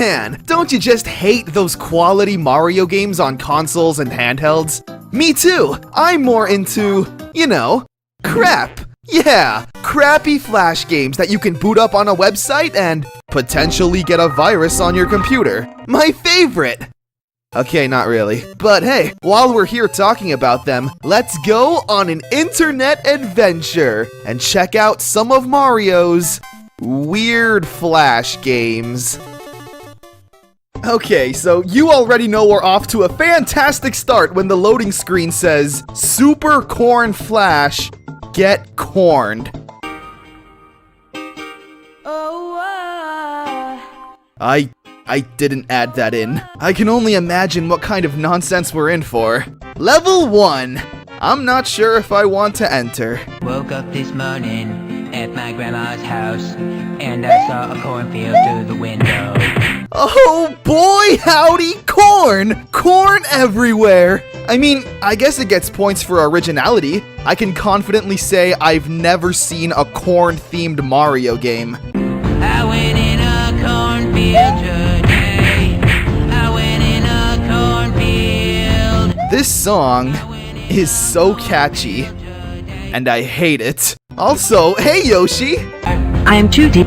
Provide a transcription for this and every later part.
Man, don't you just hate those quality Mario games on consoles and handhelds? Me too! I'm more into, you know, crap. Yeah, crappy Flash games that you can boot up on a website and potentially get a virus on your computer. My favorite! Okay, not really. But hey, while we're here talking about them, let's go on an internet adventure and check out some of Mario's weird Flash games. Okay, so you already know we're off to a fantastic start when the loading screen says, Super Corn Flash, get corned. I didn't add that in. I can only imagine what kind of nonsense we're in for. Level 1. I'm not sure if I want to enter. Woke up this morning at my grandma's house, and I saw a cornfield through the window. Oh boy, howdy, corn! Corn everywhere! I mean, I guess it gets points for originality. I can confidently say I've never seen a corn-themed Mario game. I went in a cornfield today. I went in a cornfield. This song is so catchy, and I hate it. Also, hey Yoshi! I am too deep.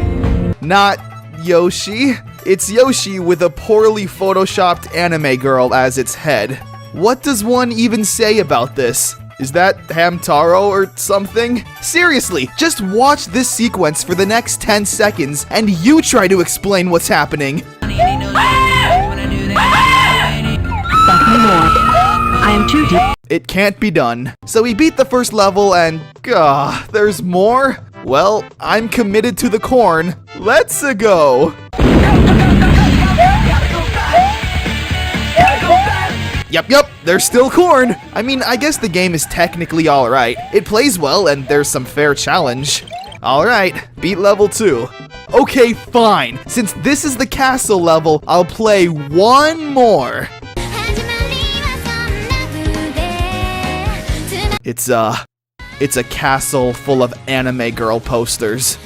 Not Yoshi. It's Yoshi with a poorly photoshopped anime girl as its head. What does one even say about this? Is that Hamtaro or something? Seriously, just watch this sequence for the next 10 seconds and you try to explain what's happening. I am too deep. It can't be done. So we beat the first level and, there's more? Well, I'm committed to the corn. Let's go. Yep, there's still corn. I mean, I guess the game is technically alright. It plays well and there's some fair challenge. Alright, beat level 2. Okay, fine. Since this is the castle level, I'll play one more. It's a castle full of anime girl posters.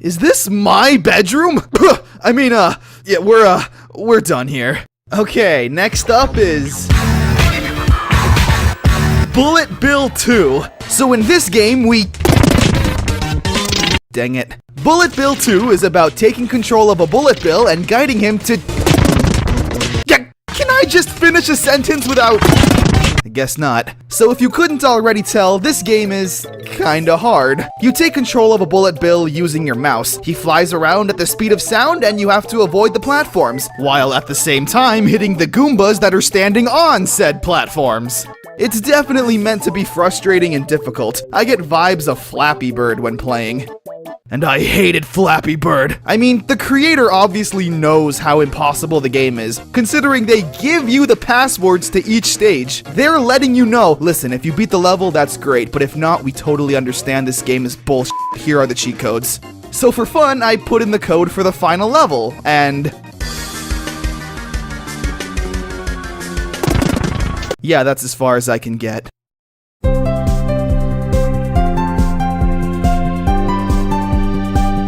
Is this my bedroom? I mean, yeah, we're done here. Okay, next up is Bullet Bill 2. So in this game, dang it. Bullet Bill 2 is about taking control of a bullet bill and guiding him to... Yeah, can I just finish a sentence without... I guess not. So if you couldn't already tell, this game is kinda hard. You take control of a bullet bill using your mouse. He flies around at the speed of sound and you have to avoid the platforms, while at the same time hitting the Goombas that are standing on said platforms. It's definitely meant to be frustrating and difficult. I get vibes of Flappy Bird when playing. And I hated Flappy Bird. I mean, the creator obviously knows how impossible the game is, considering they give you the passwords to each stage. They're letting you know, listen, if you beat the level, that's great, but if not, we totally understand this game is bullshit. Here are the cheat codes. So for fun, I put in the code for the final level, and... yeah, that's as far as I can get.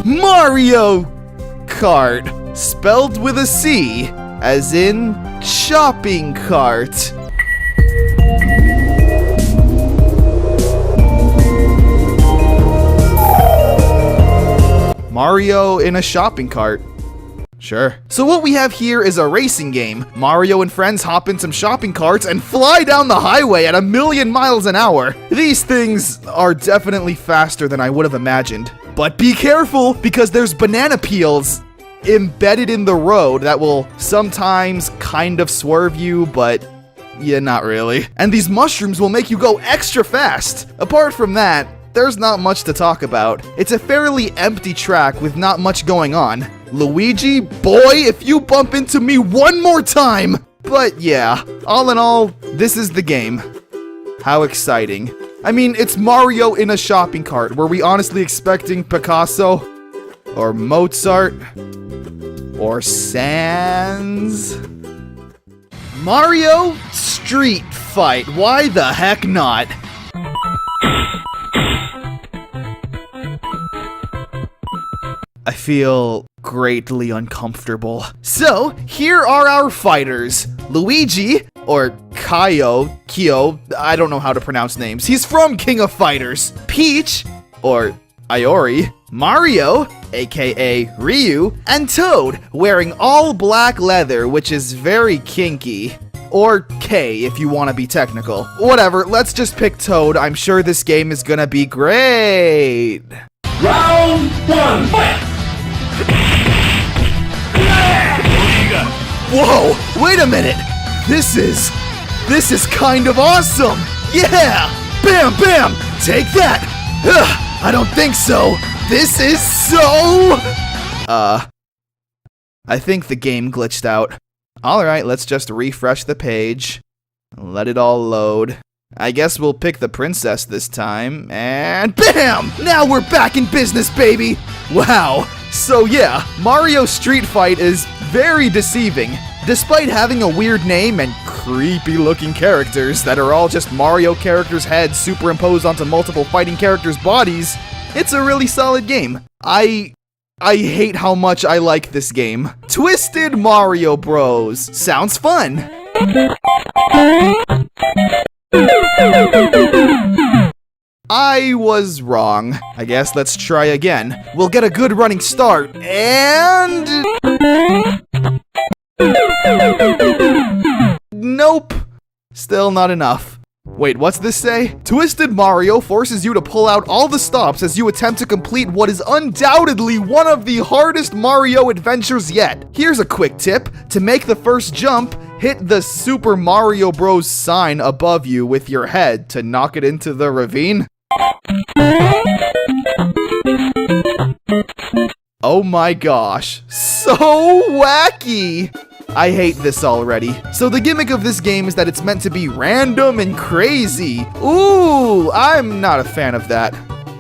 Mario Kart, spelled with a C, as in shopping cart. Mario in a shopping cart. Sure. So what we have here is a racing game. Mario and friends hop in some shopping carts and fly down the highway at 1,000,000 miles an hour. These things are definitely faster than I would have imagined. But be careful, because there's banana peels embedded in the road that will sometimes kind of swerve you, but yeah, not really. And these mushrooms will make you go extra fast. Apart from that, there's not much to talk about. It's a fairly empty track with not much going on. Luigi, boy, if you bump into me one more time! But yeah, all in all, this is the game. How exciting. I mean, it's Mario in a shopping cart. Were we honestly expecting Picasso? Or Mozart? Or Sans? Mario Street Fight. Why the heck not? I feel greatly uncomfortable. So, here are our fighters. Luigi, or Kyo, I don't know how to pronounce names. He's from King of Fighters. Peach, or Iori, Mario, aka Ryu, and Toad, wearing all black leather, which is very kinky. Or K, if you want to be technical. Whatever, let's just pick Toad. I'm sure this game is gonna be great. Round 1, fight! Whoa, wait a minute. This is kind of awesome. Yeah, bam, bam, take that. Ugh, I don't think so. This is so... I think the game glitched out. Alright, let's just refresh the page. Let it all load. I guess we'll pick the princess this time, and BAM! Now we're back in business, baby! Wow. So yeah, Mario Street Fight is very deceiving. Despite having a weird name and creepy looking characters that are all just Mario characters' heads superimposed onto multiple fighting characters' bodies, it's a really solid game. I hate how much I like this game. Twisted Mario Bros. Sounds fun. I was wrong. I guess let's try again. We'll get a good running start, and... Nope. Still not enough. Wait, what's this say? Twisted Mario forces you to pull out all the stops as you attempt to complete what is undoubtedly one of the hardest Mario adventures yet. Here's a quick tip. To make the first jump, hit the Super Mario Bros. Sign above you with your head to knock it into the ravine. Oh my gosh, so wacky! I hate this already. So the gimmick of this game is that it's meant to be random and crazy. Ooh, I'm not a fan of that.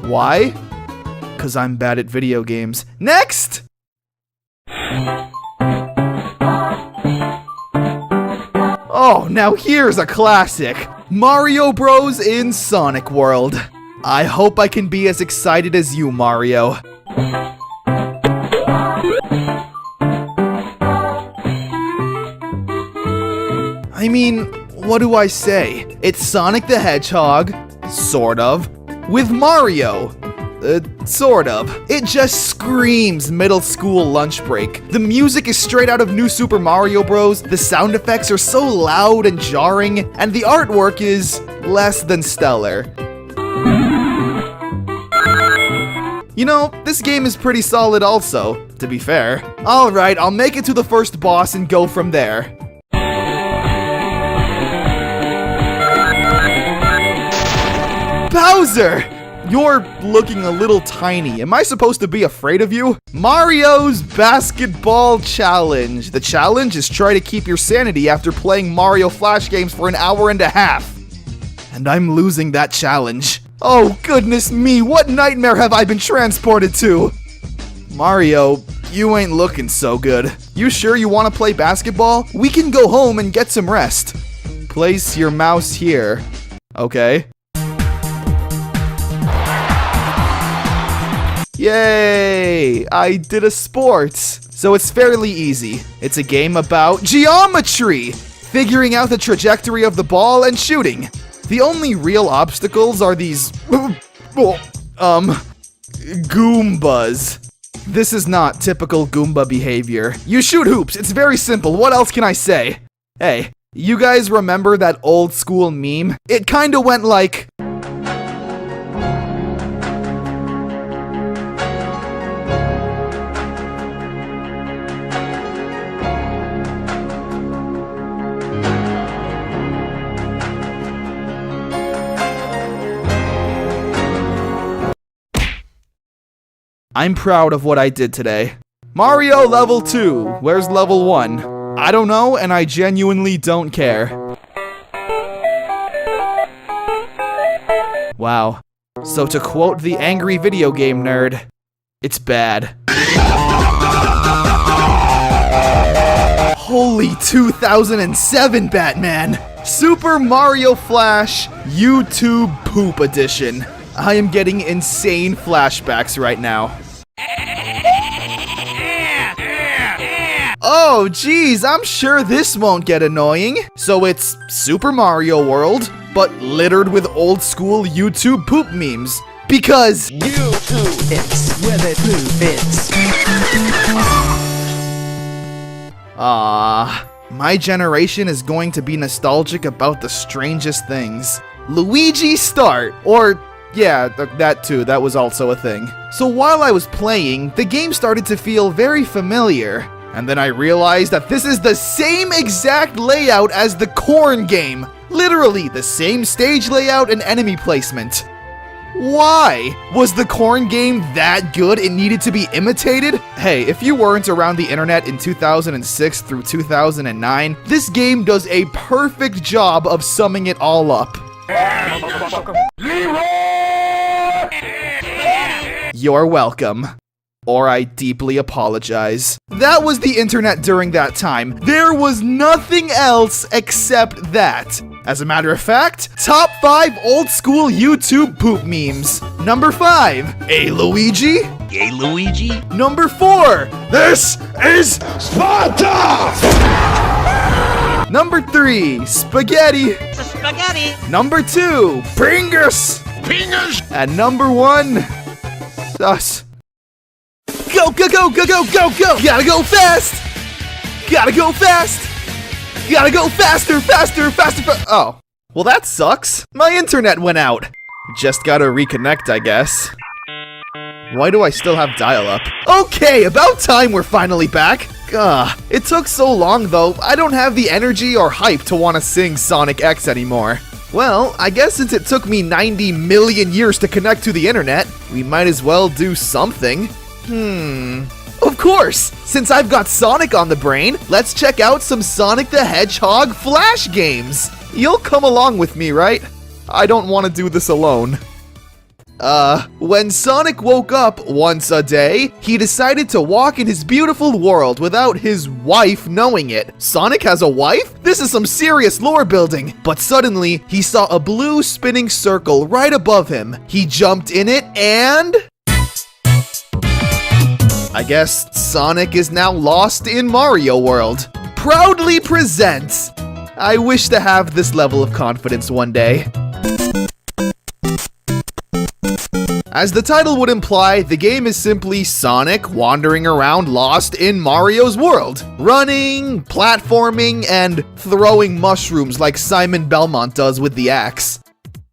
Why? 'Cause I'm bad at video games. Next! Oh, now here's a classic. Mario Bros. In Sonic World. I hope I can be as excited as you, Mario. I mean, what do I say? It's Sonic the Hedgehog, sort of, with Mario. Sort of. It just screams middle school lunch break. The music is straight out of New Super Mario Bros. The sound effects are so loud and jarring, and the artwork is less than stellar. You know, this game is pretty solid also, to be fair. Alright, I'll make it to the first boss and go from there. Bowser! You're looking a little tiny. Am I supposed to be afraid of you? Mario's Basketball Challenge. The challenge is try to keep your sanity after playing Mario Flash games for an hour and a half. And I'm losing that challenge. Oh, goodness me, what nightmare have I been transported to? Mario, you ain't looking so good. You sure you want to play basketball? We can go home and get some rest. Place your mouse here. Okay. Yay! I did a sports. So it's fairly easy. It's a game about geometry! Figuring out the trajectory of the ball and shooting. The only real obstacles are these... Goombas. This is not typical Goomba behavior. You shoot hoops, it's very simple, what else can I say? Hey, you guys remember that old school meme? It kinda went like... I'm proud of what I did today. Mario level 2. Where's level 1? I don't know, and I genuinely don't care. Wow. So to quote the angry video game nerd, it's bad. Holy 2007, Batman! Super Mario Flash YouTube Poop Edition. I am getting insane flashbacks right now. Oh, geez, I'm sure this won't get annoying. So it's Super Mario World, but littered with old school YouTube poop memes. Because YouTube, it's where the poop is. my generation is going to be nostalgic about the strangest things. Luigi Start, or yeah, that too, that was also a thing. So while I was playing, the game started to feel very familiar. And then I realized that this is the same exact layout as the Corn game. Literally the same stage layout and enemy placement. Why? Was the Corn game that good it needed to be imitated? Hey, if you weren't around the internet in 2006 through 2009, this game does a perfect job of summing it all up. You're welcome. Or I deeply apologize. That was the internet during that time. There was nothing else except that. As a matter of fact, top 5 old school YouTube poop memes. Number 5, Hey Luigi. Hey, Luigi. Number 4, This is Sparta! Number 3, Spaghetti. Spaghetti. Number 2, Pringus. Fingers. And number 1, Sus. Go, go, go, go, go, go, go! Gotta go fast! Gotta go fast! Gotta go faster, faster, faster, oh. Well, that sucks. My internet went out. Just gotta reconnect, I guess. Why do I still have dial-up? Okay, about time we're finally back. It took so long, though, I don't have the energy or hype to want to sing Sonic X anymore. Well, I guess since it took me 90 million years to connect to the internet, we might as well do something. Of course! Since I've got Sonic on the brain, let's check out some Sonic the Hedgehog Flash games! You'll come along with me, right? I don't want to do this alone. When Sonic woke up once a day, he decided to walk in his beautiful world without his wife knowing it. Sonic has a wife? This is some serious lore building. But suddenly, he saw a blue spinning circle right above him. He jumped in it and... I guess Sonic is now lost in Mario World. Proudly presents. I wish to have this level of confidence one day. As the title would imply, the game is simply Sonic wandering around lost in Mario's world, running, platforming, and throwing mushrooms like Simon Belmont does with the axe.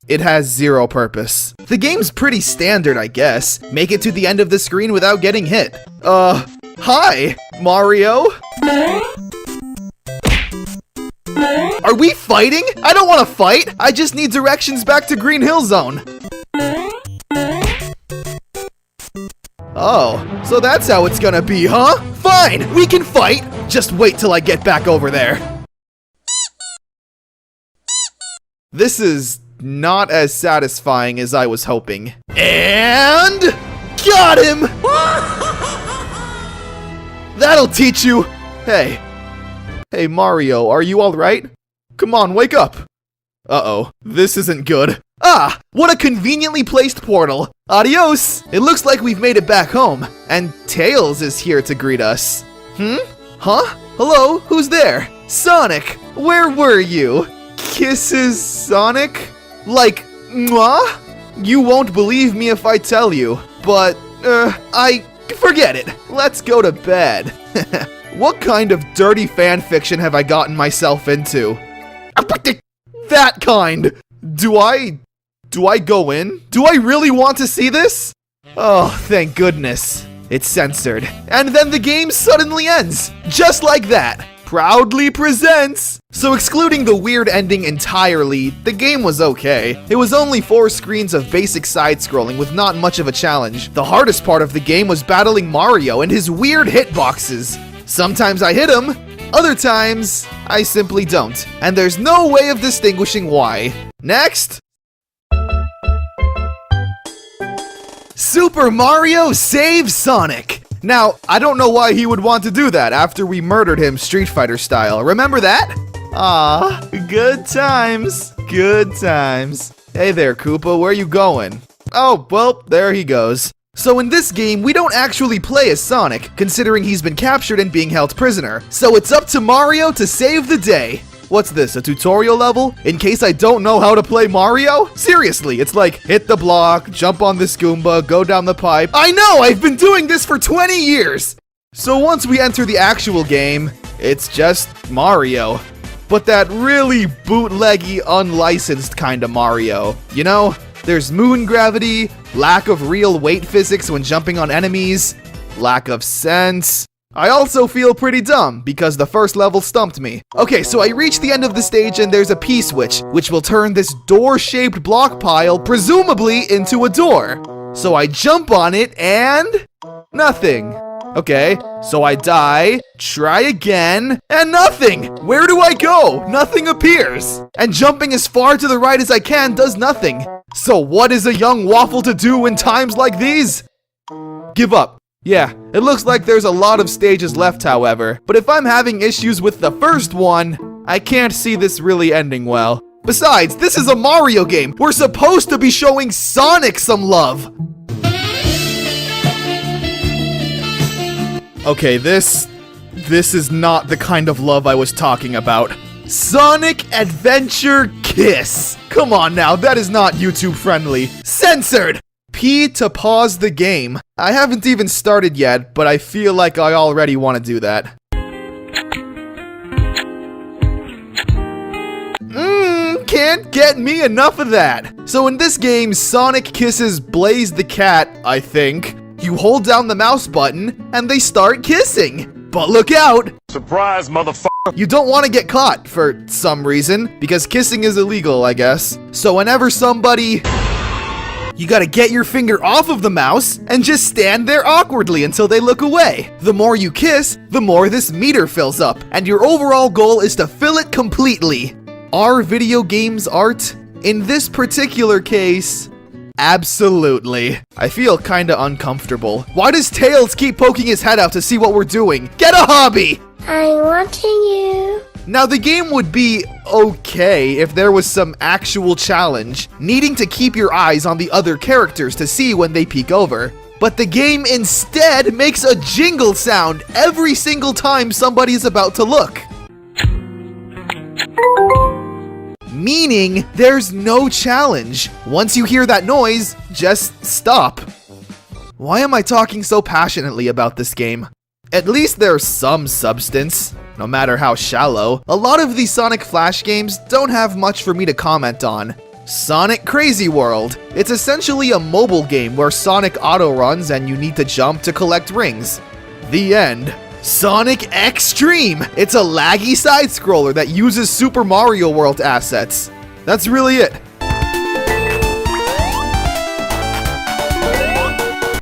It has zero purpose. The game's pretty standard, I guess. Make it to the end of the screen without getting hit. Hi, Mario? Are we fighting? I don't want to fight. I just need directions back to Green Hill Zone. Oh, so that's how it's gonna be, huh? Fine, we can fight. Just wait till I get back over there. This is not as satisfying as I was hoping. And... got him! That'll teach you! Hey. Hey, Mario, are you alright? Come on, wake up! Uh-oh, this isn't good. Ah, what a conveniently placed portal. Adios! It looks like we've made it back home, and Tails is here to greet us. Huh? Hello, who's there? Sonic, where were you? Kisses, Sonic? Like, mwah? You won't believe me if I tell you, but, forget it. Let's go to bed. What kind of dirty fanfiction have I gotten myself into? That kind! Do I go in? Do I really want to see this? Oh, thank goodness. It's censored. And then the game suddenly ends. Just like that. Proudly presents. So excluding the weird ending entirely, the game was okay. It was only 4 screens of basic side-scrolling with not much of a challenge. The hardest part of the game was battling Mario and his weird hitboxes. Sometimes I hit him, other times I simply don't. And there's no way of distinguishing why. Next! Super Mario saves Sonic! Now, I don't know why he would want to do that after we murdered him Street Fighter style. Remember that? Ah, good times. Good times. Hey there, Koopa, where you going? Oh, well, there he goes. So in this game, we don't actually play as Sonic, considering he's been captured and being held prisoner. So it's up to Mario to save the day. What's this, a tutorial level? In case I don't know how to play Mario? Seriously, it's like, hit the block, jump on this Goomba, go down the pipe. I know, I've been doing this for 20 years! So once we enter the actual game, it's just Mario. But that really bootleggy, unlicensed kind of Mario. You know, there's moon gravity, lack of real weight physics when jumping on enemies, lack of sense. I also feel pretty dumb, because the first level stumped me. Okay, so I reach the end of the stage and there's a P-switch, which will turn this door-shaped block pile, presumably, into a door. So I jump on it and... nothing. Okay, so I die, try again, and nothing! Where do I go? Nothing appears! And jumping as far to the right as I can does nothing. So what is a young waffle to do in times like these? Give up. Yeah, it looks like there's a lot of stages left, however, but if I'm having issues with the first one, I can't see this really ending well. Besides, this is a Mario game! We're supposed to be showing Sonic some love! Okay, this is not the kind of love I was talking about. Sonic Adventure Kiss! Come on now, that is not YouTube friendly. Censored! P to pause the game. I haven't even started yet, but I feel like I already want to do that. Can't get me enough of that. So in this game, Sonic kisses Blaze the cat, I think. You hold down the mouse button, and they start kissing. But look out! Surprise, motherfucker! You don't want to get caught, for some reason, because kissing is illegal, I guess. So whenever somebody... you gotta get your finger off of the mouse, and just stand there awkwardly until they look away. The more you kiss, the more this meter fills up, and your overall goal is to fill it completely. Are video games art? In this particular case... absolutely. I feel kinda uncomfortable. Why does Tails keep poking his head out to see what we're doing? Get a hobby! I'm watching you. Now the game would be okay if there was some actual challenge, needing to keep your eyes on the other characters to see when they peek over. But the game instead makes a jingle sound every single time somebody's about to look. Meaning, there's no challenge. Once you hear that noise, just stop. Why am I talking so passionately about this game? At least there's some substance, no matter how shallow. A lot of these Sonic Flash games don't have much for me to comment on. Sonic Crazy World. It's essentially a mobile game where Sonic auto-runs and you need to jump to collect rings. The end. Sonic Extreme! It's a laggy side-scroller that uses Super Mario World assets. That's really it.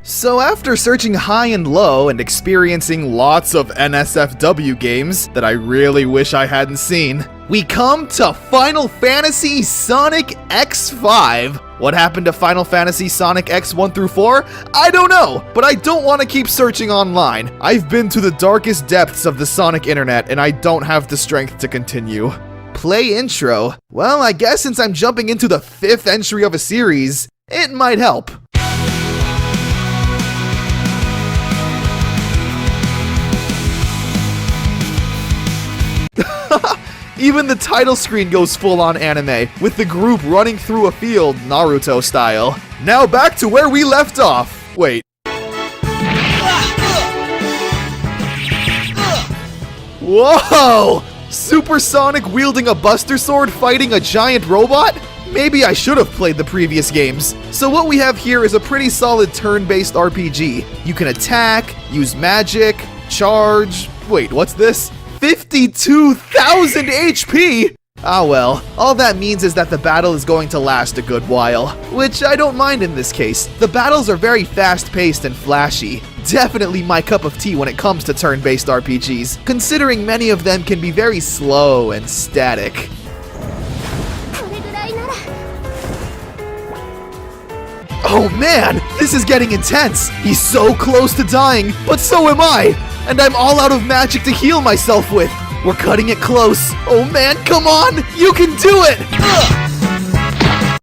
So after searching high and low and experiencing lots of NSFW games that I really wish I hadn't seen, we come to Final Fantasy Sonic X5. What happened to Final Fantasy Sonic X 1 through 4? I don't know, but I don't want to keep searching online. I've been to the darkest depths of the Sonic internet and I don't have the strength to continue. Play intro? Well, I guess since I'm jumping into the 5th entry of a series, it might help. Even the title screen goes full-on anime, with the group running through a field, Naruto style. Now back to where we left off. Wait. Whoa! Supersonic wielding a Buster Sword fighting a giant robot? Maybe I should have played the previous games. So what we have here is a pretty solid turn-based RPG. You can attack, use magic, charge... Wait, what's this? 52,000 HP! Ah well, all that means is that the battle is going to last a good while, which I don't mind in this case. The battles are very fast-paced and flashy. Definitely my cup of tea when it comes to turn-based RPGs, considering many of them can be very slow and static. Oh man, this is getting intense! He's so close to dying, but so am I! And I'm all out of magic to heal myself with! We're cutting it close! Oh man, come on! You can do it! Ugh.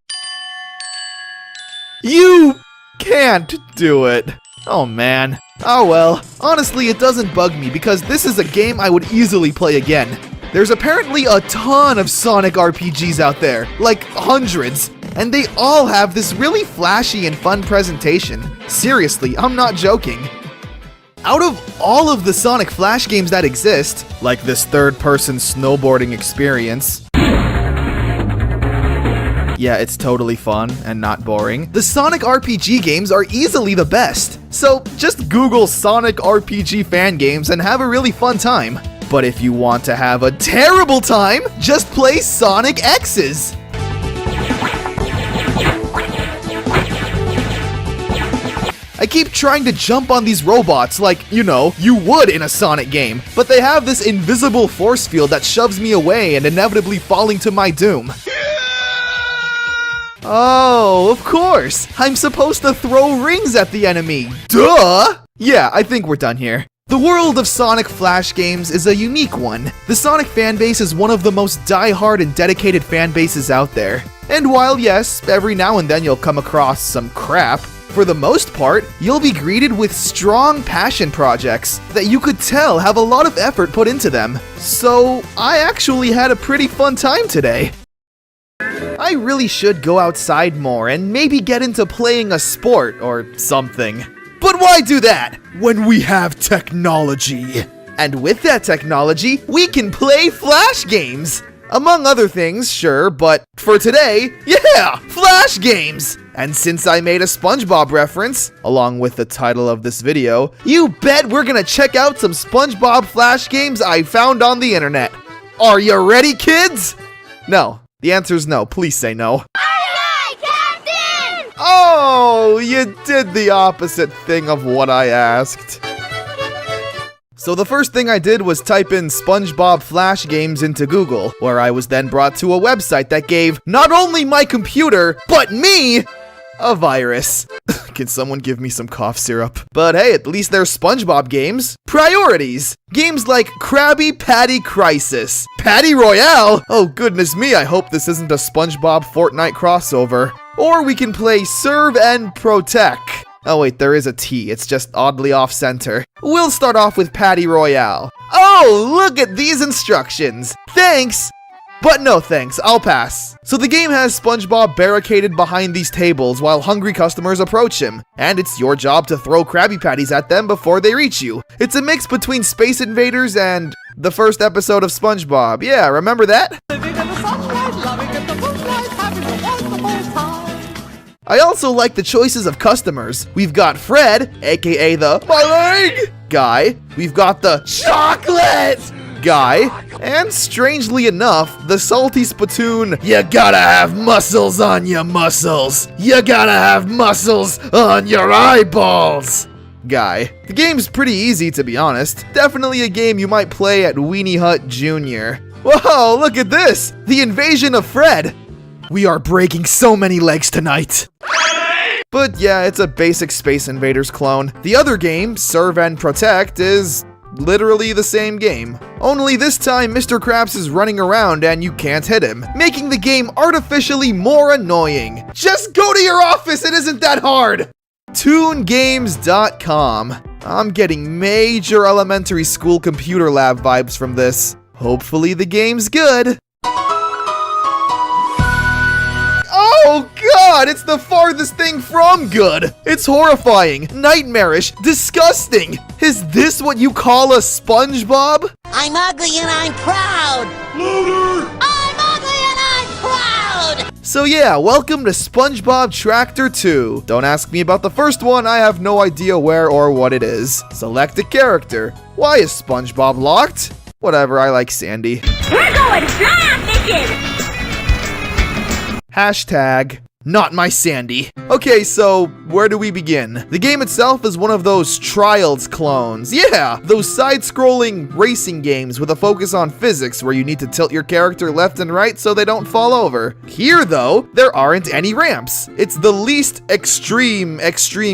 You can't do it. Oh man. Oh well. Honestly, it doesn't bug me because this is a game I would easily play again. There's apparently a ton of Sonic RPGs out there, like hundreds, and they all have this really flashy and fun presentation. Seriously, I'm not joking. Out of all of the Sonic Flash games that exist, like this third-person snowboarding experience, yeah, it's totally fun and not boring, the Sonic RPG games are easily the best. So just Google Sonic RPG fan games and have a really fun time. But if you want to have a terrible time, just play Sonic X's. I keep trying to jump on these robots like, you know, you would in a Sonic game, but they have this invisible force field that shoves me away and inevitably falling to my doom. Oh, of course! I'm supposed to throw rings at the enemy! Duh! Yeah, I think we're done here. The world of Sonic Flash games is a unique one. The Sonic fanbase is one of the most die-hard and dedicated fanbases out there. And while yes, every now and then you'll come across some crap, for the most part, you'll be greeted with strong passion projects that you could tell have a lot of effort put into them. So, I actually had a pretty fun time today. I really should go outside more and maybe get into playing a sport or something. But why do that when we have technology? And with that technology, we can play Flash games! Among other things, sure, but for today, yeah, Flash games! And since I made a SpongeBob reference, along with the title of this video, you bet we're gonna check out some SpongeBob Flash games I found on the internet. Are you ready, kids? No. The answer is no. Please say no. Aye, aye, Captain! Oh, you did the opposite thing of what I asked. So the first thing I did was type in SpongeBob Flash games into Google, where I was then brought to a website that gave not only my computer, but me, a virus. Can someone give me some cough syrup? But hey, at least there's SpongeBob games. Priorities. Games like Krabby Patty Crisis. Patty Royale? Oh goodness me, I hope this isn't a SpongeBob Fortnite crossover. Or we can play Serve and Protect. Oh wait, there is a T, it's just oddly off-center. We'll start off with Patty Royale. Oh, look at these instructions. Thanks! But no thanks, I'll pass. So the game has SpongeBob barricaded behind these tables while hungry customers approach him, and it's your job to throw Krabby Patties at them before they reach you. It's a mix between Space Invaders and the first episode of SpongeBob. Yeah, remember that? I also like the choices of customers. We've got Fred, aka the my leg guy. We've got the chocolate guy. And strangely enough, the salty Splatoon, you gotta have muscles on your muscles. You gotta have muscles on your eyeballs guy. The game's pretty easy, to be honest. Definitely a game you might play at Weenie Hut Jr. Whoa, look at this! The invasion of Fred! We are breaking so many legs tonight. But yeah, it's a basic Space Invaders clone. The other game, Serve and Protect, is literally the same game. Only this time, Mr. Krabs is running around and you can't hit him, making the game artificially more annoying. Just go to your office, it isn't that hard! ToonGames.com. I'm getting major elementary school computer lab vibes from this. Hopefully the game's good. Oh god, it's the farthest thing from good. It's horrifying, nightmarish, disgusting. Is this what you call a SpongeBob? I'm ugly and I'm proud. I'm ugly and I'm proud! So yeah, welcome to SpongeBob Tractor 2. Don't ask me about the first one, I have no idea where or what it is. Select a character. Why is SpongeBob locked? Whatever, I like Sandy. We're going trafficking! Hashtag, not my Sandy. Okay, so where do we begin? The game itself is one of those Trials clones. Yeah, those side-scrolling racing games with a focus on physics where you need to tilt your character left and right so they don't fall over. Here, though, there aren't any ramps. It's the least extreme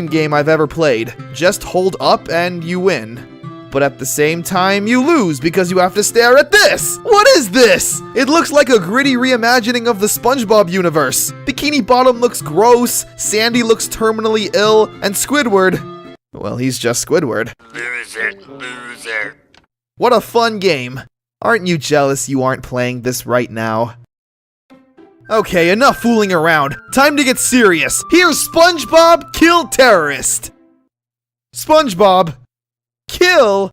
game I've ever played. Just hold up and you win. But at the same time, you lose because you have to stare at this! What is this? It looks like a gritty reimagining of the SpongeBob universe. Bikini Bottom looks gross, Sandy looks terminally ill, and Squidward, well, he's just Squidward. Loser. What a fun game. Aren't you jealous you aren't playing this right now? Okay, enough fooling around. Time to get serious. Here's SpongeBob Kill Terrorist. SpongeBob Kill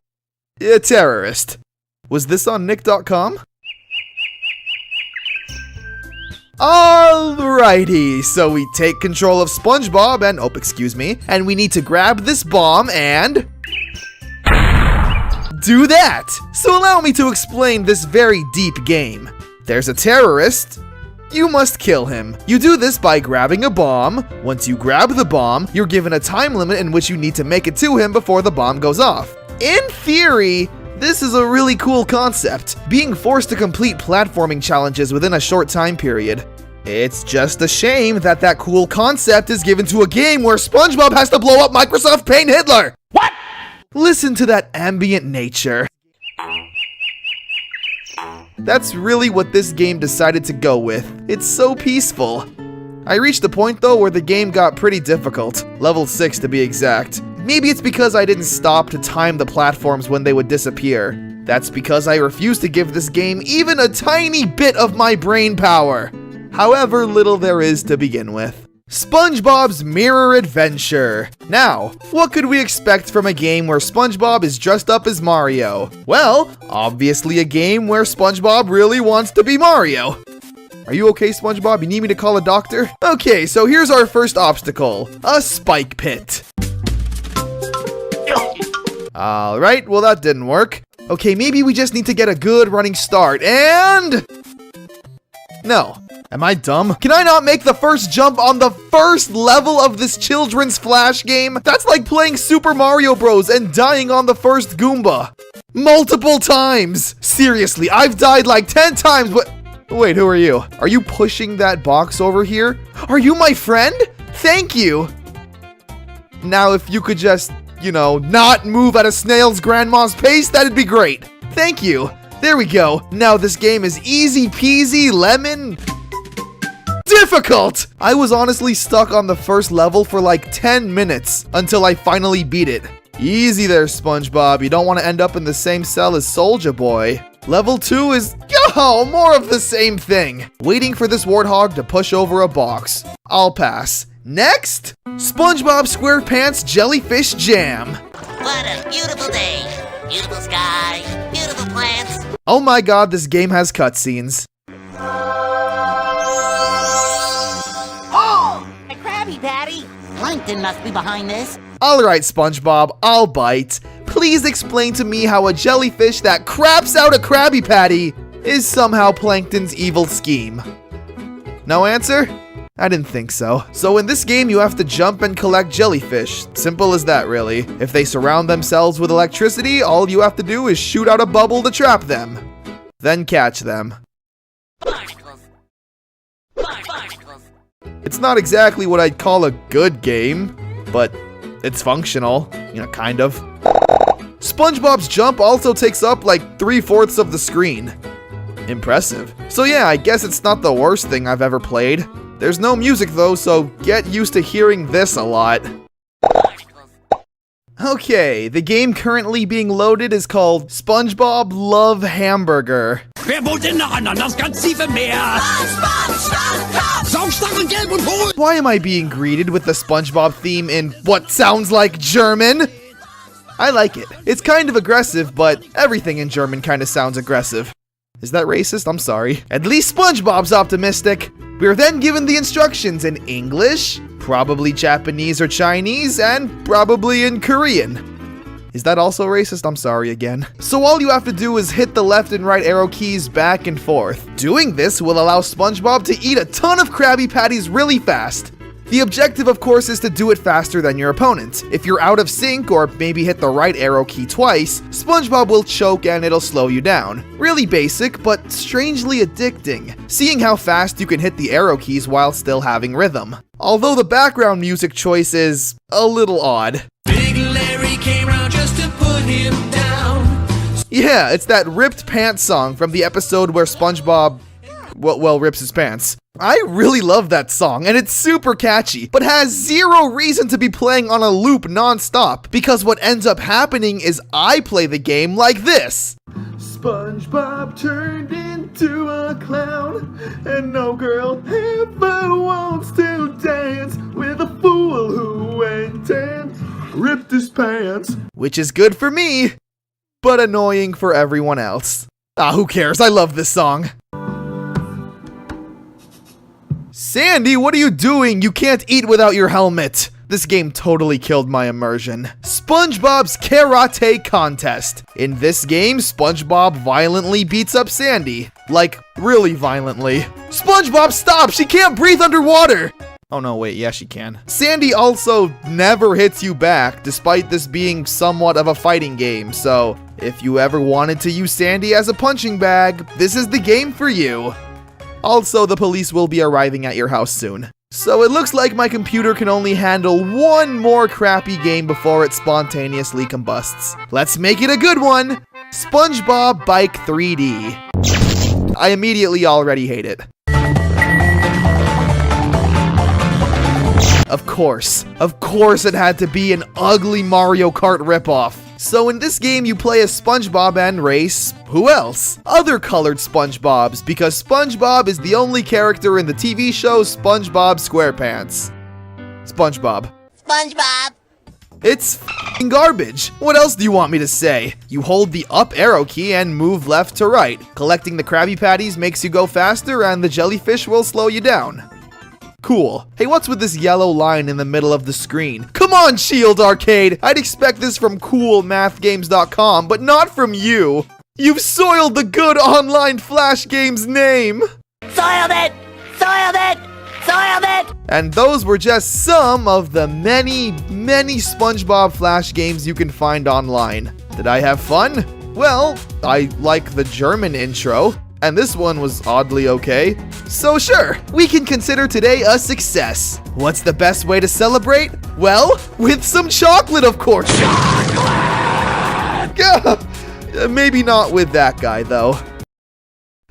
a Terrorist. Was this on Nick.com? Alrighty, so we take control of SpongeBob and, oh, excuse me, and we need to grab this bomb and do that. So allow me to explain this very deep game. There's a terrorist. You must kill him. You do this by grabbing a bomb. Once you grab the bomb, you're given a time limit in which you need to make it to him before the bomb goes off. In theory, this is a really cool concept, being forced to complete platforming challenges within a short time period. It's just a shame that that cool concept is given to a game where SpongeBob has to blow up Microsoft Paint Hitler! What? Listen to that ambient nature. That's really what this game decided to go with. It's so peaceful. I reached a point though where the game got pretty difficult, level 6 to be exact. Maybe it's because I didn't stop to time the platforms when they would disappear. That's because I refuse to give this game even a tiny bit of my brain power. However little there is to begin with. SpongeBob's Mirror Adventure. Now, what could we expect from a game where SpongeBob is dressed up as Mario? Well, obviously a game where SpongeBob really wants to be Mario. Are you okay, SpongeBob? You need me to call a doctor? Okay, so here's our first obstacle, a spike pit. Alright, well that didn't work. Okay, maybe we just need to get a good running start, and... No. Am I dumb? Can I not make the first jump on the first level of this children's Flash game? That's like playing Super Mario Bros. And dying on the first Goomba. Multiple times! Seriously, I've died like 10 times, but... Wait, who are you? Are you pushing that box over here? Are you my friend? Thank you! Now, if you could just, you know, not move at a snail's grandma's pace, that'd be great. Thank you. There we go. Now this game is easy peasy lemon... difficult! I was honestly stuck on the first level for like 10 minutes until I finally beat it. Easy there, SpongeBob. You don't want to end up in the same cell as Soulja Boy. Level 2 is, yo, more of the same thing. Waiting for this warthog to push over a box. I'll pass. Next, SpongeBob SquarePants Jellyfish Jam. What a beautiful day. Beautiful sky, beautiful plants. Oh my god, this game has cutscenes. Oh, a Krabby Patty. Plankton must be behind this. Alright, SpongeBob, I'll bite. Please explain to me how a jellyfish that craps out a Krabby Patty is somehow Plankton's evil scheme. No answer? I didn't think so. So in this game, you have to jump and collect jellyfish. Simple as that, really. If they surround themselves with electricity, all you have to do is shoot out a bubble to trap them. Then catch them. Barnacles. Barnacles. It's not exactly what I'd call a good game, but it's functional, you know, kind of. SpongeBob's jump also takes up like 3/4 of the screen. Impressive. So yeah, I guess it's not the worst thing I've ever played. There's no music though, so get used to hearing this a lot. Okay, the game currently being loaded is called SpongeBob Love Hamburger. Why am I being greeted with the SpongeBob theme in what sounds like German? I like it. It's kind of aggressive, but everything in German kind of sounds aggressive. Is that racist? I'm sorry. At least SpongeBob's optimistic. We are then given the instructions in English, probably Japanese or Chinese, and probably in Korean. Is that also racist? I'm sorry again. So all you have to do is hit the left and right arrow keys back and forth. Doing this will allow SpongeBob to eat a ton of Krabby Patties really fast. The objective, of course, is to do it faster than your opponent. If you're out of sync or maybe hit the right arrow key twice, SpongeBob will choke and it'll slow you down. Really basic, but strangely addicting, seeing how fast you can hit the arrow keys while still having rhythm. Although the background music choice is a little odd. Big Larry came round just to put Yeah, it's that ripped pants song from the episode where SpongeBob, well, rips his pants. I really love that song, and it's super catchy, but has zero reason to be playing on a loop non-stop, because what ends up happening is I play the game like this. SpongeBob turned into a clown, and no girl ever wants to dance with a fool who went and ripped his pants. Which is good for me, but annoying for everyone else. Who cares? I love this song. Sandy, what are you doing? You can't eat without your helmet. This game totally killed my immersion. SpongeBob's Karate Contest. In this game, SpongeBob violently beats up Sandy. Like, really violently. SpongeBob, stop! She can't breathe underwater! Oh no, wait, yeah, she can. Sandy also never hits you back, despite this being somewhat of a fighting game, so if you ever wanted to use Sandy as a punching bag, this is the game for you. Also, the police will be arriving at your house soon. So it looks like my computer can only handle one more crappy game before it spontaneously combusts. Let's make it a good one! SpongeBob Bike 3D. I immediately already hate it. Of course it had to be an ugly Mario Kart ripoff. So in this game, you play as SpongeBob and race, who else? Other colored SpongeBobs, because SpongeBob is the only character in the TV show SpongeBob SquarePants. SpongeBob. SpongeBob. It's f***ing garbage. What else do you want me to say? You hold the up arrow key and move left to right. Collecting the Krabby Patties makes you go faster and the jellyfish will slow you down. Cool. Hey, what's with this yellow line in the middle of the screen? Come on, Shield Arcade! I'd expect this from coolmathgames.com, but not from you! You've soiled the good online Flash game's name! Soiled it! Soiled it! Soiled it! And those were just some of the many SpongeBob Flash games you can find online. Did I have fun? Well, I like the German intro. And this one was oddly okay. So sure, we can consider today a success. What's the best way to celebrate? Well, with some chocolate, of course. Chocolate! Maybe not with that guy, though.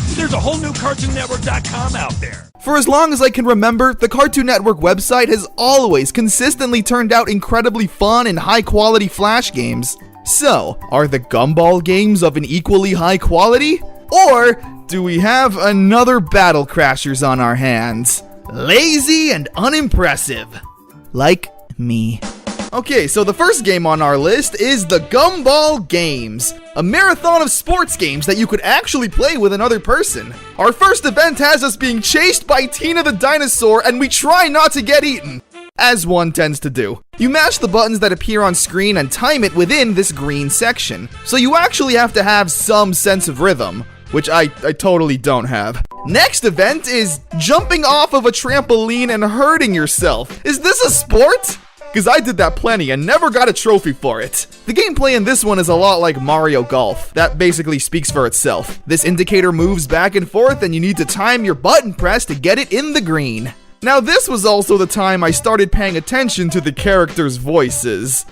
There's a whole new CartoonNetwork.com out there. For as long as I can remember, the Cartoon Network website has always consistently turned out incredibly fun and high-quality Flash games. So, are the Gumball games of an equally high quality? Or do we have another Battle Crashers on our hands? Lazy and unimpressive. Like me. Okay, so the first game on our list is the Gumball Games, a marathon of sports games that you could actually play with another person. Our first event has us being chased by Tina the dinosaur, and we try not to get eaten, as one tends to do. You mash the buttons that appear on screen and time it within this green section, so you actually have to have some sense of rhythm, which I totally don't have. Next event is jumping off of a trampoline and hurting yourself. Is this a sport? Because I did that plenty and never got a trophy for it. The gameplay in this one is a lot like Mario Golf. That basically speaks for itself. This indicator moves back and forth and you need to time your button press to get it in the green. Now this was also the time I started paying attention to the characters' voices.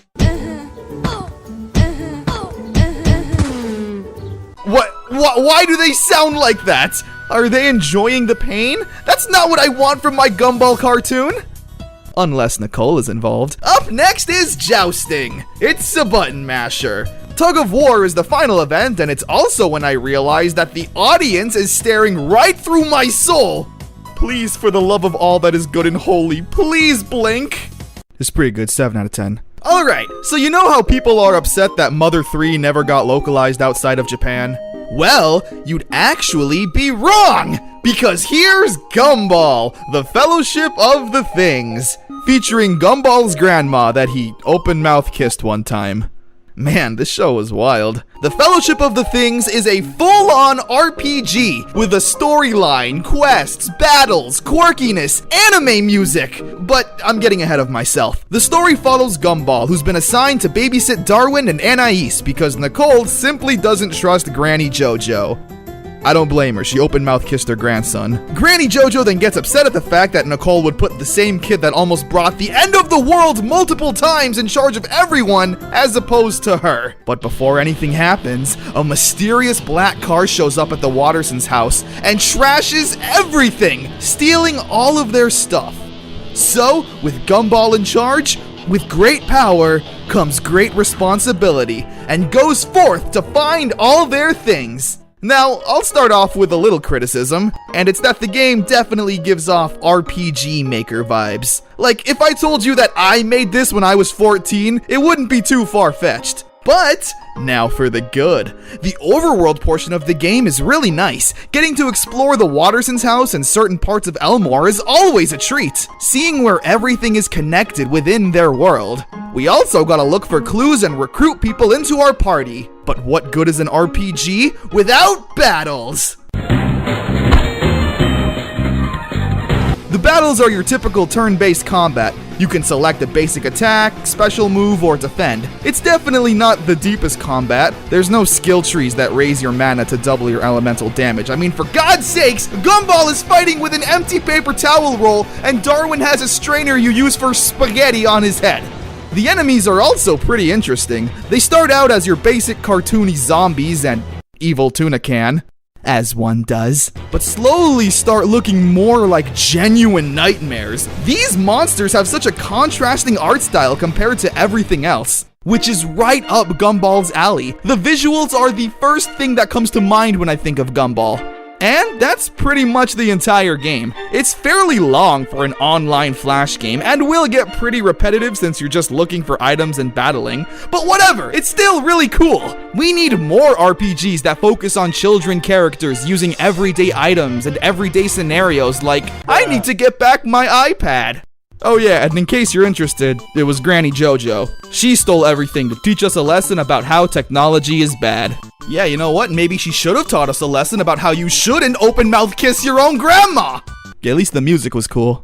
Why do they sound like that? Are they enjoying the pain? That's not what I want from my Gumball cartoon! Unless Nicole is involved. Up next is jousting. It's a button masher. Tug of War is the final event, and it's also when I realized that the audience is staring right through my soul. Please, for the love of all that is good and holy, please blink. It's pretty good, 7 out of 10. Alright, so you know how people are upset that Mother 3 never got localized outside of Japan? Well, you'd actually be wrong! Because here's Gumball, the Fellowship of the Things, featuring Gumball's grandma that he open-mouth kissed one time. Man, this show was wild. The Fellowship of the Things is a full-on RPG with a storyline, quests, battles, quirkiness, anime music. But I'm getting ahead of myself. The story follows Gumball, who's been assigned to babysit Darwin and Anais because Nicole simply doesn't trust Granny JoJo. I don't blame her, she open-mouth kissed her grandson. Granny JoJo then gets upset at the fact that Nicole would put the same kid that almost brought the end of the world multiple times in charge of everyone as opposed to her. But before anything happens, a mysterious black car shows up at the Wattersons' house and trashes everything, stealing all of their stuff. So, with Gumball in charge, with great power comes great responsibility, and goes forth to find all their things. Now, I'll start off with a little criticism, and it's that the game definitely gives off RPG Maker vibes. Like, if I told you that I made this when I was 14, it wouldn't be too far-fetched. But, now for the good. The overworld portion of the game is really nice. Getting to explore the Wattersons' house and certain parts of Elmore is always a treat. Seeing where everything is connected within their world. We also gotta look for clues and recruit people into our party. But what good is an RPG without battles? The battles are your typical turn-based combat. You can select a basic attack, special move, or defend. It's definitely not the deepest combat. There's no skill trees that raise your mana to double your elemental damage. I mean, for God's sakes, Gumball is fighting with an empty paper towel roll, and Darwin has a strainer you use for spaghetti on his head. The enemies are also pretty interesting. They start out as your basic cartoony zombies and evil tuna can, as one does, but slowly start looking more like genuine nightmares. These monsters have such a contrasting art style compared to everything else, which is right up Gumball's alley. The visuals are the first thing that comes to mind when I think of Gumball. And that's pretty much the entire game. It's fairly long for an online flash game, and will get pretty repetitive since you're just looking for items and battling, but whatever, it's still really cool. We need more RPGs that focus on children characters using everyday items and everyday scenarios like, I need to get back my iPad. Oh yeah, and in case you're interested, it was Granny JoJo. She stole everything to teach us a lesson about how technology is bad. Yeah, you know what? Maybe she should have taught us a lesson about how you shouldn't open-mouth kiss your own grandma! Yeah, at least the music was cool.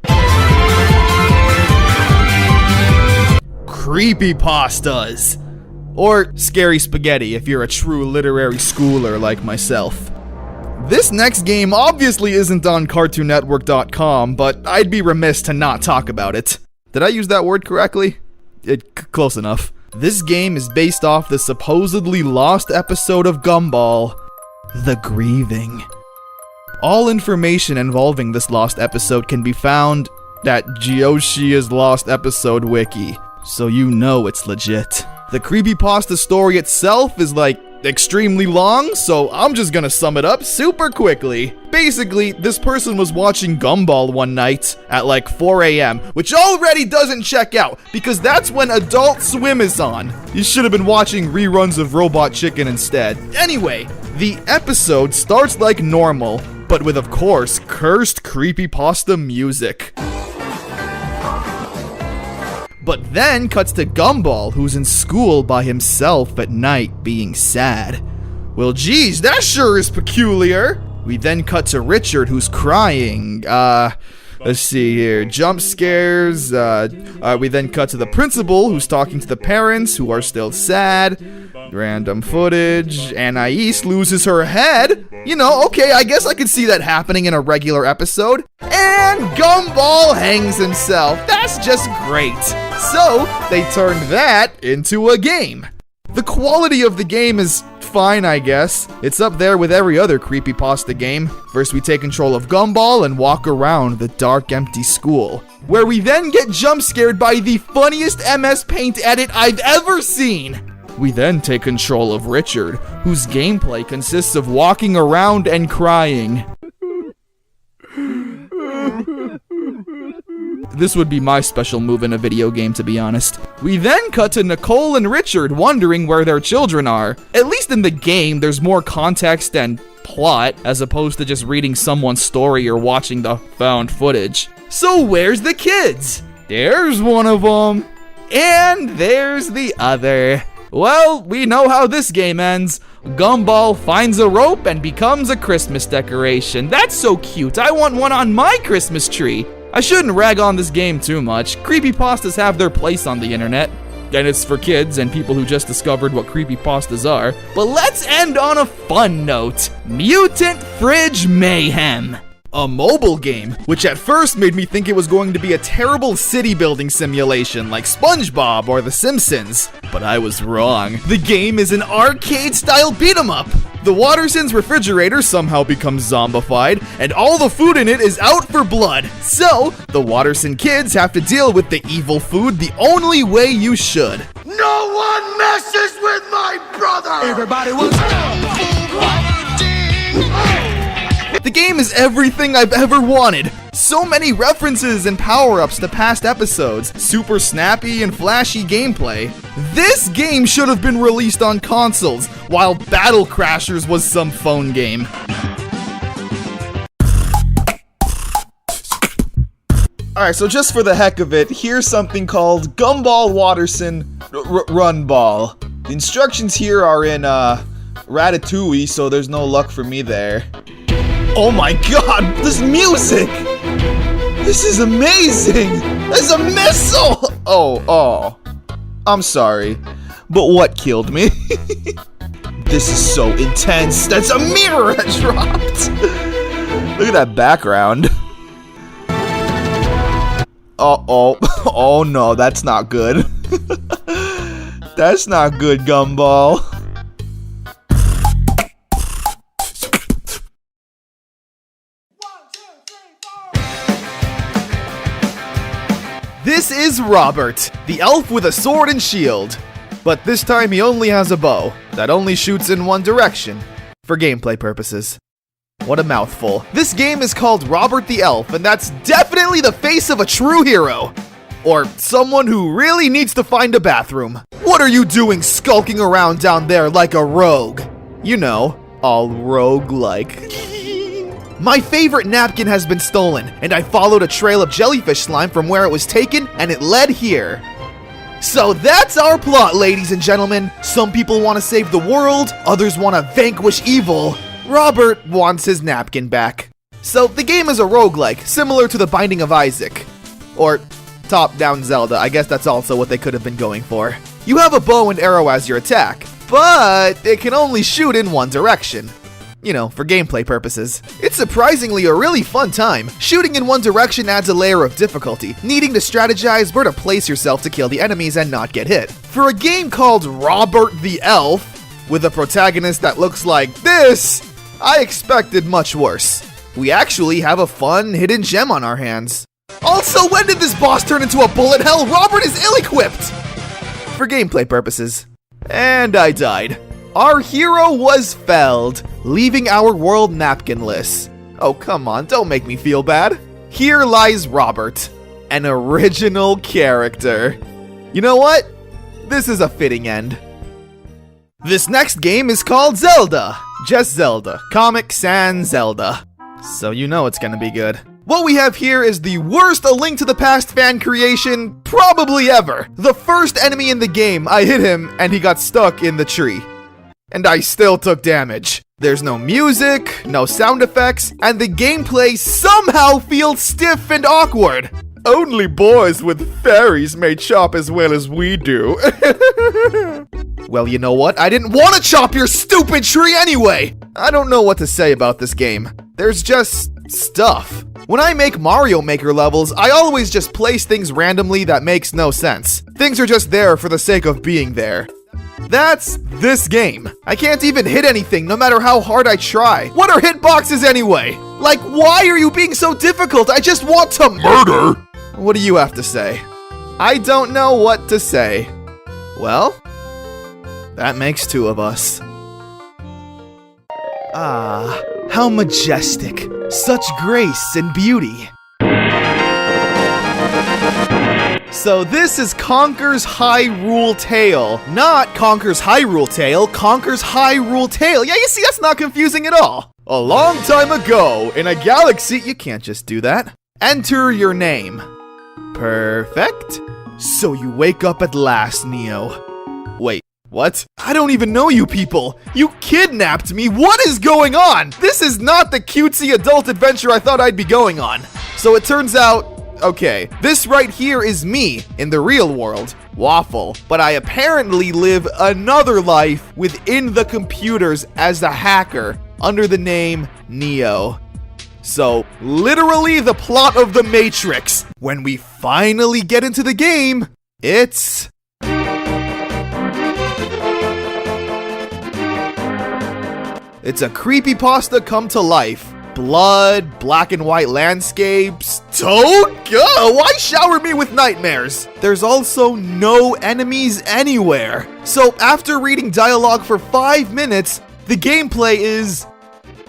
Creepypastas! Or scary spaghetti if you're a true literary schooler like myself. This next game obviously isn't on CartoonNetwork.com, but I'd be remiss to not talk about it. Did I use that word correctly? Close enough. This game is based off the supposedly lost episode of Gumball, The Grieving. All information involving this lost episode can be found at Geoshia's Lost Episode Wiki, so you know it's legit. The creepypasta story itself is like extremely long, so I'm just gonna sum it up super quickly. Basically, this person was watching Gumball one night at like 4 a.m., which already doesn't check out, because that's when Adult Swim is on. You should have been watching reruns of Robot Chicken instead. Anyway, the episode starts like normal, but with, of course, cursed creepypasta music. But then cuts to Gumball, who's in school by himself at night, being sad. Well, geez, that sure is peculiar. We then cut to Richard, who's crying. Let's see here. Jump scares. We then cut to the principal, who's talking to the parents, who are still sad. Random footage. Anais loses her head. You know, okay, I guess I could see that happening in a regular episode. And Gumball hangs himself. That's just great. So, they turned that into a game. The quality of the game is fine, I guess. It's up there with every other creepypasta game. First, we take control of Gumball and walk around the dark, empty school, where we then get jump scared by the funniest MS Paint edit I've ever seen. We then take control of Richard, whose gameplay consists of walking around and crying. This would be my special move in a video game, to be honest. We then cut to Nicole and Richard wondering where their children are. At least in the game, there's more context and plot, as opposed to just reading someone's story or watching the found footage. So where's the kids? There's one of them. And there's the other. Well, we know how this game ends. Gumball finds a rope and becomes a Christmas decoration. That's so cute. I want one on my Christmas tree. I shouldn't rag on this game too much. Creepypastas have their place on the internet. and it's for kids and people who just discovered what creepypastas are. But let's end on a fun note. Mutant Fridge Mayhem. A mobile game, which at first made me think it was going to be a terrible city building simulation like SpongeBob or The Simpsons. But I was wrong. The game is an arcade-style beat-em-up. The Watterson's refrigerator somehow becomes zombified, and all the food in it is out for blood. So, the Watterson kids have to deal with the evil food the only way you should. No one messes with my brother! Everybody was... The game is everything I've ever wanted. So many references and power-ups to past episodes, super snappy and flashy gameplay. This game should have been released on consoles, while Battle Crashers was some phone game. Alright, so just for the heck of it, here's something called Gumball Watterson Run Ball. The instructions here are in Ratatouille, so there's no luck for me there. Oh my god, this music! This is amazing! There's a missile! Oh. I'm sorry, but what killed me? This is so intense. That's a mirror that dropped! Look at that background. Oh no, that's not good. That's not good, Gumball. This is Robert, the elf with a sword and shield. But this time he only has a bow that only shoots in one direction, for gameplay purposes. What a mouthful. This game is called Robert the Elf, and that's definitely the face of a true hero. Or someone who really needs to find a bathroom. What are you doing skulking around down there like a rogue? You know, all rogue-like. My favorite napkin has been stolen, and I followed a trail of jellyfish slime from where it was taken, and it led here. So that's our plot, ladies and gentlemen. Some people want to save the world, others want to vanquish evil. Robert wants his napkin back. So the game is a roguelike, similar to The Binding of Isaac. Or top-down Zelda, I guess that's also what they could have been going for. You have a bow and arrow as your attack, but it can only shoot in one direction. You know, for gameplay purposes. It's surprisingly a really fun time. Shooting in one direction adds a layer of difficulty, needing to strategize where to place yourself to kill the enemies and not get hit. For a game called Robert the Elf, with a protagonist that looks like this, I expected much worse. We actually have a fun hidden gem on our hands. Also, when did this boss turn into a bullet hell? Robert is ill-equipped! For gameplay purposes. And I died. Our hero was felled, leaving our world napkinless. Oh, come on, don't make me feel bad. Here lies Robert, an original character. You know what? This is a fitting end. This next game is called Zelda. Just Zelda. Comic Sans Zelda. So you know it's gonna be good. What we have here is the worst A Link to the Past fan creation probably ever. The first enemy in the game, I hit him and he got stuck in the tree. And I still took damage. There's no music, no sound effects, and the gameplay somehow feels stiff and awkward. Only boys with fairies may chop as well as we do. Well, you know what? I didn't want to chop your stupid tree anyway! I don't know what to say about this game. There's just stuff. When I make Mario Maker levels, I always just place things randomly that makes no sense. Things are just there for the sake of being there. That's this game. I can't even hit anything no matter how hard I try. What are hitboxes anyway? Like, why are you being so difficult? I just want to murder! What do you have to say? I don't know what to say. Well, that makes two of us. Ah, how majestic. Such grace and beauty. So this is Conker's Hyrule Tale. Not Conker's Hyrule Tale, Conker's Hyrule Tale. Yeah, you see, that's not confusing at all. A long time ago, in a galaxy, you can't just do that. Enter your name. Perfect. So you wake up at last, Neo. Wait, what? I don't even know you people. You kidnapped me. What is going on? This is not the cutesy adult adventure I thought I'd be going on. So it turns out, Okay, this right here is me in the real world, Waffle, but I apparently live another life within the computers as a hacker under the name Neo. So, literally the plot of The Matrix. When we finally get into the game, it's... It's a creepypasta come to life. Blood, black and white landscapes. Toad? Gah, why shower me with nightmares? There's also no enemies anywhere. So after reading dialogue for 5 minutes, the gameplay is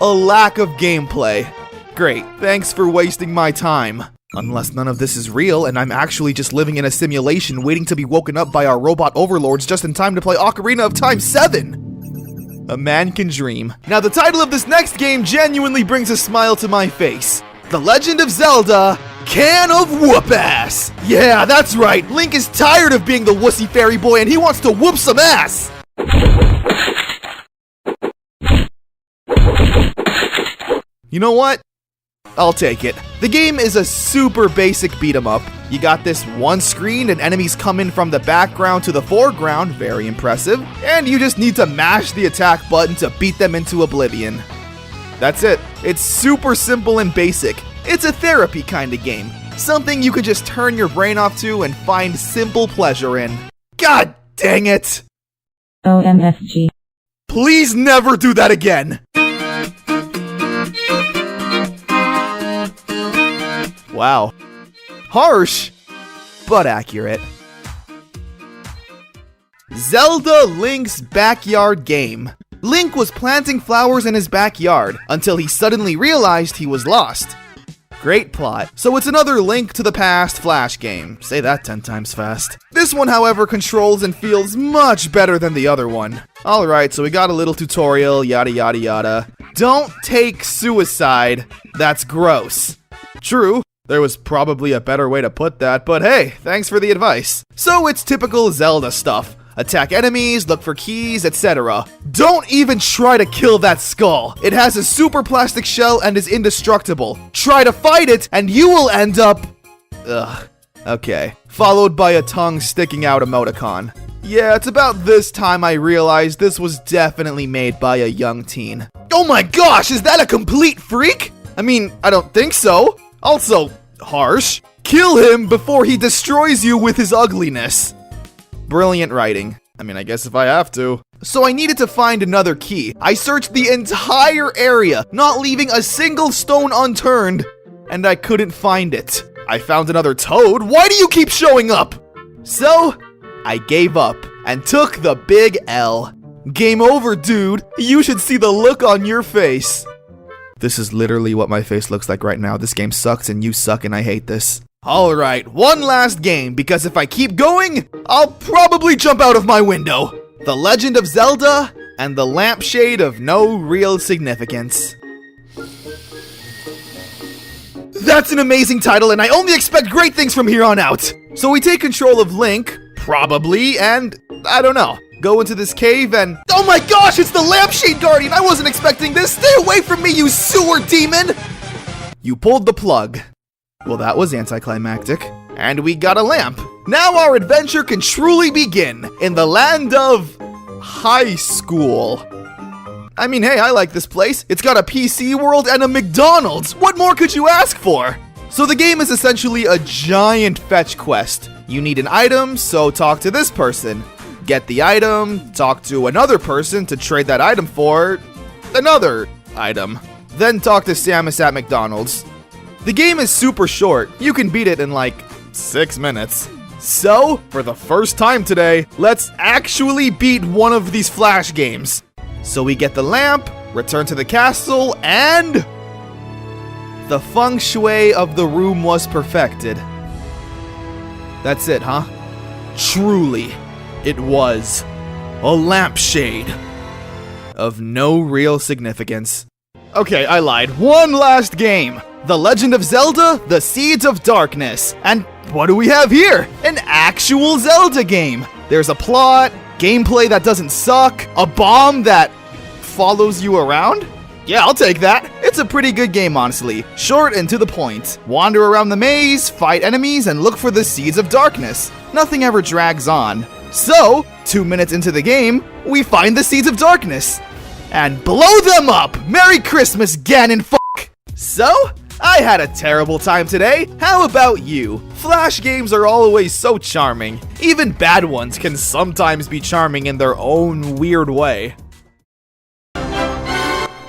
a lack of gameplay. Great, thanks for wasting my time. Unless none of this is real and I'm actually just living in a simulation waiting to be woken up by our robot overlords just in time to play Ocarina of Time 7. A man can dream. Now the title of this next game genuinely brings a smile to my face. The Legend of Zelda, Can of Whoop-Ass. Yeah, that's right. Link is tired of being the wussy fairy boy and he wants to whoop some ass. You know what? I'll take it. The game is a super basic beat 'em up. You got this one screen and enemies come in from the background to the foreground, very impressive, and you just need to mash the attack button to beat them into oblivion. That's it. It's super simple and basic. It's a therapy kind of game. Something you could just turn your brain off to and find simple pleasure in. God dang it! OMFG. Please never do that again! Wow. Harsh, but accurate. Zelda Link's Backyard Game. Link was planting flowers in his backyard until he suddenly realized he was lost. Great plot. So it's another Link to the Past Flash game. Say that 10 times fast. This one, however, controls and feels much better than the other one. Alright, so we got a little tutorial, yada yada yada. Don't take suicide. That's gross. True. There was probably a better way to put that, but hey, thanks for the advice. So it's typical Zelda stuff. Attack enemies, look for keys, etc. Don't even try to kill that skull. It has a super plastic shell and is indestructible. Try to fight it and you will end up... Ugh. Okay. Followed by a tongue sticking out emoticon. Yeah, it's about this time I realized this was definitely made by a young teen. Oh my gosh, is that a complete freak? I mean, I don't think so. Also, harsh. Kill him before he destroys you with his ugliness. Brilliant writing. I mean, I guess if I have to. So I needed to find another key. I searched the entire area, not leaving a single stone unturned, and I couldn't find it. I found another toad. Why do you keep showing up? So, I gave up and took the big L. Game over, dude. You should see the look on your face. This is literally what my face looks like right now. This game sucks and you suck and I hate this. Alright, one last game, because if I keep going, I'll probably jump out of my window. The Legend of Zelda and the Lampshade of No Real Significance. That's an amazing title and I only expect great things from here on out. So we take control of Link, probably, and I don't know. Go into this cave and... Oh my gosh, it's the Lampshade Guardian! I wasn't expecting this! Stay away from me, you sewer demon! You pulled the plug. Well, that was anticlimactic. And we got a lamp. Now our adventure can truly begin in the land of... high school. I mean, hey, I like this place. It's got a PC world and a McDonald's. What more could you ask for? So the game is essentially a giant fetch quest. You need an item, so talk to this person. Get the item, talk to another person to trade that item for another item. Then talk to Samus at McDonald's. The game is super short. You can beat it in like 6 minutes. So, for the first time today, let's actually beat one of these Flash games. So we get the lamp, return to the castle, and... the feng shui of the room was perfected. That's it, huh? Truly. It was a lampshade of no real significance. Okay, I lied. One last game. The Legend of Zelda, The Seeds of Darkness. And what do we have here? An actual Zelda game. There's a plot, gameplay that doesn't suck, a bomb that follows you around. Yeah, I'll take that. It's a pretty good game, honestly. Short and to the point. Wander around the maze, fight enemies, and look for the seeds of darkness. Nothing ever drags on. So, 2 minutes into the game, we find the seeds of darkness. And blow them up! Merry Christmas, Ganon fuck! So, I had a terrible time today. How about you? Flash games are always so charming. Even bad ones can sometimes be charming in their own weird way.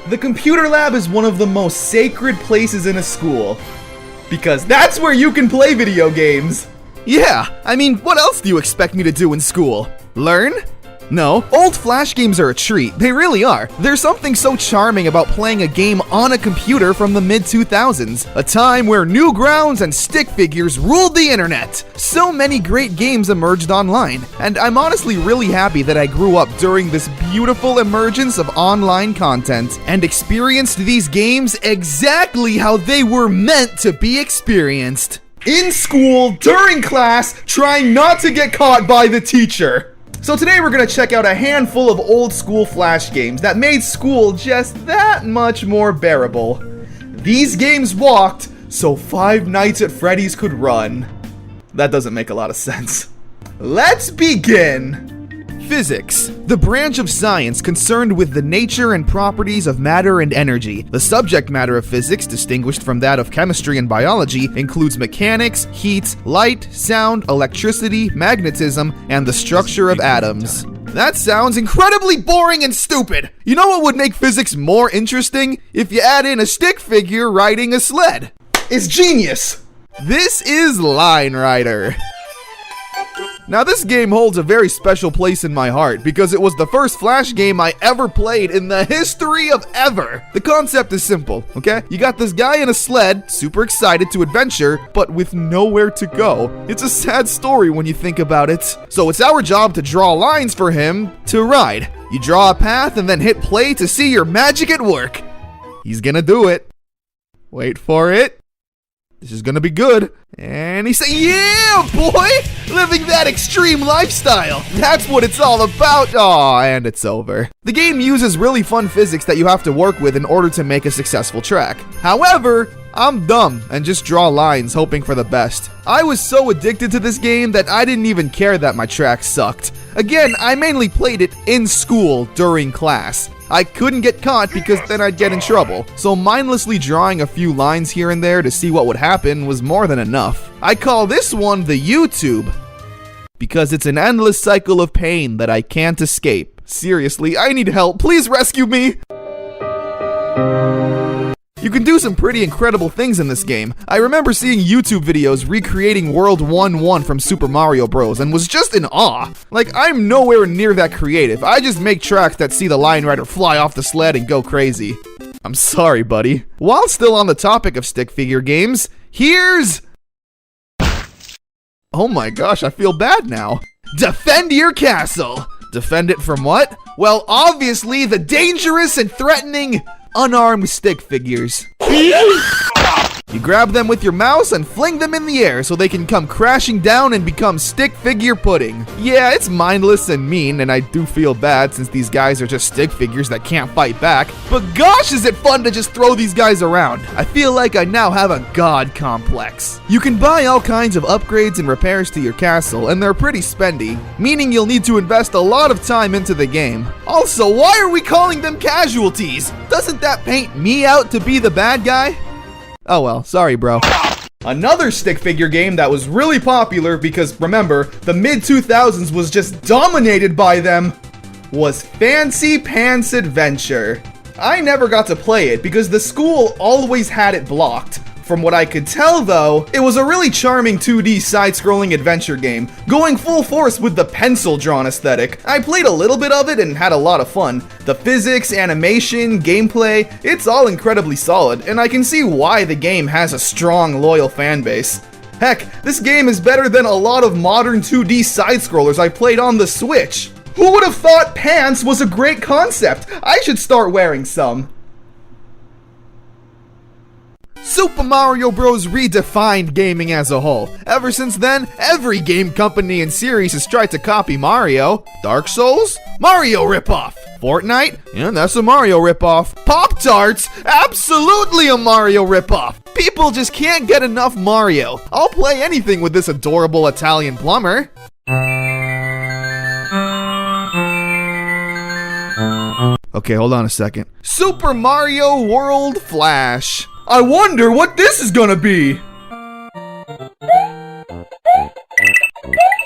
The computer lab is one of the most sacred places in a school, because that's where you can play video games. Yeah, I mean, what else do you expect me to do in school? Learn? No, old Flash games are a treat, they really are. There's something so charming about playing a game on a computer from the mid-2000s, a time where Newgrounds and stick figures ruled the internet. So many great games emerged online, and I'm honestly really happy that I grew up during this beautiful emergence of online content, and experienced these games exactly how they were meant to be experienced. In school, during class, trying not to get caught by the teacher. So today we're going to check out a handful of old school Flash games that made school just that much more bearable. These games walked so Five Nights at Freddy's could run. That doesn't make a lot of sense. Let's begin! Physics, the branch of science concerned with the nature and properties of matter and energy. The subject matter of physics, distinguished from that of chemistry and biology, includes mechanics, heat, light, sound, electricity, magnetism, and the structure of atoms. That sounds incredibly boring and stupid! You know what would make physics more interesting? If you add in a stick figure riding a sled. It's genius! This is Line Rider. Now this game holds a very special place in my heart because it was the first Flash game I ever played in the history of ever. The concept is simple, okay? You got this guy in a sled, super excited to adventure, but with nowhere to go. It's a sad story when you think about it. So it's our job to draw lines for him to ride. You draw a path and then hit play to see your magic at work. He's gonna do it. Wait for it. This is gonna be good. And he said, yeah, boy! Living that extreme lifestyle. That's what it's all about. Aw, and it's over. The game uses really fun physics that you have to work with in order to make a successful track. However, I'm dumb and just draw lines hoping for the best. I was so addicted to this game that I didn't even care that my track sucked. Again, I mainly played it in school during class. I couldn't get caught because then I'd get in trouble, so mindlessly drawing a few lines here and there to see what would happen was more than enough. I call this one the YouTube, because it's an endless cycle of pain that I can't escape. Seriously, I need help, please rescue me! You can do some pretty incredible things in this game. I remember seeing YouTube videos recreating World 1-1 from Super Mario Bros. And was just in awe. Like, I'm nowhere near that creative. I just make tracks that see the Line Rider fly off the sled and go crazy. I'm sorry, buddy. While still on the topic of stick figure games, here's... Oh my gosh, I feel bad now. Defend your castle! Defend it from what? Well, obviously the dangerous and threatening unarmed stick figures. You grab them with your mouse and fling them in the air so they can come crashing down and become stick figure pudding. Yeah, it's mindless and mean, and I do feel bad since these guys are just stick figures that can't fight back. But gosh, is it fun to just throw these guys around. I feel like I now have a god complex. You can buy all kinds of upgrades and repairs to your castle, and they're pretty spendy, meaning you'll need to invest a lot of time into the game. Also, why are we calling them casualties? Doesn't that paint me out to be the bad guy? Oh well, sorry bro. Another stick figure game that was really popular because, remember, the mid-2000s was just dominated by them, was Fancy Pants Adventure. I never got to play it because the school always had it blocked. From what I could tell though, it was a really charming 2D side-scrolling adventure game, going full force with the pencil-drawn aesthetic. I played a little bit of it and had a lot of fun. The physics, animation, gameplay, it's all incredibly solid, and I can see why the game has a strong, loyal fan base. Heck, this game is better than a lot of modern 2D side-scrollers I played on the Switch. Who would have thought pants was a great concept? I should start wearing some. Super Mario Bros. Redefined gaming as a whole. Ever since then, every game company and series has tried to copy Mario. Dark Souls? Mario ripoff. Fortnite? Yeah, that's a Mario ripoff. Pop-Tarts? Absolutely a Mario ripoff. People just can't get enough Mario. I'll play anything with this adorable Italian plumber. Okay, hold on a second. Super Mario World Flash. I wonder what this is gonna be.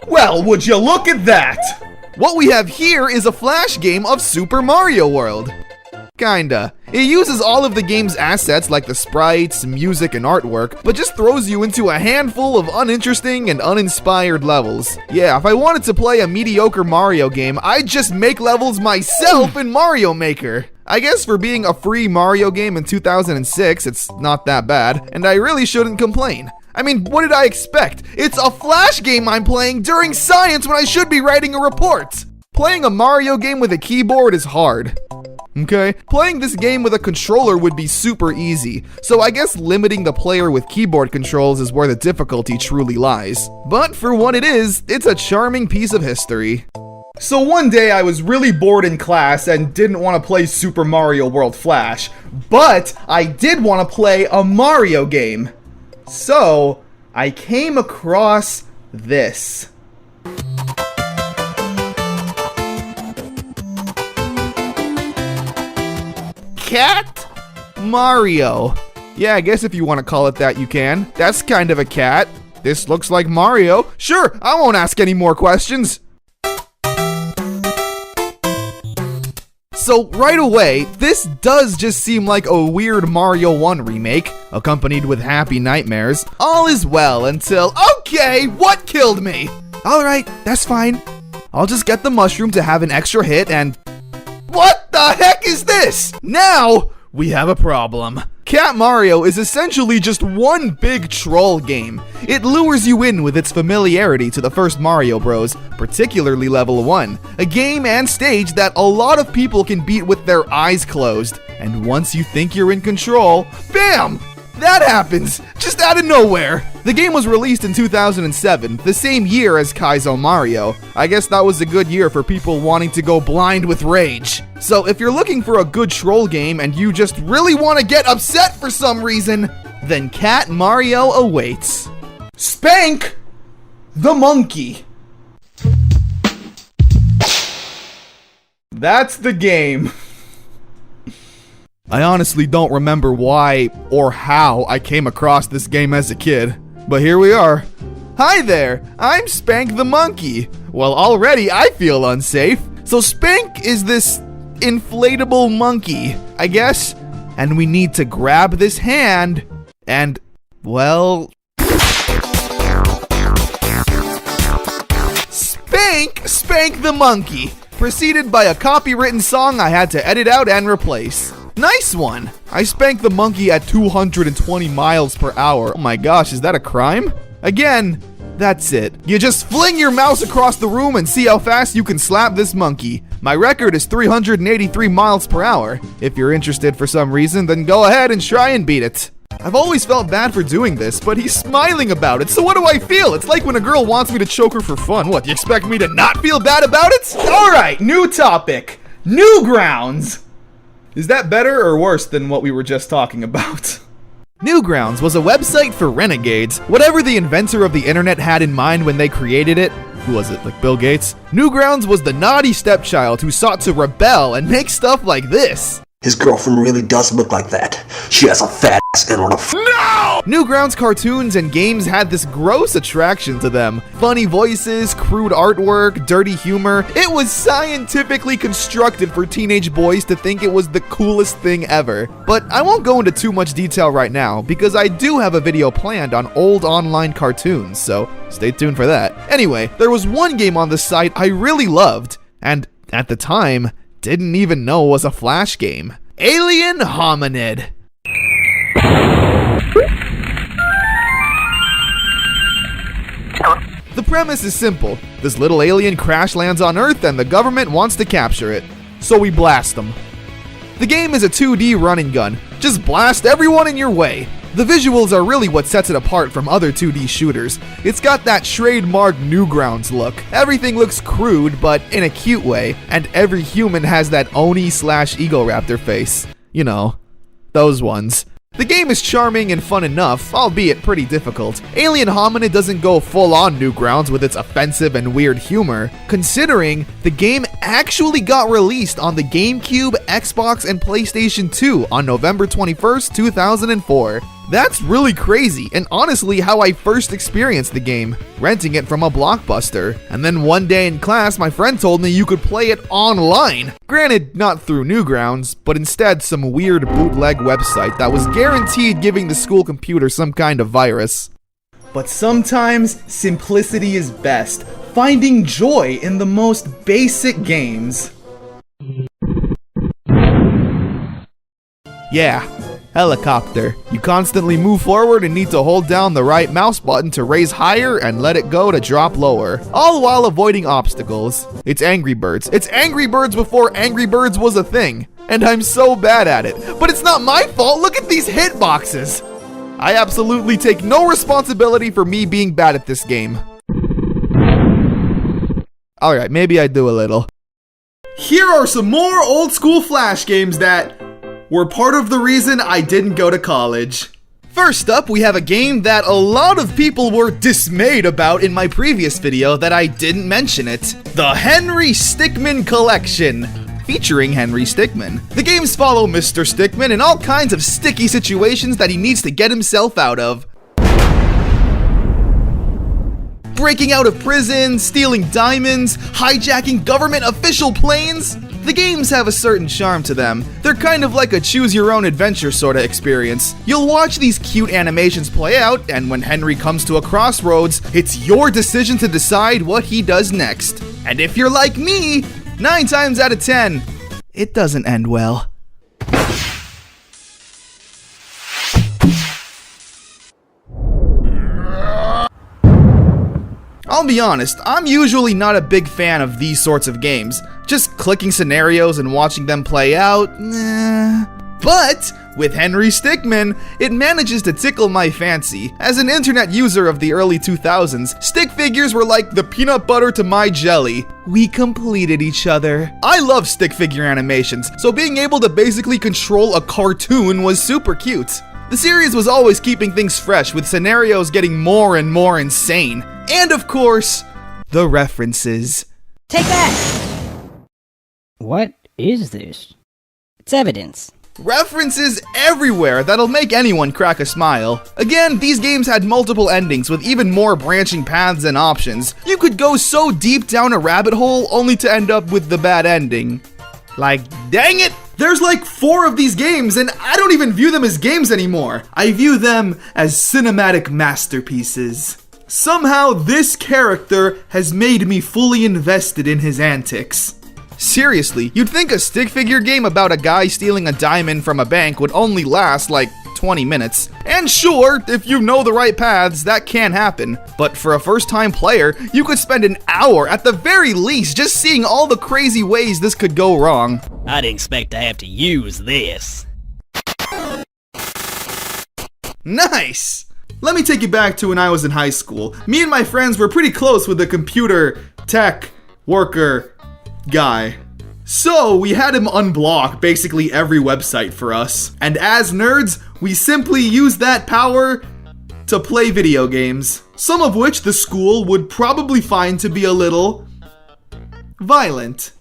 Well, would you look at that? What we have here is a Flash game of Super Mario World. Kinda. It uses all of the game's assets like the sprites, music, and artwork, but just throws you into a handful of uninteresting and uninspired levels. Yeah, if I wanted to play a mediocre Mario game, I'd just make levels myself in Mario Maker. I guess for being a free Mario game in 2006, it's not that bad, and I really shouldn't complain. I mean, what did I expect? It's a Flash game I'm playing during science when I should be writing a report. Playing a Mario game with a keyboard is hard. Okay? Playing this game with a controller would be super easy, so I guess limiting the player with keyboard controls is where the difficulty truly lies. But for what it is, it's a charming piece of history. So one day I was really bored in class and didn't want to play Super Mario World Flash, but I did want to play a Mario game. So I came across this. Cat Mario. Yeah, I guess if you want to call it that, you can. That's kind of a cat. This looks like Mario. Sure, I won't ask any more questions. So right away, this does just seem like a weird Mario 1 remake, accompanied with happy nightmares. All is well until, okay, what killed me? Alright, that's fine. I'll just get the mushroom to have an extra hit and... What the heck is this? Now, we have a problem. Cat Mario is essentially just one big troll game. It lures you in with its familiarity to the first Mario Bros, particularly level 1, a game and stage that a lot of people can beat with their eyes closed. And once you think you're in control, BAM! That happens, just out of nowhere. The game was released in 2007, the same year as Kaizo Mario. I guess that was a good year for people wanting to go blind with rage. So if you're looking for a good troll game and you just really want to get upset for some reason, then Cat Mario awaits. Spank the monkey. That's the game. I honestly don't remember why or how I came across this game as a kid, but here we are. Hi there, I'm Spank the monkey. Well, already I feel unsafe. So Spank is this inflatable monkey, I guess, and we need to grab this hand and, well... Spank the monkey, preceded by a copywritten song I had to edit out and replace. Nice one! I spanked the monkey at 220 miles per hour. Oh my gosh, is that a crime? Again, that's it. You just fling your mouse across the room and see how fast you can slap this monkey. My record is 383 miles per hour. If you're interested for some reason, then go ahead and try and beat it. I've always felt bad for doing this, but he's smiling about it, so what do I feel? It's like when a girl wants me to choke her for fun. What, you expect me to not feel bad about it? Alright, new topic. Newgrounds. Is that better or worse than what we were just talking about? Newgrounds was a website for renegades. Whatever the inventor of the internet had in mind when they created it, who was it, like Bill Gates? Newgrounds was the naughty stepchild who sought to rebel and make stuff like this. His girlfriend really does look like that. She has a fat ass and on a No! Newgrounds cartoons and games had this gross attraction to them. Funny voices, crude artwork, dirty humor. It was scientifically constructed for teenage boys to think it was the coolest thing ever. But I won't go into too much detail right now, because I do have a video planned on old online cartoons, so stay tuned for that. Anyway, there was one game on the site I really loved, and at the time, didn't even know was a Flash game. Alien Hominid. The premise is simple. This little alien crash lands on Earth and the government wants to capture it. So we blast them. The game is a 2D run and gun. Just blast everyone in your way. The visuals are really what sets it apart from other 2D shooters. It's got that trademark Newgrounds look. Everything looks crude, but in a cute way, and every human has that Oni/Egoraptor face. You know, those ones. The game is charming and fun enough, albeit pretty difficult. Alien Hominid doesn't go full-on Newgrounds with its offensive and weird humor, considering the game actually got released on the GameCube, Xbox, and PlayStation 2 on November 21st, 2004. That's really crazy, and honestly how I first experienced the game, renting it from a Blockbuster. And then one day in class, my friend told me you could play it online. Granted, not through Newgrounds, but instead some weird bootleg website that was guaranteed giving the school computer some kind of virus. But sometimes, simplicity is best. Finding joy in the most basic games. Yeah. Helicopter. You constantly move forward and need to hold down the right mouse button to raise higher and let it go to drop lower, all while avoiding obstacles. It's Angry Birds. It's Angry Birds before Angry Birds was a thing, and I'm so bad at it. But it's not my fault. Look at these hitboxes. I absolutely take no responsibility for me being bad at this game. Alright, maybe I do a little. Here are some more old school Flash games that were part of the reason I didn't go to college. First up, we have a game that a lot of people were dismayed about in my previous video that I didn't mention it. The Henry Stickman Collection, featuring Henry Stickman. The games follow Mr. Stickman in all kinds of sticky situations that he needs to get himself out of. Breaking out of prison, stealing diamonds, hijacking government official planes. The games have a certain charm to them. They're kind of like a choose-your-own-adventure sort of experience. You'll watch these cute animations play out, and when Henry comes to a crossroads, it's your decision to decide what he does next. And if you're like me, 9 times out of 10, it doesn't end well. I'll be honest, I'm usually not a big fan of these sorts of games. Just clicking scenarios and watching them play out, nah. But with Henry Stickman, it manages to tickle my fancy. As an internet user of the early 2000s, stick figures were like the peanut butter to my jelly. We completed each other. I love stick figure animations, so being able to basically control a cartoon was super cute. The series was always keeping things fresh, with scenarios getting more and more insane. And of course, the references. Take that! What is this? It's evidence. References everywhere that'll make anyone crack a smile. Again, these games had multiple endings with even more branching paths and options. You could go so deep down a rabbit hole only to end up with the bad ending. Like, dang it! There's like 4 of these games and I don't even view them as games anymore. I view them as cinematic masterpieces. Somehow this character has made me fully invested in his antics. Seriously, you'd think a stick figure game about a guy stealing a diamond from a bank would only last like 20 minutes. And sure, if you know the right paths, that can happen. But for a first-time player, you could spend an hour at the very least just seeing all the crazy ways this could go wrong. I didn't expect to have to use this. Nice! Let me take you back to when I was in high school. Me and my friends were pretty close with the computer tech worker guy. So we had him unblock basically every website for us. And as nerds, we simply used that power to play video games. Some of which the school would probably find to be a little violent.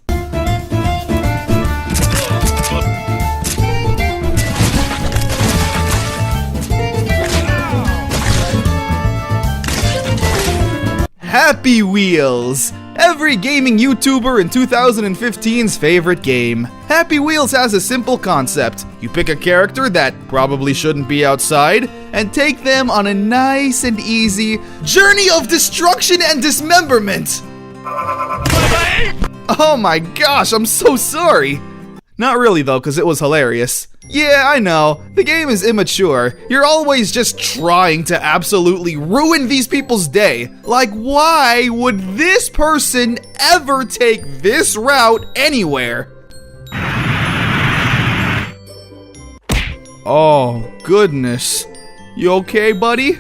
Happy Wheels! Every gaming YouTuber in 2015's favorite game. Happy Wheels has a simple concept. You pick a character that probably shouldn't be outside, and take them on a nice and easy journey of destruction and dismemberment! Oh my gosh, I'm so sorry! Not really though, because it was hilarious. Yeah, I know, the game is immature. You're always just trying to absolutely ruin these people's day. Like, why would this person ever take this route anywhere? Oh, goodness. You okay, buddy?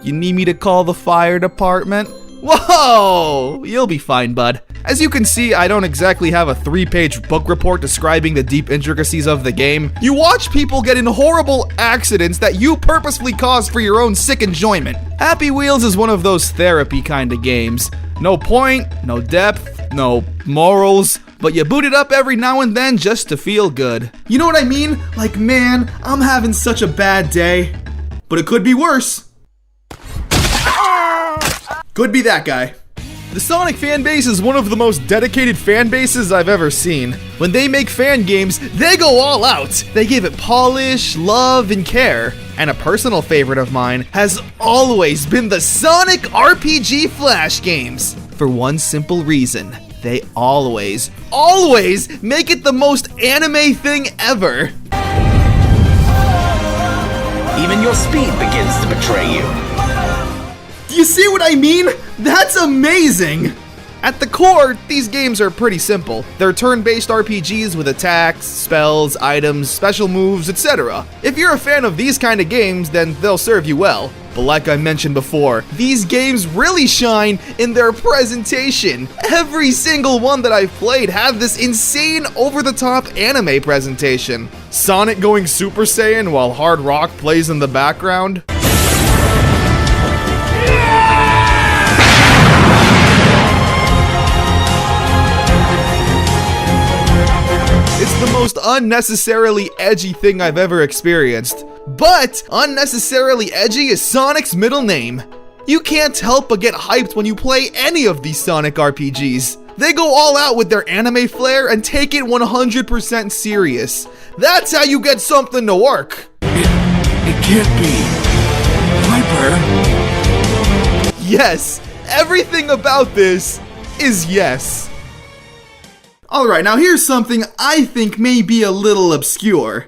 You need me to call the fire department? Whoa! You'll be fine, bud. As you can see, I don't exactly have a 3-page book report describing the deep intricacies of the game. You watch people get in horrible accidents that you purposefully cause for your own sick enjoyment. Happy Wheels is one of those therapy kind of games. No point, no depth, no morals, but you boot it up every now and then just to feel good. You know what I mean? Like, man, I'm having such a bad day. But it could be worse. Could be that guy. The Sonic fanbase is one of the most dedicated fan bases I've ever seen. When they make fan games, they go all out. They give it polish, love, and care. And a personal favorite of mine has always been the Sonic RPG Flash games. For one simple reason. They always make it the most anime thing ever. Even your speed begins to betray you. Do you see what I mean? That's amazing! At the core, these games are pretty simple. They're turn-based RPGs with attacks, spells, items, special moves, etc. If you're a fan of these kind of games, then they'll serve you well. But like I mentioned before, these games really shine in their presentation. Every single one that I've played had this insane over-the-top anime presentation. Sonic going Super Saiyan while hard rock plays in the background. It's the most unnecessarily edgy thing I've ever experienced. But unnecessarily edgy is Sonic's middle name. You can't help but get hyped when you play any of these Sonic RPGs. They go all out with their anime flair and take it 100% serious. That's how you get something to work. It can't be. Hyper. Yes, everything about this is yes. Alright, now here's something I think may be a little obscure.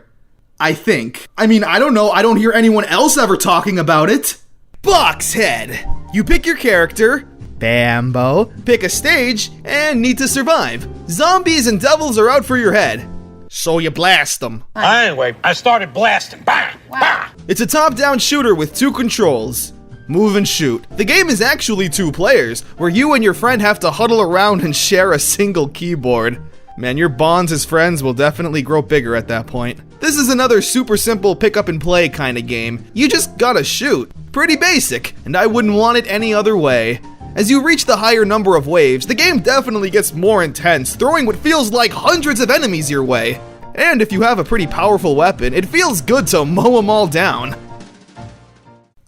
I think. I mean, I don't know, I don't hear anyone else ever talking about it. Boxhead! You pick your character, Bambo, pick a stage, and need to survive. Zombies and devils are out for your head. So you blast them. Anyway, I started blasting. Bah! Bah! It's a top-down shooter with 2 controls. Move and shoot. The game is actually 2 players, where you and your friend have to huddle around and share a single keyboard. Man, your bonds as friends will definitely grow bigger at that point. This is another super simple pick up and play kind of game. You just gotta shoot. Pretty basic, and I wouldn't want it any other way. As you reach the higher number of waves, the game definitely gets more intense, throwing what feels like hundreds of enemies your way. And if you have a pretty powerful weapon, it feels good to mow them all down.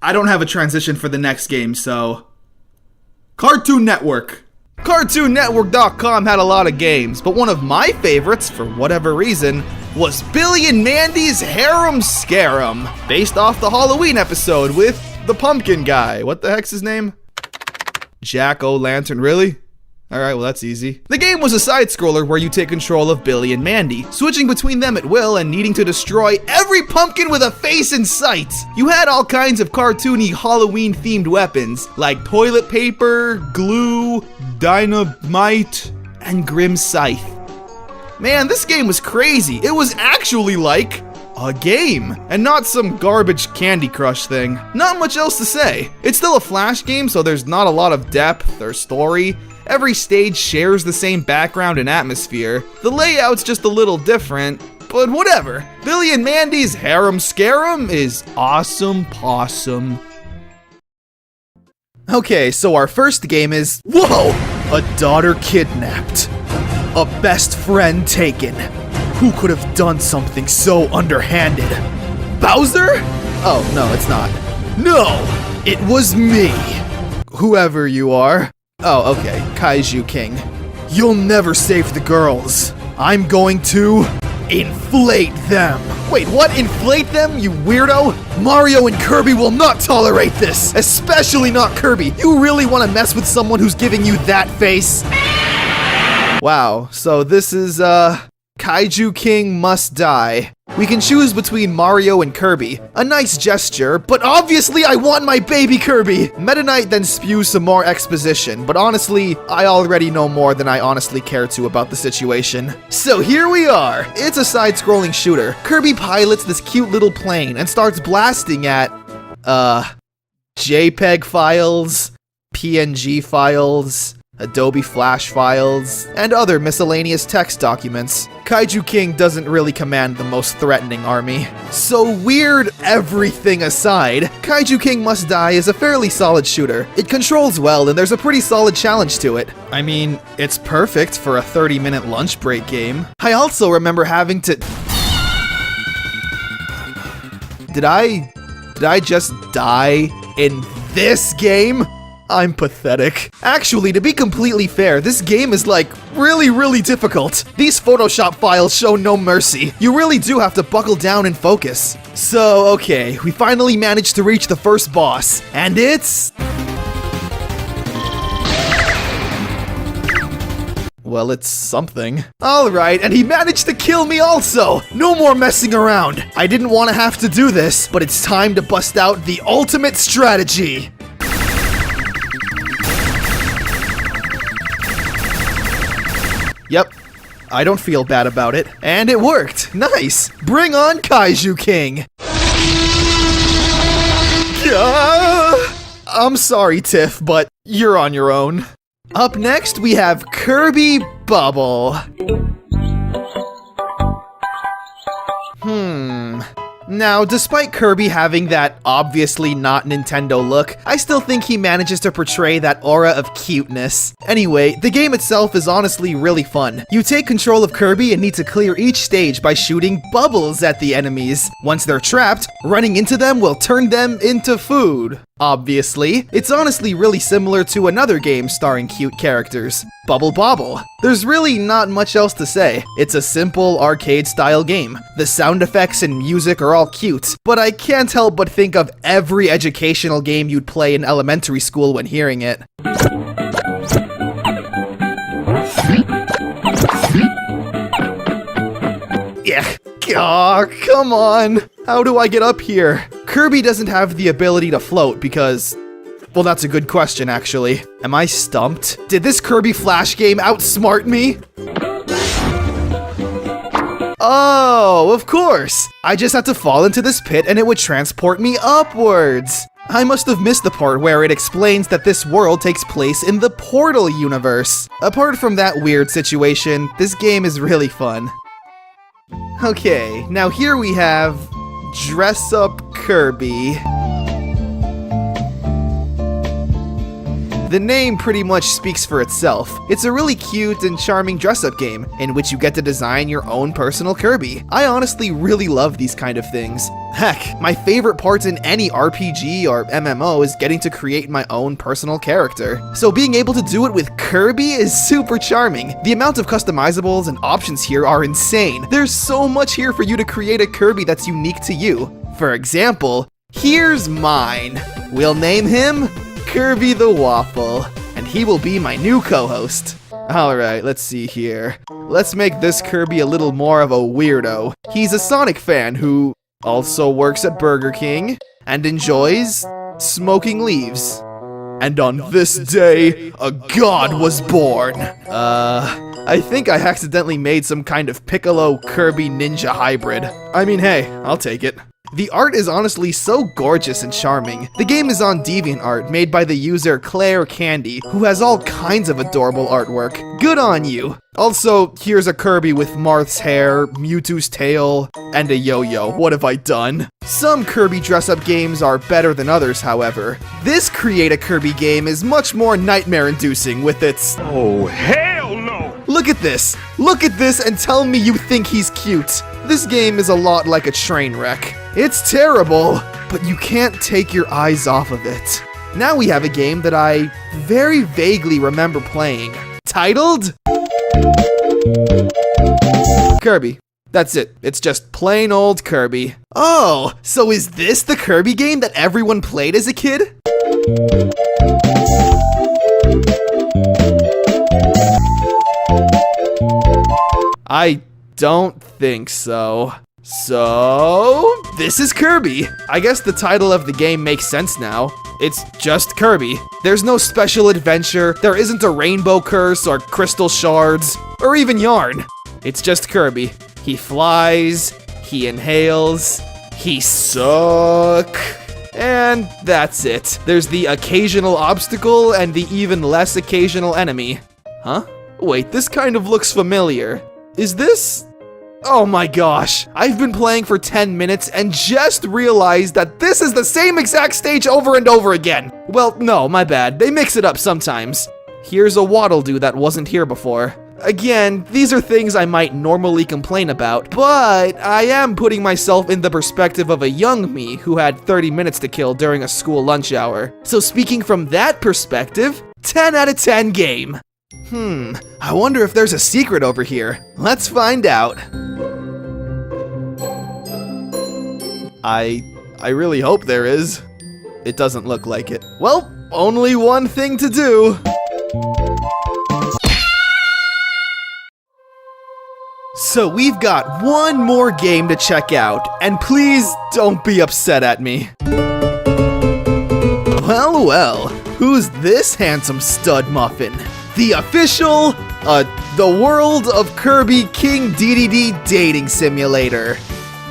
I don't have a transition for the next game, so... Cartoon Network. CartoonNetwork.com had a lot of games, but one of my favorites, for whatever reason, was Billy and Mandy's Harem Scarum, based off the Halloween episode with the pumpkin guy. What the heck's his name? Jack-o'-lantern, really? Alright, well that's easy. The game was a side-scroller where you take control of Billy and Mandy, switching between them at will and needing to destroy every pumpkin with a face in sight. You had all kinds of cartoony Halloween-themed weapons, like toilet paper, glue, dynamite, and grim scythe. Man, this game was crazy. It was actually like a game, and not some garbage Candy Crush thing. Not much else to say. It's still a Flash game, so there's not a lot of depth or story. Every stage shares the same background and atmosphere. The layout's just a little different, but whatever. Billy and Mandy's Harem Scarum is awesome possum. Okay, so our first game is... Whoa! A daughter kidnapped. A best friend taken. Who could have done something so underhanded? Bowser? Oh, no, it's not. No! It was me! Whoever you are. Oh, okay, Kaiju King. You'll never save the girls. I'm going to inflate them. Wait, what? Inflate them, you weirdo? Mario and Kirby will not tolerate this, especially not Kirby. You really want to mess with someone who's giving you that face? Wow, so this is, Kaiju King must die. We can choose between Mario and Kirby. A nice gesture, but obviously I want my baby Kirby! Meta Knight then spews some more exposition, but honestly, I already know more than I honestly care to about the situation. So here we are! It's a side-scrolling shooter. Kirby pilots this cute little plane and starts blasting at... JPEG files, PNG files, Adobe Flash files, and other miscellaneous text documents. Kaiju King doesn't really command the most threatening army. So weird everything aside, Kaiju King Must Die is a fairly solid shooter. It controls well and there's a pretty solid challenge to it. I mean, it's perfect for a 30-minute lunch break game. I also remember having to... Did I just die in this game? I'm pathetic. Actually, to be completely fair, this game is like really difficult. These Photoshop files show no mercy. You really do have to buckle down and focus. So, okay, we finally managed to reach the first boss, and it's... Well, it's something. Alright, and he managed to kill me also! No more messing around! I didn't want to have to do this, but it's time to bust out the ultimate strategy! Yep, I don't feel bad about it. And it worked! Nice! Bring on Kaiju King! I'm sorry, Tiff, but you're on your own. Up next, we have Kirby Bubble. Now, despite Kirby having that obviously not Nintendo look, I still think he manages to portray that aura of cuteness. Anyway, the game itself is honestly really fun. You take control of Kirby and need to clear each stage by shooting bubbles at the enemies. Once they're trapped, running into them will turn them into food. Obviously, it's honestly really similar to another game starring cute characters, Bubble Bobble. There's really not much else to say. It's a simple arcade-style game. The sound effects and music are all cute, but I can't help but think of every educational game you'd play in elementary school when hearing it. Yeah. Aw, come on! How do I get up here? Kirby doesn't have the ability to float because... Well, that's a good question, actually. Am I stumped? Did this Kirby Flash game outsmart me? Oh, of course! I just had to fall into this pit and it would transport me upwards! I must have missed the part where it explains that this world takes place in the Portal universe. Apart from that weird situation, this game is really fun. Okay, now here we have Dress Up Kirby. The name pretty much speaks for itself. It's a really cute and charming dress-up game, in which you get to design your own personal Kirby. I honestly really love these kind of things. Heck, my favorite part in any RPG or MMO is getting to create my own personal character. So being able to do it with Kirby is super charming. The amount of customizables and options here are insane. There's so much here for you to create a Kirby that's unique to you. For example, here's mine. We'll name him Kirby the Waffle, and he will be my new co-host. Alright, let's see here. Let's make this Kirby a little more of a weirdo. He's a Sonic fan who also works at Burger King and enjoys smoking leaves. And on this day, a god was born. I think I accidentally made some kind of Piccolo Kirby ninja hybrid. I mean, hey, I'll take it. The art is honestly so gorgeous and charming. The game is on DeviantArt, made by the user Claire Candy, who has all kinds of adorable artwork. Good on you! Also, here's a Kirby with Marth's hair, Mewtwo's tail, and a yo-yo. What have I done? Some Kirby dress-up games are better than others, however. This Create a Kirby game is much more nightmare-inducing with its... Oh, hell no! Look at this! Look at this and tell me you think he's cute! This game is a lot like a train wreck. It's terrible, but you can't take your eyes off of it. Now we have a game that I very vaguely remember playing, titled Kirby. That's it. It's just plain old Kirby. Oh, so is this the Kirby game that everyone played as a kid? I don't think so. So, this is Kirby. I guess the title of the game makes sense now. It's just Kirby. There's no special adventure, there isn't a rainbow curse or crystal shards, or even yarn. It's just Kirby. He flies, he inhales, he suck, And that's it. There's the occasional obstacle and the even less occasional enemy. Huh? Wait, this kind of looks familiar. Is this... Oh my gosh, I've been playing for 10 minutes and just realized that this is the same exact stage over and over again. Well, no, my bad. They mix it up sometimes. Here's a waddle-doo that wasn't here before. Again, these are things I might normally complain about, but I am putting myself in the perspective of a young me who had 30 minutes to kill during a school lunch hour. So speaking from that perspective, 10 out of 10 game. I wonder if there's a secret over here. Let's find out. I really hope there is. It doesn't look like it. Well, only one thing to do. So we've got one more game to check out, and please don't be upset at me. Well, who's this handsome stud muffin? The official, the World of Kirby King DDD dating simulator.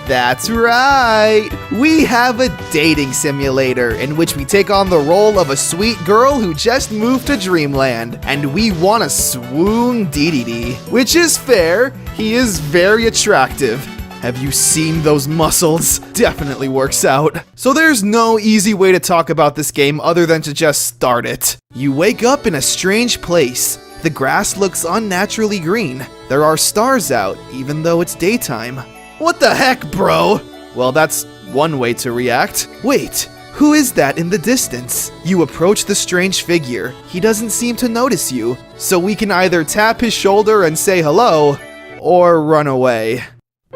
That's right, we have a dating simulator in which we take on the role of a sweet girl who just moved to Dreamland, and we want to swoon DDD, which is fair, he is very attractive. Have you seen those muscles? Definitely works out. So there's no easy way to talk about this game other than to just start it. You wake up in a strange place. The grass looks unnaturally green. There are stars out, even though it's daytime. What the heck, bro? Well, that's one way to react. Wait, who is that in the distance? You approach the strange figure. He doesn't seem to notice you, so we can either tap his shoulder and say hello, or run away.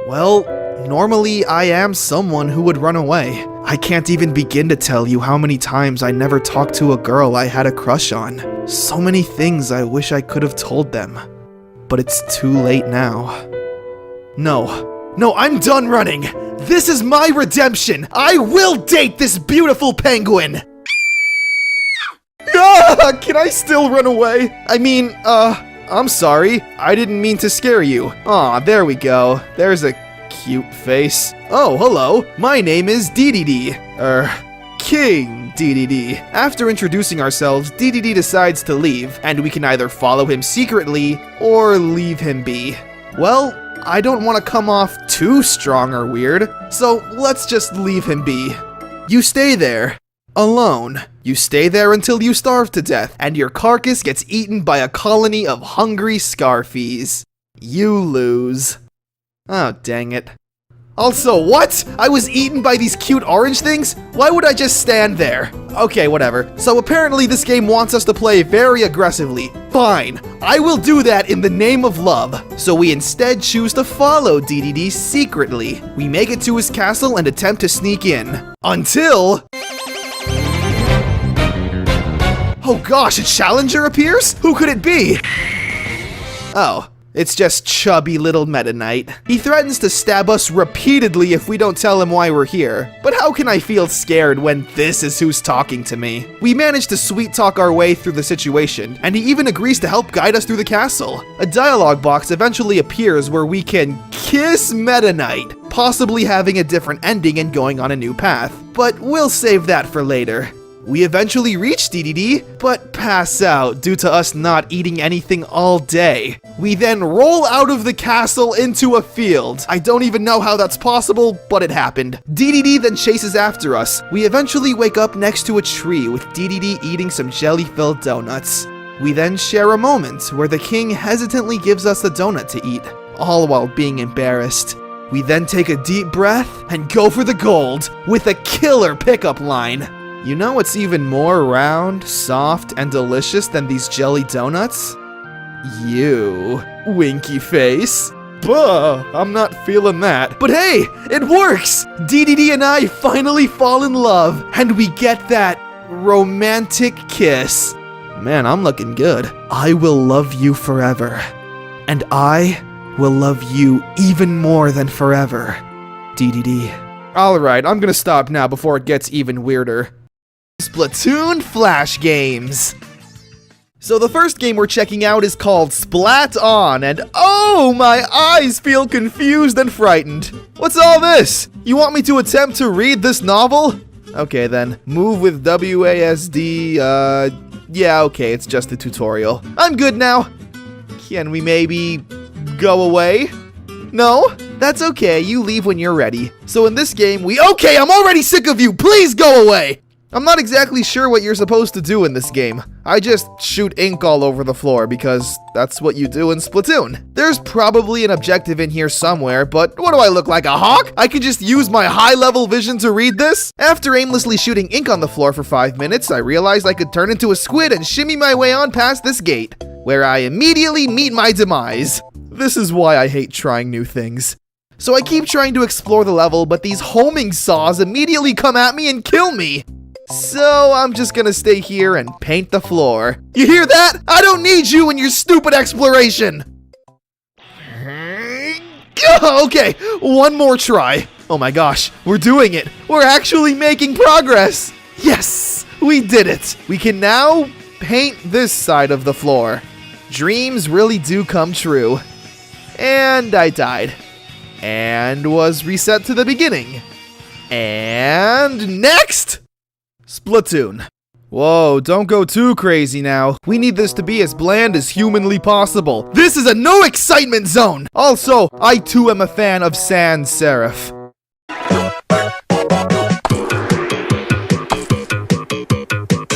Well, normally I am someone who would run away. I can't even begin to tell you how many times I never talked to a girl I had a crush on. So many things I wish I could have told them. But it's too late now. No, I'm done running! This is my redemption! I will date this beautiful penguin! Ah, can I still run away? I mean, I'm sorry. I didn't mean to scare you. Aw, there we go. There's a cute face. Oh, hello. My name is DDD. King DDD. After introducing ourselves, DDD decides to leave, and we can either follow him secretly or leave him be. Well, I don't want to come off too strong or weird, so let's just leave him be. You stay there, alone. You stay there until you starve to death, and your carcass gets eaten by a colony of hungry scarfies. You lose. Oh, dang it. Also, what? I was eaten by these cute orange things? Why would I just stand there? Okay, whatever. So apparently this game wants us to play very aggressively. Fine, I will do that in the name of love. So we instead choose to follow DDD secretly. We make it to his castle and attempt to sneak in. Until... Oh gosh, a challenger appears? Who could it be? Oh. It's just chubby little Meta Knight. He threatens to stab us repeatedly if we don't tell him why we're here. But how can I feel scared when this is who's talking to me? We manage to sweet talk our way through the situation, and he even agrees to help guide us through the castle. A dialogue box eventually appears where we can kiss Meta Knight, possibly having a different ending and going on a new path. But we'll save that for later. We eventually reach DDD, but pass out due to us not eating anything all day. We then roll out of the castle into a field. I don't even know how that's possible, but it happened. DDD then chases after us. We eventually wake up next to a tree with DDD eating some jelly-filled donuts. We then share a moment where the king hesitantly gives us a donut to eat, all while being embarrassed. We then take a deep breath and go for the gold with a killer pickup line. You know what's even more round, soft, and delicious than these jelly donuts? You, winky face. Buh, I'm not feeling that. But hey, it works! DDD and I finally fall in love, and we get that romantic kiss. Man, I'm looking good. I will love you forever. And I will love you even more than forever. DDD. Alright, I'm gonna stop now before it gets even weirder. Splatoon Flash Games. So the first game we're checking out is called Splat On, and oh, my eyes feel confused and frightened. What's all this? You want me to attempt to read this novel? Okay then, move with WASD, yeah, okay, it's just a tutorial. I'm good now. Can we maybe go away? No? That's okay, you leave when you're ready. So in this game, okay, I'm already sick of you, please go away! I'm not exactly sure what you're supposed to do in this game. I just shoot ink all over the floor because that's what you do in Splatoon. There's probably an objective in here somewhere, but what do I look like, a hawk? I could just use my high-level vision to read this? After aimlessly shooting ink on the floor for 5 minutes, I realized I could turn into a squid and shimmy my way on past this gate, where I immediately meet my demise. This is why I hate trying new things. So I keep trying to explore the level, but these homing saws immediately come at me and kill me. So I'm just gonna stay here and paint the floor. You hear that? I don't need you and your stupid exploration! Okay, one more try. Oh my gosh, we're doing it. We're actually making progress. Yes, we did it. We can now paint this side of the floor. Dreams really do come true. And I died. And was reset to the beginning. And next! Splatoon. Whoa, don't go too crazy now. We need this to be as bland as humanly possible. This is a no excitement zone! Also, I too am a fan of sans serif.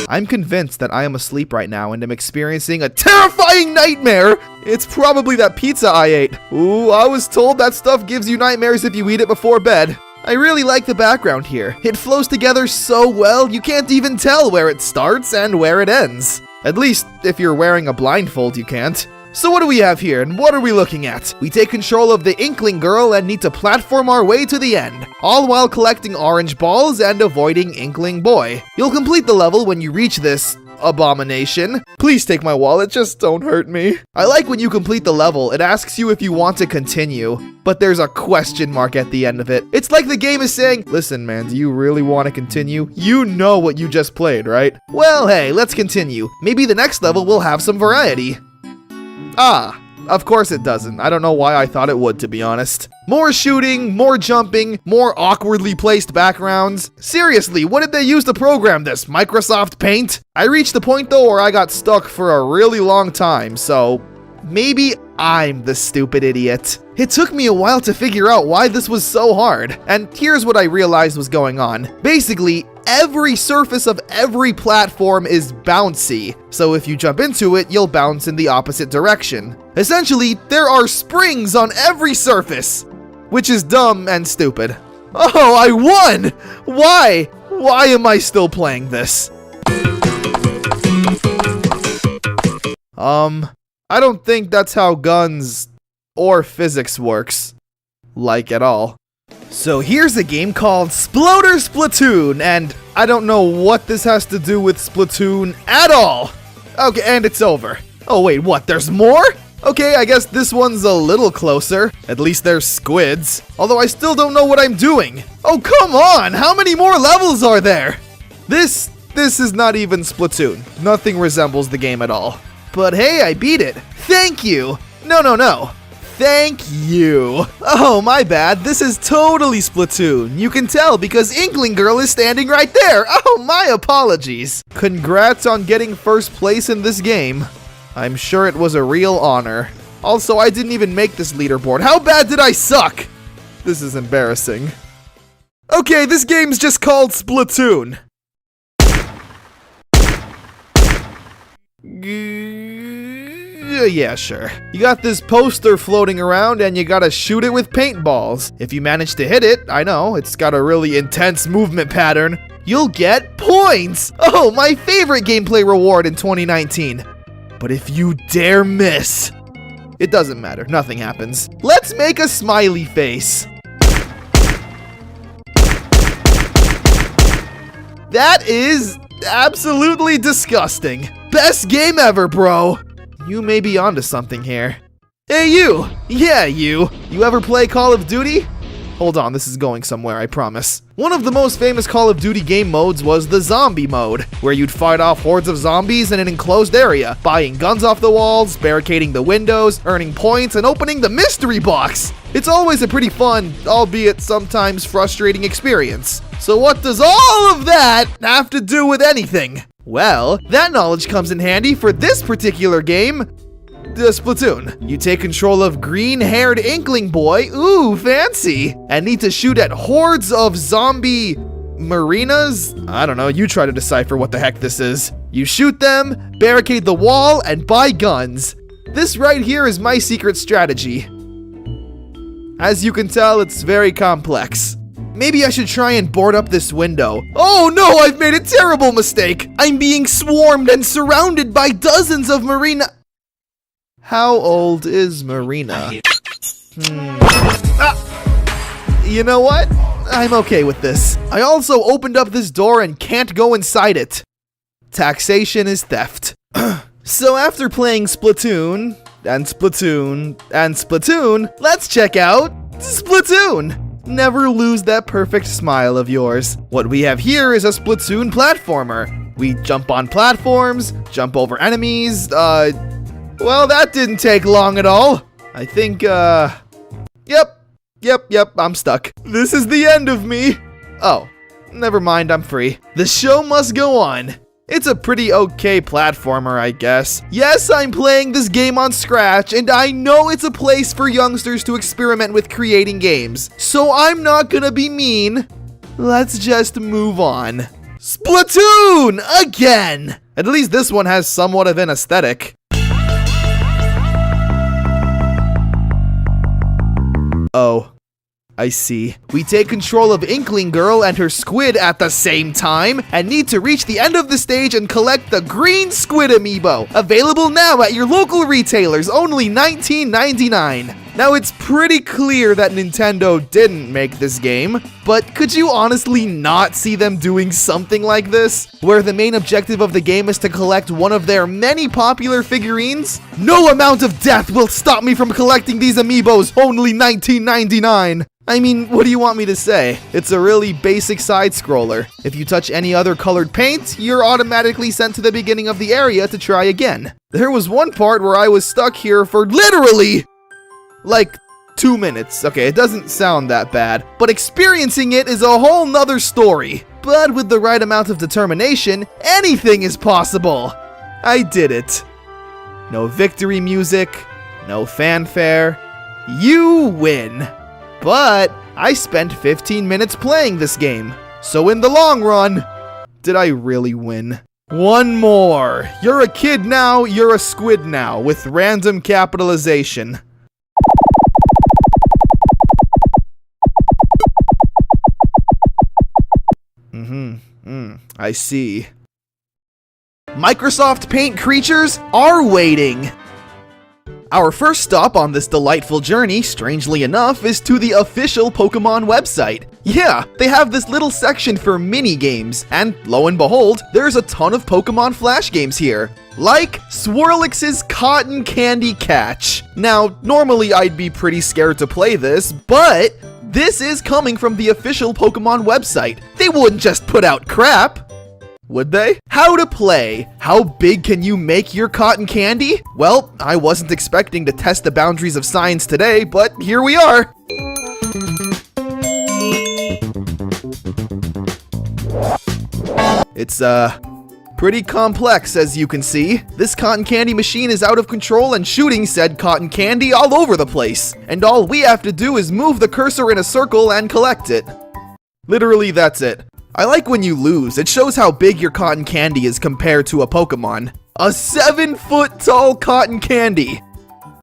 I'm convinced that I am asleep right now and am experiencing a terrifying nightmare! It's probably that pizza I ate. Ooh, I was told that stuff gives you nightmares if you eat it before bed. I really like the background here. It flows together so well, you can't even tell where it starts and where it ends. At least, if you're wearing a blindfold, you can't. So what do we have here, and what are we looking at? We take control of the Inkling Girl and need to platform our way to the end, all while collecting orange balls and avoiding Inkling Boy. You'll complete the level when you reach this abomination. Please take my wallet, just don't hurt me. I like when you complete the level, it asks you if you want to continue, but there's a question mark at the end of it. It's like the game is saying, listen man, do you really want to continue? You know what you just played, right? Well, hey, let's continue. Maybe the next level will have some variety. Ah, of course it doesn't. I don't know why I thought it would, to be honest. More shooting, more jumping, more awkwardly placed backgrounds. Seriously, what did they use to program this? Microsoft Paint? I reached the point though where I got stuck for a really long time, so maybe I'm the stupid idiot. It took me a while to figure out why this was so hard, and here's what I realized was going on. Basically, every surface of every platform is bouncy, so if you jump into it, you'll bounce in the opposite direction. Essentially, there are springs on every surface, which is dumb and stupid. Oh, I won! Why? Why am I still playing this? I don't think that's how guns or physics works. Like at all. So here's a game called Splatoon, and I don't know what this has to do with Splatoon at all. Okay, and it's over. Oh wait, what, there's more? Okay, I guess this one's a little closer. At least there's squids. Although I still don't know what I'm doing. Oh, come on! How many more levels are there? This is not even Splatoon. Nothing resembles the game at all. But hey, I beat it. Thank you. No. Thank you. Oh, my bad. This is totally Splatoon. You can tell because Inkling Girl is standing right there. Oh, my apologies. Congrats on getting first place in this game. I'm sure it was a real honor. Also, I didn't even make this leaderboard. How bad did I suck? This is embarrassing. Okay, this game's just called Splatoon. Yeah, sure. You got this poster floating around and you gotta shoot it with paintballs. If you manage to hit it, I know, it's got a really intense movement pattern, you'll get points! Oh, my favorite gameplay reward in 2019. But if you dare miss, it doesn't matter, nothing happens. Let's make a smiley face. That is absolutely disgusting. Best game ever, bro. You may be onto something here. Hey, you! Yeah, you! You ever play Call of Duty? Hold on, this is going somewhere, I promise. One of the most famous Call of Duty game modes was the zombie mode, where you'd fight off hordes of zombies in an enclosed area, buying guns off the walls, barricading the windows, earning points, and opening the mystery box. It's always a pretty fun, albeit sometimes frustrating experience. So what does all of that have to do with anything? Well, that knowledge comes in handy for this particular game, Splatoon. You take control of green-haired Inkling Boy, ooh, fancy, and need to shoot at hordes of zombie marinas? I don't know, you try to decipher what the heck this is. You shoot them, barricade the wall, and buy guns. This right here is my secret strategy. As you can tell, it's very complex. Maybe I should try and board up this window. Oh no, I've made a terrible mistake! I'm being swarmed and surrounded by dozens of marina... How old is Marina? You know what? I'm okay with this. I also opened up this door and can't go inside it. Taxation is theft. So after playing Splatoon, and Splatoon, and Splatoon, let's check out Splatoon! Never lose that perfect smile of yours. What we have here is a Splatoon platformer. We jump on platforms, jump over enemies, well, that didn't take long at all. I think, Yep, I'm stuck. This is the end of me. Oh, never mind, I'm free. The show must go on. It's a pretty okay platformer, I guess. Yes, I'm playing this game on Scratch, and I know it's a place for youngsters to experiment with creating games. So I'm not gonna be mean. Let's just move on. Splatoon! Again! At least this one has somewhat of an aesthetic. Oh, I see. We take control of Inkling Girl and her squid at the same time, and need to reach the end of the stage and collect the green squid amiibo. Available now at your local retailers, only $19.99. Now it's pretty clear that Nintendo didn't make this game, but could you honestly not see them doing something like this? Where the main objective of the game is to collect one of their many popular figurines? No amount of death will stop me from collecting these amiibos, only $19.99. I mean, what do you want me to say? It's a really basic side-scroller. If you touch any other colored paint, you're automatically sent to the beginning of the area to try again. There was one part where I was stuck here for literally like 2 minutes. Okay, it doesn't sound that bad, but experiencing it is a whole nother story. But with the right amount of determination, anything is possible. I did it. No victory music, no fanfare. You win. But I spent 15 minutes playing this game. So in the long run, did I really win? One more. You're a kid now, you're a squid now, with random capitalization. I see. Microsoft Paint creatures are waiting. Our first stop on this delightful journey, strangely enough, is to the official Pokémon website. Yeah, they have this little section for mini-games, and lo and behold, there's a ton of Pokémon Flash games here. Like Swirlix's Cotton Candy Catch. Now, normally I'd be pretty scared to play this, but this is coming from the official Pokémon website. They wouldn't just put out crap, would they? How to play. How big can you make your cotton candy? Well, I wasn't expecting to test the boundaries of science today, but here we are. It's, pretty complex, as you can see. This cotton candy machine is out of control and shooting said cotton candy all over the place. And all we have to do is move the cursor in a circle and collect it. Literally, that's it. I like when you lose. It shows how big your cotton candy is compared to a Pokemon. A 7-foot-tall cotton candy.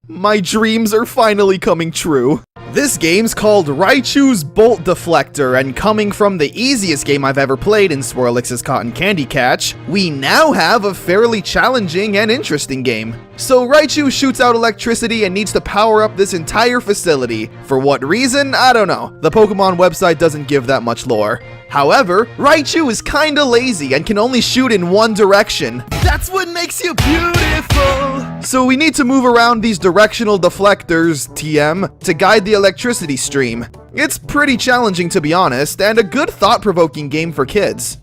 My dreams are finally coming true. This game's called Raichu's Bolt Deflector, and coming from the easiest game I've ever played in Swirlix's Cotton Candy Catch, we now have a fairly challenging and interesting game. So Raichu shoots out electricity and needs to power up this entire facility. For what reason? I don't know. The Pokemon website doesn't give that much lore. However, Raichu is kinda lazy and can only shoot in one direction. That's what makes you beautiful! So we need to move around these directional deflectors, TM, to guide the electricity stream. It's pretty challenging to be honest, and a good thought-provoking game for kids.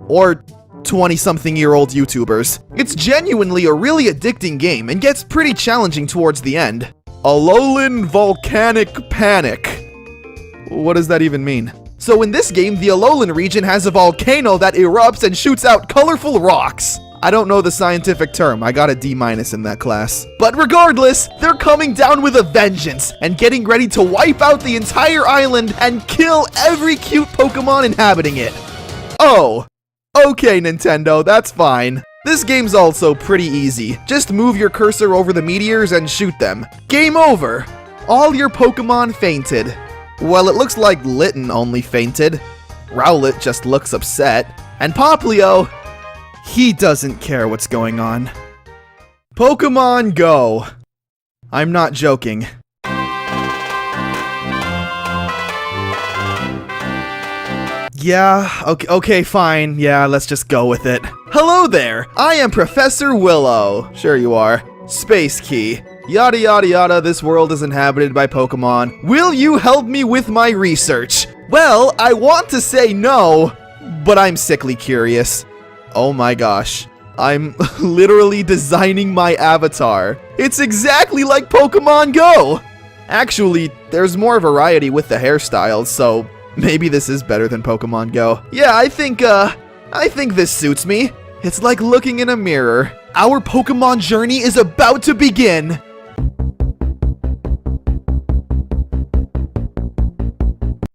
Or 20-something-year-old YouTubers. It's genuinely a really addicting game and gets pretty challenging towards the end. Alolan Volcanic Panic. What does that even mean? So in this game, the Alolan region has a volcano that erupts and shoots out colorful rocks. I don't know the scientific term, I got a D- in that class. But regardless, they're coming down with a vengeance and getting ready to wipe out the entire island and kill every cute Pokemon inhabiting it. Oh, okay Nintendo, that's fine. This game's also pretty easy. Just move your cursor over the meteors and shoot them. Game over! All your Pokemon fainted. Well, it looks like Litten only fainted. Rowlet just looks upset. And Poplio, he doesn't care what's going on. Pokemon Go. I'm not joking. Yeah, okay, fine. Yeah, let's just go with it. Hello there, I am Professor Willow. Sure you are. Space Key. Yada yada yada, this world is inhabited by Pokemon. Will you help me with my research? Well, I want to say no, but I'm sickly curious. Oh my gosh. I'm literally designing my avatar. It's exactly like Pokemon Go! Actually, there's more variety with the hairstyles, so maybe this is better than Pokemon Go. Yeah, I think this suits me. It's like looking in a mirror. Our Pokemon journey is about to begin!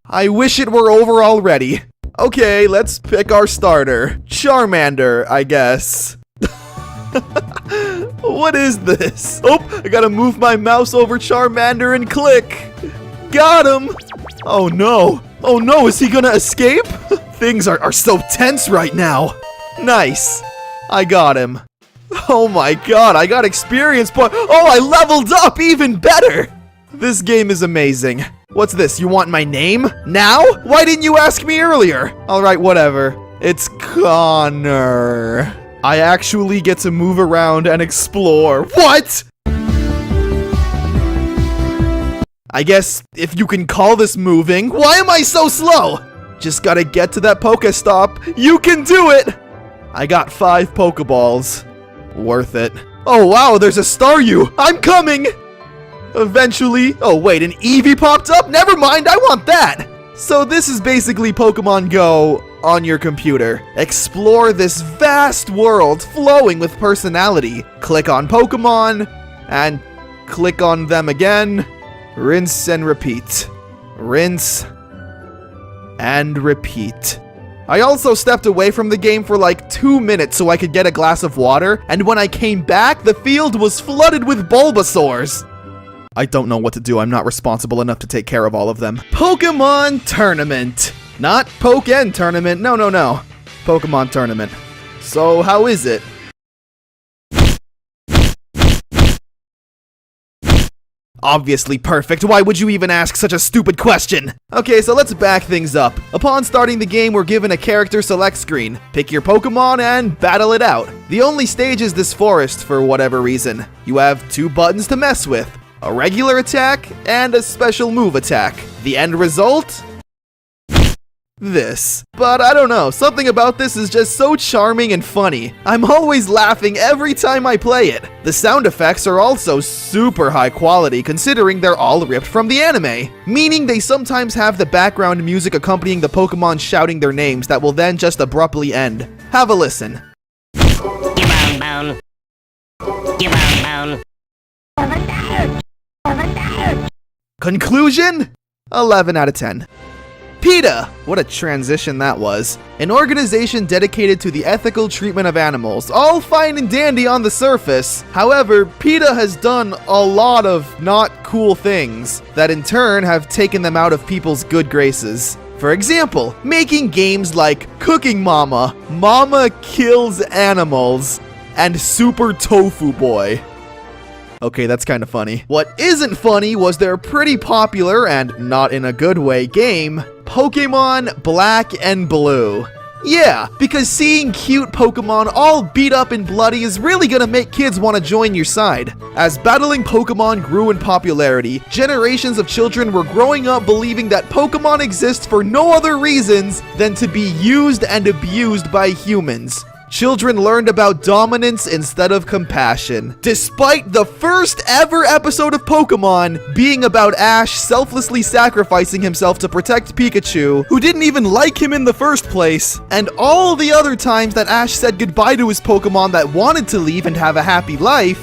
I wish it were over already. Okay, let's pick our starter. Charmander, I guess. What is this? Oh, I gotta move my mouse over Charmander and click. Got him! Oh no! Oh no, is he gonna escape? Things are so tense right now. Nice. I got him. Oh my god, I got experience point. Oh, I leveled up even better! This game is amazing. What's this? You want my name? Now? Why didn't you ask me earlier? Alright, whatever. It's Connor. I actually get to move around and explore. What? I guess if you can call this moving. Why am I so slow? Just gotta get to that Pokestop. You can do it! I got 5 Pokeballs. Worth it. Oh wow, there's a Staryu! I'm coming! Eventually. Oh wait, an Eevee popped up? Never mind, I want that! So this is basically Pokemon Go on your computer. Explore this vast world flowing with personality. Click on Pokemon, and click on them again. Rinse and repeat. Rinse and repeat. I also stepped away from the game for like 2 minutes so I could get a glass of water, and when I came back, the field was flooded with Bulbasaurs. I don't know what to do. I'm not responsible enough to take care of all of them. Pokemon Tournament. Not Pokken Tournament. No. Pokemon Tournament. So, how is it? Obviously perfect. Why would you even ask such a stupid question? Okay, so let's back things up. Upon starting the game, we're given a character select screen. Pick your Pokemon and battle it out. The only stage is this forest for whatever reason. You have 2 buttons to mess with. A regular attack, and a special move attack. The end result? This. But I don't know, something about this is just so charming and funny. I'm always laughing every time I play it. The sound effects are also super high quality considering they're all ripped from the anime. Meaning they sometimes have the background music accompanying the Pokemon shouting their names that will then just abruptly end. Have a listen. Conclusion? 11 out of 10. PETA! What a transition that was. An organization dedicated to the ethical treatment of animals. All fine and dandy on the surface. However, PETA has done a lot of not cool things that in turn have taken them out of people's good graces. For example, making games like Cooking Mama, Mama Kills Animals, and Super Tofu Boy. Okay, that's kind of funny. What isn't funny was their pretty popular, and not in a good way, game, Pokemon Black and Blue. Yeah, because seeing cute Pokemon all beat up and bloody is really gonna make kids want to join your side. As battling Pokemon grew in popularity, generations of children were growing up believing that Pokemon exist for no other reasons than to be used and abused by humans. Children learned about dominance instead of compassion, despite the first ever episode of Pokemon being about Ash selflessly sacrificing himself to protect Pikachu, who didn't even like him in the first place, and all the other times that Ash said goodbye to his Pokemon that wanted to leave and have a happy life.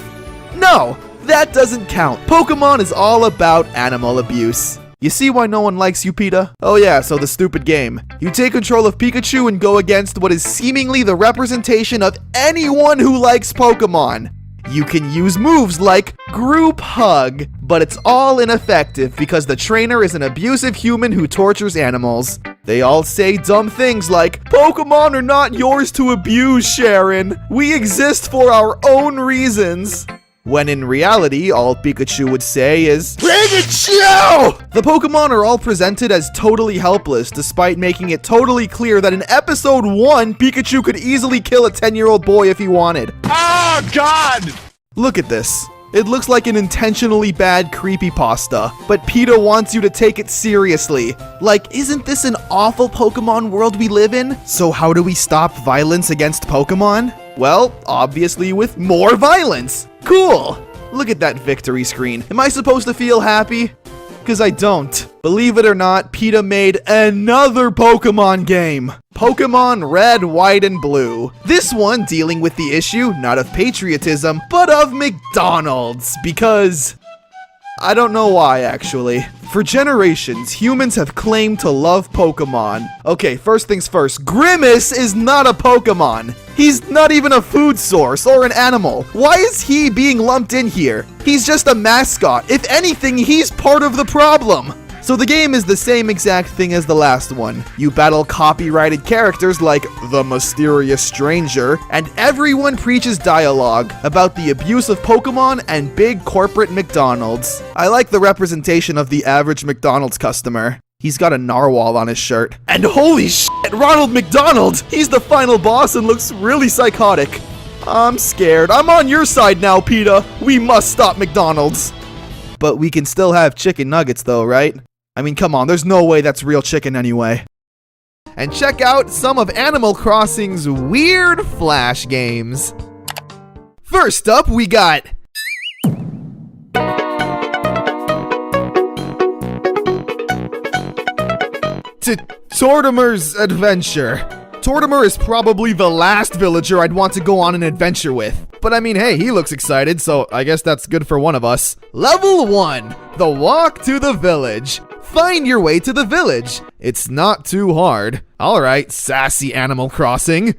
No, that doesn't count. Pokemon is all about animal abuse. You see why no one likes you, Peta? Oh yeah, so the stupid game. You take control of Pikachu and go against what is seemingly the representation of anyone who likes Pokemon. You can use moves like Group Hug, but it's all ineffective because the trainer is an abusive human who tortures animals. They all say dumb things like, Pokemon are not yours to abuse, Sharon. We exist for our own reasons. When in reality, all Pikachu would say is, Pikachu! The Pokemon are all presented as totally helpless, despite making it totally clear that in episode 1, Pikachu could easily kill a 10-year-old boy if he wanted. Oh, God! Look at this. It looks like an intentionally bad creepypasta, but Peta wants you to take it seriously. Like, isn't this an awful Pokemon world we live in? So how do we stop violence against Pokemon? Well, obviously with more violence. Cool! Look at that victory screen. Am I supposed to feel happy? Because I don't. Believe it or not, Peta made another Pokemon game. Pokemon Red, White, and Blue. This one dealing with the issue, not of patriotism, but of McDonald's. Because I don't know why, actually. For generations, humans have claimed to love Pokemon. Okay, first things first, Grimace is not a Pokemon. He's not even a food source or an animal. Why is he being lumped in here? He's just a mascot. If anything, he's part of the problem. So the game is the same exact thing as the last one. You battle copyrighted characters like the mysterious stranger, and everyone preaches dialogue about the abuse of Pokemon and big corporate McDonald's. I like the representation of the average McDonald's customer. He's got a narwhal on his shirt. And holy shit, Ronald McDonald! He's the final boss and looks really psychotic. I'm scared. I'm on your side now, Peta. We must stop McDonald's. But we can still have chicken nuggets though, right? I mean, come on, there's no way that's real chicken anyway. And check out some of Animal Crossing's weird Flash games. First up, we got Tortimer's Adventure. Tortimer is probably the last villager I'd want to go on an adventure with. But I mean, hey, he looks excited, so I guess that's good for one of us. Level 1, the walk to the village. Find your way to the village. It's not too hard. Alright, sassy Animal Crossing.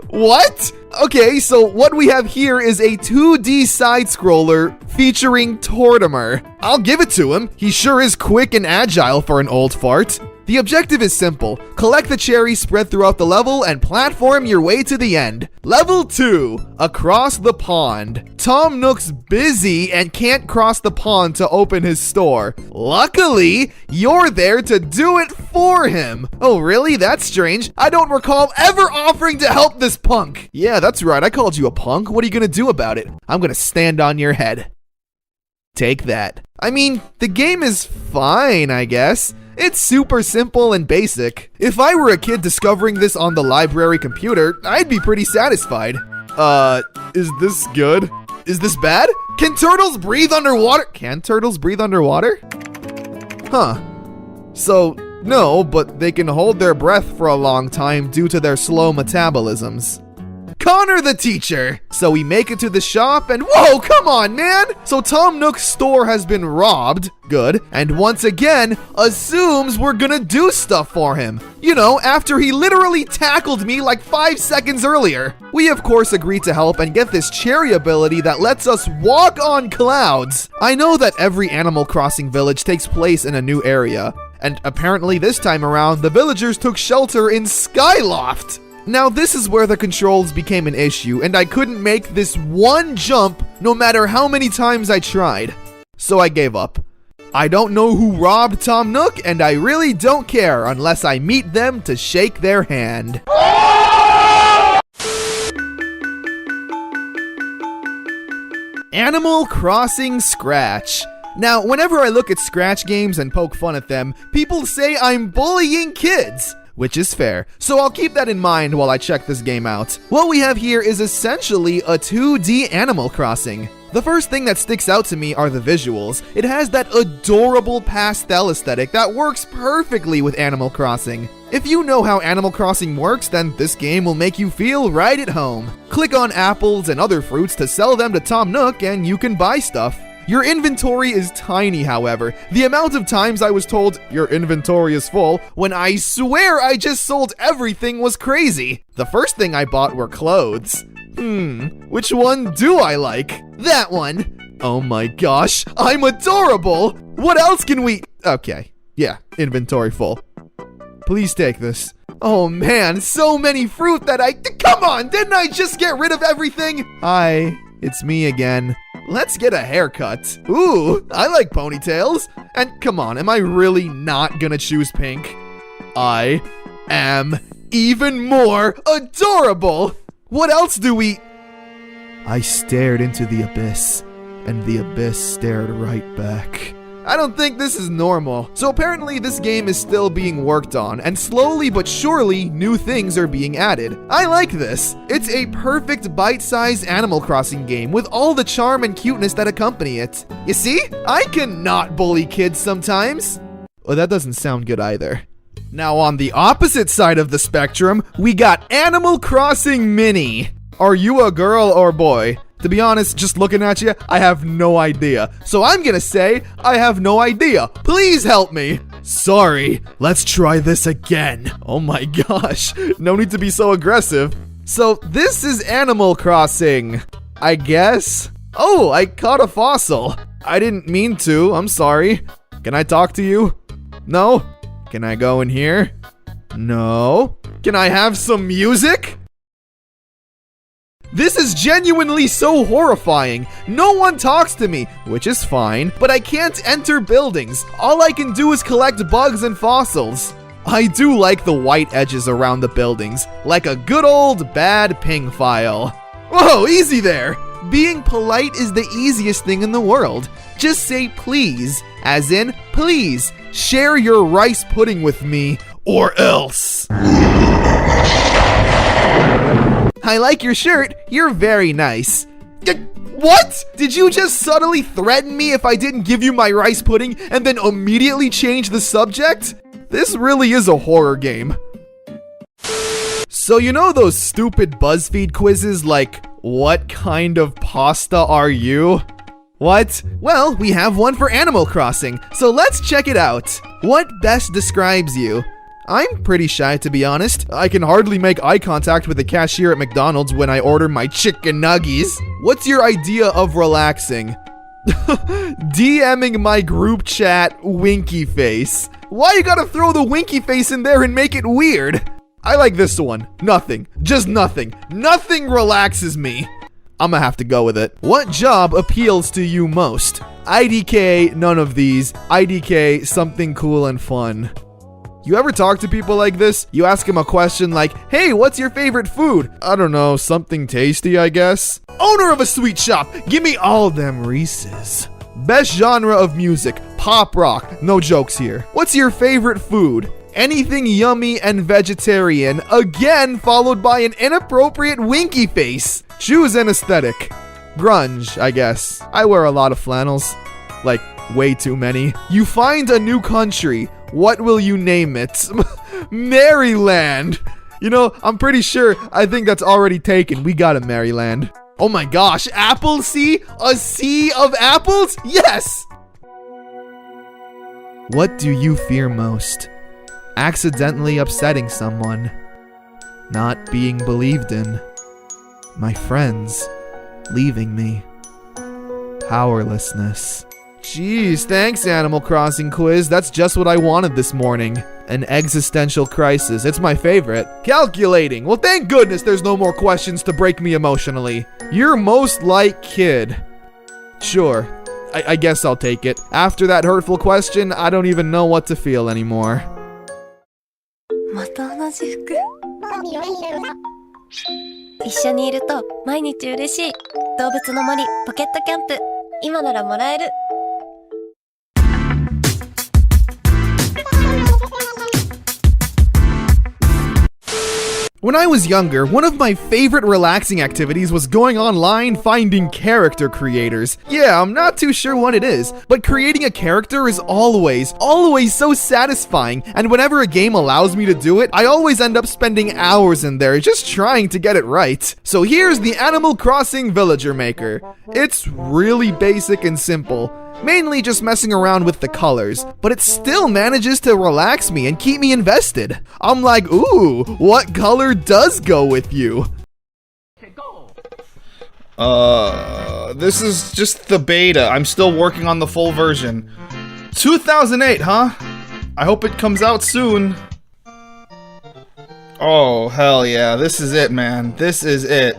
What? Okay, so what we have here is a 2D side-scroller featuring Tortimer. I'll give it to him. He sure is quick and agile for an old fart. The objective is simple. Collect the cherries spread throughout the level and platform your way to the end. Level 2, across the pond. Tom Nook's busy and can't cross the pond to open his store. Luckily, you're there to do it for him. Oh really? That's strange. I don't recall ever offering to help this punk. Yeah, that's right. I called you a punk. What are you gonna do about it? I'm gonna stand on your head. Take that. I mean, the game is fine, I guess. It's super simple and basic. If I were a kid discovering this on the library computer, I'd be pretty satisfied. Is this good? Is this bad? Can turtles breathe underwater? Can turtles breathe underwater? Huh. So, no, but they can hold their breath for a long time due to their slow metabolisms. Connor the teacher! So we make it to the shop and whoa, come on, man! So Tom Nook's store has been robbed, good, and once again, assumes we're gonna do stuff for him. You know, after he literally tackled me like 5 seconds earlier. We of course agree to help and get this cherry ability that lets us walk on clouds. I know that every Animal Crossing village takes place in a new area, and apparently this time around, the villagers took shelter in Skyloft. Now this is where the controls became an issue, and I couldn't make this one jump no matter how many times I tried. So I gave up. I don't know who robbed Tom Nook, and I really don't care unless I meet them to shake their hand. Animal Crossing Scratch. Now, whenever I look at Scratch games and poke fun at them, people say I'm bullying kids, which is fair, so I'll keep that in mind while I check this game out. What we have here is essentially a 2D Animal Crossing. The first thing that sticks out to me are the visuals. It has that adorable pastel aesthetic that works perfectly with Animal Crossing. If you know how Animal Crossing works, then this game will make you feel right at home. Click on apples and other fruits to sell them to Tom Nook and you can buy stuff. Your inventory is tiny, however. The amount of times I was told, your inventory is full, when I swear I just sold everything was crazy. The first thing I bought were clothes. Which one do I like? That one. Oh my gosh, I'm adorable! What else can we... Okay, yeah, inventory full. Please take this. Oh man, so many fruit that Come on, didn't I just get rid of everything? Hi, it's me again. Let's get a haircut. Ooh, I like ponytails. And come on, am I really not gonna choose pink? I am even more adorable! What else do we... I stared into the abyss, and the abyss stared right back. I don't think this is normal. So apparently this game is still being worked on, and slowly but surely, new things are being added. I like this. It's a perfect bite-sized Animal Crossing game with all the charm and cuteness that accompany it. You see? I cannot bully kids sometimes. Well, that doesn't sound good either. Now on the opposite side of the spectrum, we got Animal Crossing Mini. Are you a girl or boy? To be honest, just looking at you, I have no idea. So I'm gonna say, I have no idea. Please help me. Sorry, let's try this again. Oh my gosh, no need to be so aggressive. So this is Animal Crossing, I guess. Oh, I caught a fossil. I didn't mean to, I'm sorry. Can I talk to you? No? Can I go in here? No? Can I have some music? This is genuinely so horrifying. No one talks to me, which is fine, but I can't enter buildings. All I can do is collect bugs and fossils. I do like the white edges around the buildings, like a good old bad ping file. Whoa, easy there. Being polite is the easiest thing in the world. Just say please, as in please, share your rice pudding with me, or else. I like your shirt. You're very nice. What? Did you just subtly threaten me if I didn't give you my rice pudding and then immediately change the subject? This really is a horror game. So you know those stupid BuzzFeed quizzes like, what kind of pasta are you? What? Well, we have one for Animal Crossing, so let's check it out. What best describes you? I'm pretty shy, to be honest. I can hardly make eye contact with the cashier at McDonald's when I order my chicken nuggies. What's your idea of relaxing? DMing my group chat, winky face. Why you gotta throw the winky face in there and make it weird? I like this one. Nothing. Just nothing. Nothing relaxes me. I'm gonna have to go with it. What job appeals to you most? IDK, none of these. IDK, something cool and fun. You ever talk to people like this? You ask them a question like, hey, what's your favorite food? I don't know, something tasty, I guess. Owner of a sweet shop, give me all them Reese's. Best genre of music, pop rock, no jokes here. What's your favorite food? Anything yummy and vegetarian, again followed by an inappropriate winky face. Choose an aesthetic. Grunge, I guess. I wear a lot of flannels. Like, way too many. You find a new country. What will you name it? Maryland. You know, I'm pretty sure I think that's already taken. We got a Maryland. Oh my gosh, apple sea? A sea of apples? Yes! What do you fear most? Accidentally upsetting someone. Not being believed in. My friends leaving me. Powerlessness. Jeez, thanks, Animal Crossing quiz. That's just what I wanted this morning. An existential crisis. It's my favorite. Calculating. Well, thank goodness there's no more questions to break me emotionally. You're most like kid. Sure. I guess I'll take it. After that hurtful question, I don't even know what to feel anymore. また同じ服。一緒にいると毎日嬉しい。動物の森ポケットキャンプ。今ならもらえる。When I was younger, one of my favorite relaxing activities was going online finding character creators. Yeah, I'm not too sure what it is, but creating a character is always so satisfying, and whenever a game allows me to do it, I always end up spending hours in there just trying to get it right. So here's the Animal Crossing Villager Maker. It's really basic and simple. Mainly just messing around with the colors, but it still manages to relax me and keep me invested. I'm like, ooh, what color does go with you? This is just the beta. I'm still working on the full version. 2008, huh? I hope it comes out soon. Oh, hell yeah. This is it, man. This is it.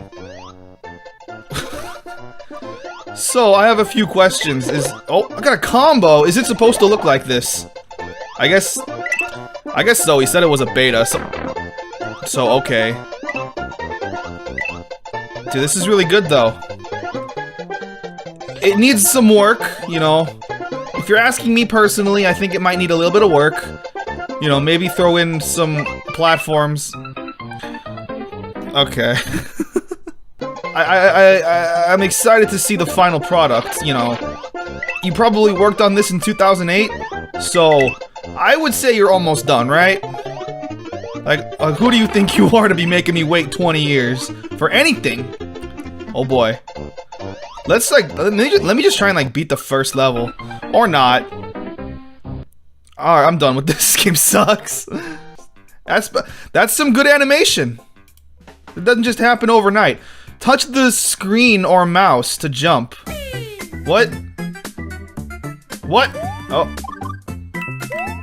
So, I have a few questions. Oh, I got a combo! Is it supposed to look like this? I guess so. He said it was a beta, so okay. Dude, this is really good, though. It needs some work, you know. If you're asking me personally, I think it might need a little bit of work. You know, maybe throw in some platforms. Okay. I'm excited to see the final product, you know. You probably worked on this in 2008, so I would say you're almost done, right? Like, who do you think you are to be making me wait 20 years for anything? Oh boy. Let's let me just try and like beat the first level, or not. Alright, I'm done with this. This game sucks. That's some good animation. It doesn't just happen overnight. Touch the screen or mouse to jump. What? What? Oh.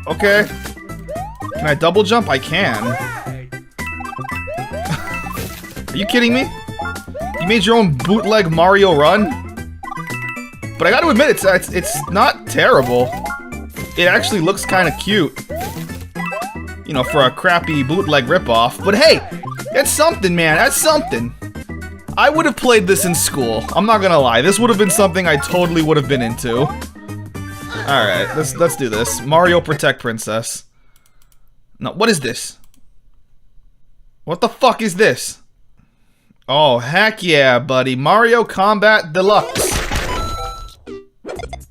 Okay. Can I double jump? I can. Are you kidding me? You made your own bootleg Mario run? But I gotta admit, it's not terrible. It actually looks kind of cute. You know, for a crappy bootleg ripoff. But hey, that's something, man. That's something. I would have played this in school. I'm not gonna lie. This would have been something I totally would have been into. Alright, let's do this. Mario Protect Princess. No, what is this? What the fuck is this? Oh, heck yeah, buddy. Mario Combat Deluxe.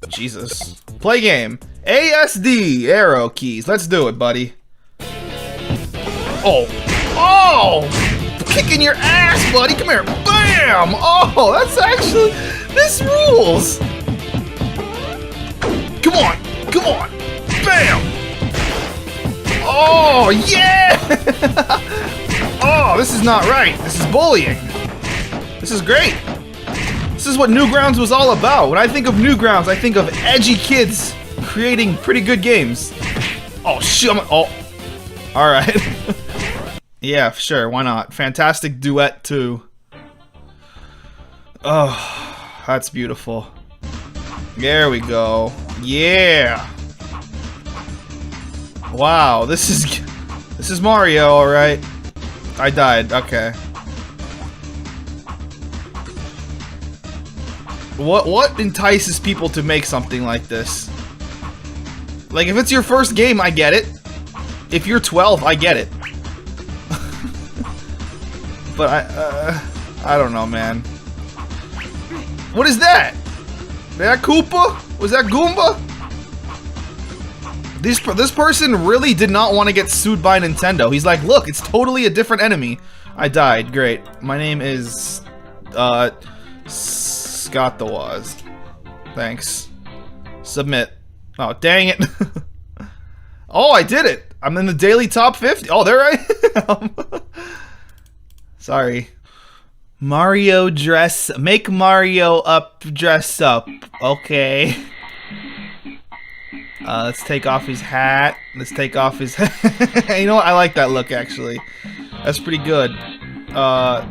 Jesus. Play game. ASD arrow keys. Let's do it, buddy. Oh. Oh! Kicking your ass, buddy. Come here. Bam! Oh, that's actually... This rules! Come on! Come on! Bam! Oh, yeah! Oh, this is not right. This is bullying. This is great. This is what Newgrounds was all about. When I think of Newgrounds, I think of edgy kids creating pretty good games. Oh, shit. Oh. Alright. Yeah, sure, why not? Fantastic Duet 2. Oh, that's beautiful. There we go. Yeah! Wow, this is Mario, alright. I died, okay. What entices people to make something like this? Like, if it's your first game, I get it. If you're 12, I get it. But I don't know, man. What is that? That Koopa? Was that Goomba? This person really did not want to get sued by Nintendo. He's like, look, it's totally a different enemy. I died. Great. My name is Scott the Waz. Thanks. Submit. Oh, dang it. Oh, I did it. I'm in the daily top 50. Oh, there I am. Sorry. Mario dress. Make Mario up, dress up. Okay. Let's take off his hat. Let's take off his hat. You know what? I like that look, actually. That's pretty good. How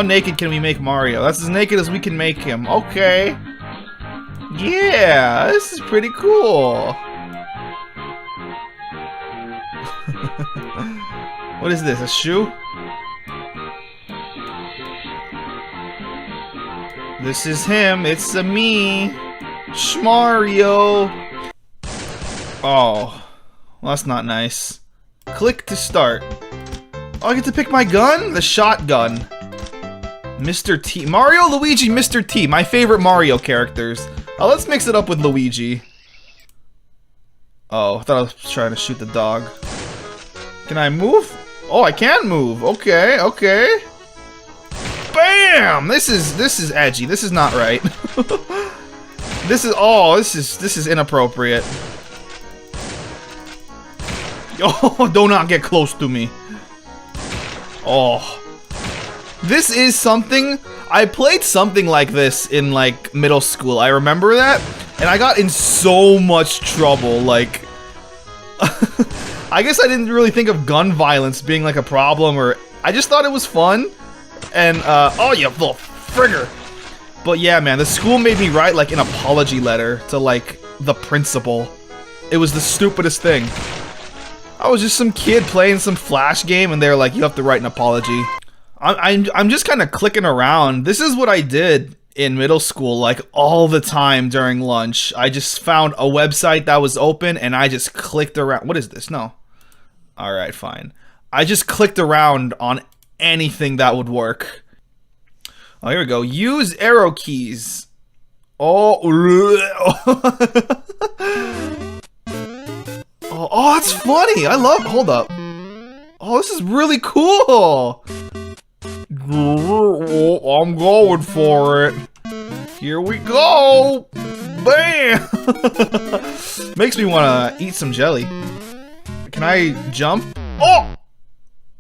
naked can we make Mario? That's as naked as we can make him. Okay. Yeah, this is pretty cool. What is this, a shoe? This is him, it's a me, Shmario. Oh, well, that's not nice. Click to start. Oh, I get to pick my gun? The shotgun. Mr. T. Mario, Luigi, Mr. T. My favorite Mario characters. Oh, let's mix it up with Luigi. Oh, I thought I was trying to shoot the dog. Can I move? Oh, I can move. Okay, okay. Bam! This is edgy. This is not right. This is inappropriate. Oh, do not get close to me. Oh. This is something, I played something like this in like middle school. I remember that, and I got in so much trouble. Like, I guess I didn't really think of gun violence being like a problem, or I just thought it was fun. And oh, you little frigger. But yeah, man, the school made me write like an apology letter to like the principal. It was the stupidest thing. I was just some kid playing some Flash game, and they're like, you have to write an apology. I'm just kind of clicking around. This is what I did in middle school, like all the time during lunch. I just found a website that was open, and I just clicked around. What is this? No. All right, fine. I just clicked around on anything that would work. Oh, here we go. Use arrow keys. Oh, oh, that's funny. I love. Hold up. Oh, this is really cool. I'm going for it. Here we go. Bam. Makes me want to eat some jelly. Can I jump? Oh!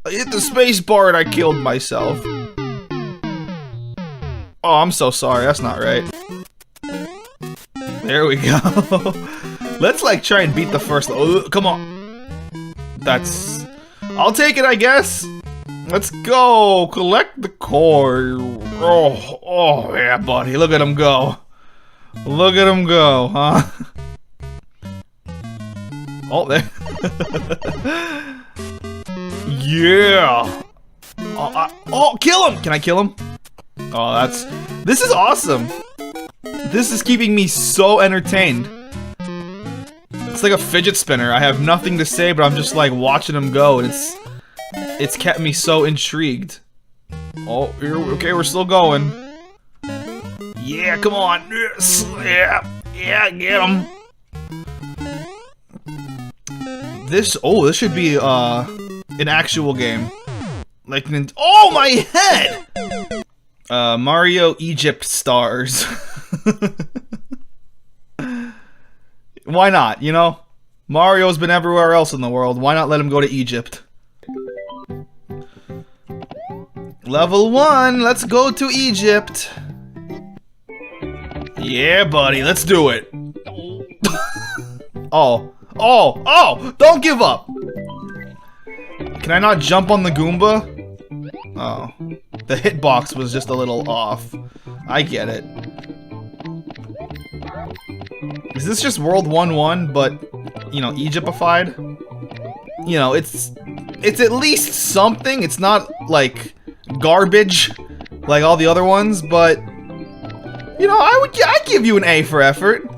I hit the space bar and I killed myself. Oh, I'm so sorry. That's not right. There we go. Let's like try and beat the first. Oh, come on. That's. I'll take it, I guess. Let's go. Collect the core. Oh, oh yeah, buddy. Look at him go. Look at him go, huh? Oh, there. Yeah. Oh, kill him. Can I kill him? Oh, this is awesome. This is keeping me so entertained. It's like a fidget spinner. I have nothing to say, but I'm just like watching him go, and it's kept me so intrigued. Oh, okay, we're still going. Yeah, come on. Yes. Yeah, get him. This should be an actual game. Like, oh, my head! Mario Egypt Stars. Why not, you know? Mario's been everywhere else in the world. Why not let him go to Egypt? Level 1, let's go to Egypt. Yeah, buddy, let's do it. Oh, don't give up. Can I not jump on the Goomba? Oh, the hitbox was just a little off. I get it. Is this just World 1-1, but, you know, Egyptified? You know, it's at least something. It's not, like, garbage, like all the other ones, but, you know, I'd give you an A for effort.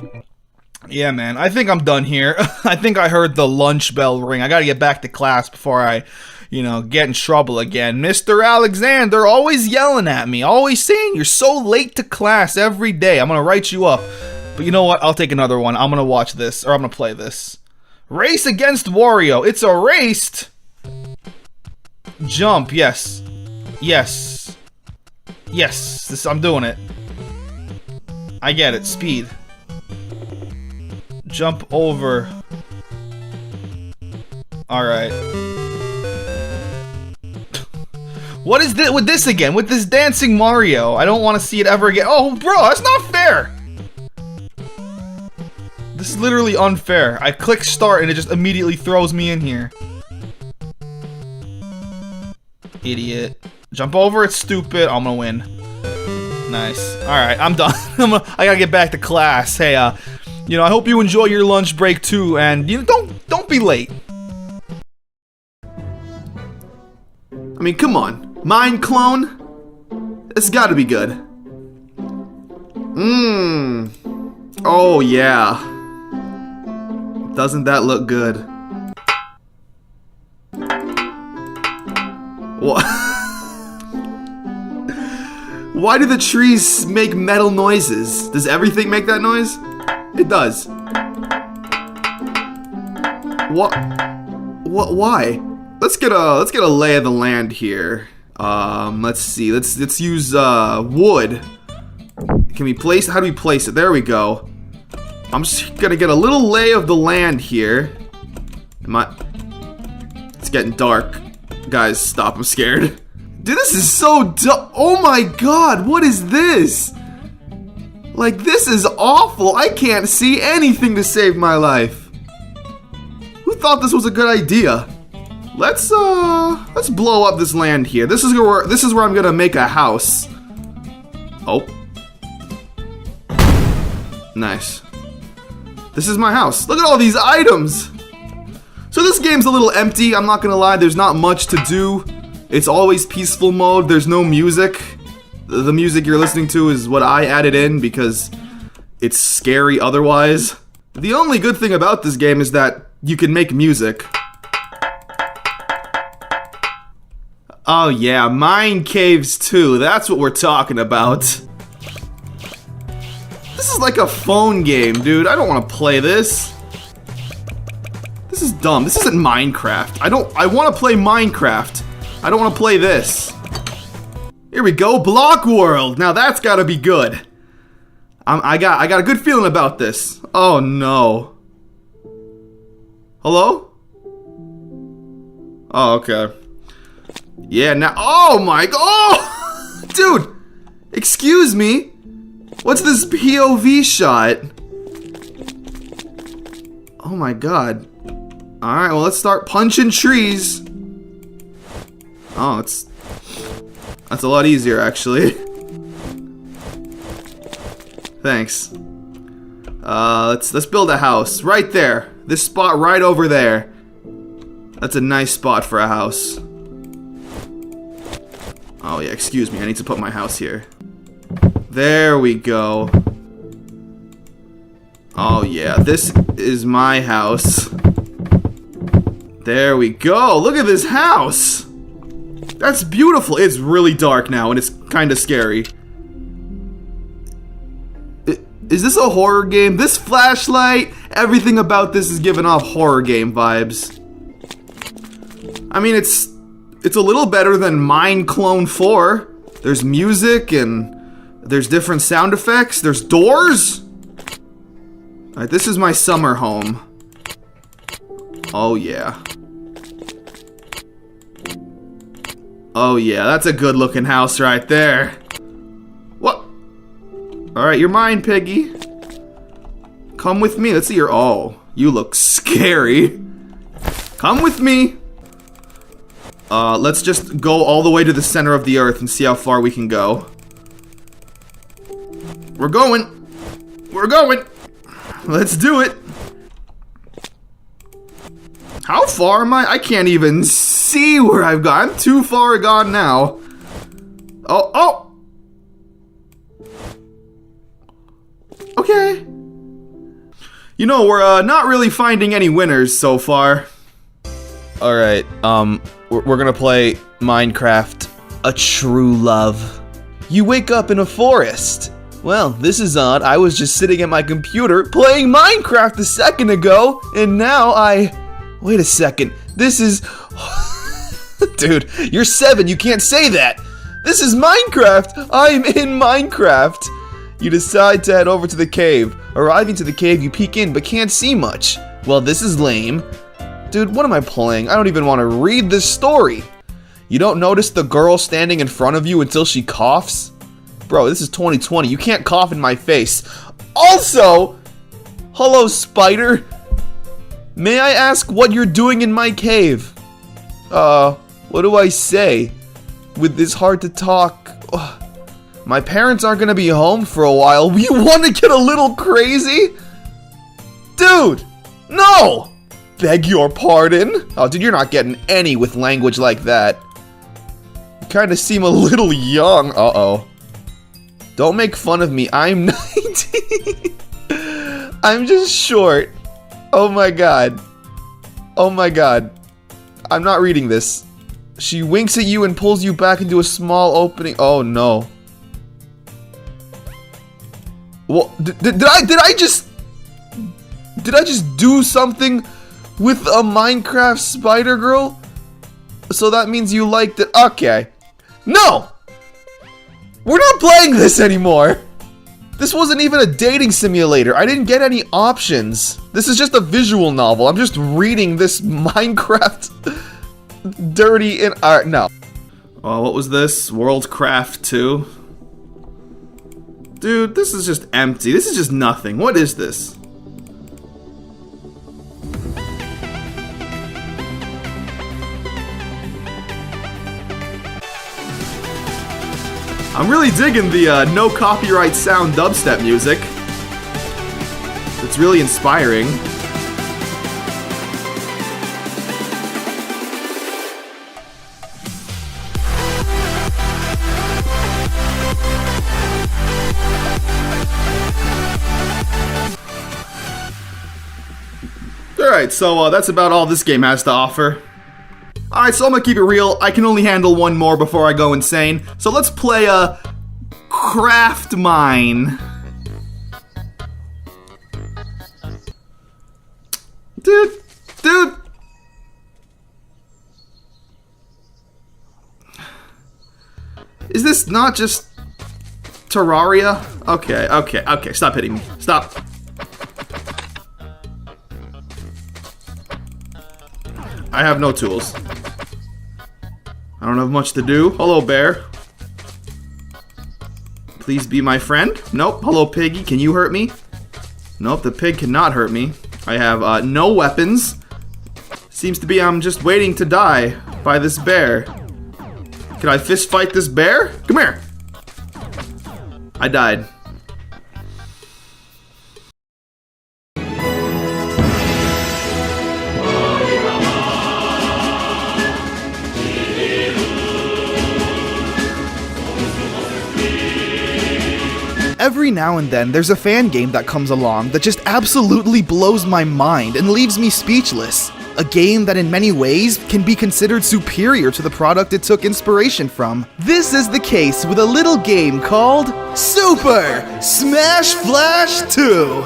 Yeah, man, I think I'm done here. I think I heard the lunch bell ring. I gotta get back to class before I, you know, get in trouble again. Mr. Alexander always yelling at me, always saying you're so late to class every day. I'm gonna write you up. But you know what? I'll take another one. I'm gonna watch this, or I'm gonna play this. Race against Wario. It's a race. Jump, yes. Yes. Yes, I'm doing it. I get it. Speed. Jump over. Alright. What is this with this again? With this dancing Mario? I don't want to see it ever again. Oh, bro, that's not fair! This is literally unfair. I click start and it just immediately throws me in here. Idiot. Jump over, it's stupid. I'm gonna win. Nice. Alright, I'm done. I gotta get back to class. Hey, you know, I hope you enjoy your lunch break too, and you know, don't be late. I mean, come on. Mind clone? It's gotta be good. Oh, yeah. Doesn't that look good? What? Why do the trees make metal noises? Does everything make that noise? It does. What? Why? Let's get a lay of the land here. Let's see. Let's use wood. Can we place? How do we place it? There we go. I'm just gonna get a little lay of the land here. It's getting dark. Guys, stop! I'm scared. Dude, this is so dumb. Oh my god, what is this? Like, this is awful. I can't see anything to save my life. Who thought this was a good idea? Let's blow up this land here. This is where I'm gonna make a house. Oh. Nice. This is my house. Look at all these items. So this game's a little empty, I'm not gonna lie. There's not much to do. It's always peaceful mode. There's no music. The music you're listening to is what I added in because it's scary otherwise. The only good thing about this game is that you can make music. Oh yeah, mine caves too. That's what we're talking about. This is like a phone game, dude. I don't want to play this. This is dumb. This isn't Minecraft. I want to play Minecraft. I don't want to play this. Here we go, Block World. Now that's got to be good. I got a good feeling about this. Oh no. Hello? Oh, okay. Yeah, now. Oh my. Oh, dude. Excuse me. What's this POV shot? Oh my god. All right, well let's start punching trees. Oh, that's a lot easier actually. Thanks. Let's build a house right there. This spot right over there. That's a nice spot for a house. Oh yeah, excuse me. I need to put my house here. There we go. Oh yeah, this is my house. There we go. Look at this house. That's beautiful. It's really dark now and it's kind of scary. Is this a horror game? This flashlight, everything about this is giving off horror game vibes. I mean, it's a little better than Mine Clone 4. There's music and there's different sound effects. There's doors. Alright, this is my summer home. Oh yeah. Oh yeah, that's a good looking house right there. What? Alright, you're mine, Piggy. Come with me. Let's see your... Oh, you look scary. Come with me. Let's just go all the way to the center of the earth and see how far we can go. We're going. We're going. Let's do it. How far am I? I can't even see where I've gone. I'm too far gone now. Oh. Okay. You know, we're not really finding any winners so far. Alright, we're gonna play Minecraft, A True Love. You wake up in a forest. Well, this is odd. I was just sitting at my computer playing Minecraft a second ago, and now wait a second. This is... Dude, you're 7, you can't say that! This is Minecraft! I'm in Minecraft! You decide to head over to the cave. Arriving to the cave, you peek in, but can't see much. Well, this is lame. Dude, what am I playing? I don't even want to read this story. You don't notice the girl standing in front of you until she coughs? Bro, this is 2020. You can't cough in my face. Also, hello, spider. May I ask what you're doing in my cave? What do I say? With this hard to talk... My parents aren't gonna be home for a while. You wanna get a little crazy? Dude! No! Beg your pardon? Oh, dude, you're not getting any with language like that. You kinda seem a little young. Uh-oh. Don't make fun of me. I'm 19. I'm just short. Oh my god. Oh my god. I'm not reading this. She winks at you and pulls you back into a small opening. Oh no. Well, did I just do something with a Minecraft spider girl? So that means you liked it. Okay. No! We're not playing this anymore! This wasn't even a dating simulator. I didn't get any options. This is just a visual novel. I'm just reading this Minecraft dirty in art. No. Oh, what was this? Worldcraft 2? Dude, this is just empty. This is just nothing. What is this? I'm really digging the no copyright sound dubstep music. It's really inspiring. Alright, so that's about all this game has to offer. Alright, so I'm gonna keep it real. I can only handle one more before I go insane. So let's play a Craft Mine. Dude. Is this not just Terraria? Okay, stop hitting me. Stop. I have no tools. I don't have much to do. Hello, bear. Please be my friend. Nope. Hello, piggy. Can you hurt me? Nope, the pig cannot hurt me. I have no weapons. Seems to be I'm just waiting to die by this bear. Can I fist fight this bear? Come here. I died. Every now and then, there's a fan game that comes along that just absolutely blows my mind and leaves me speechless. A game that in many ways can be considered superior to the product it took inspiration from. This is the case with a little game called Super Smash Flash 2.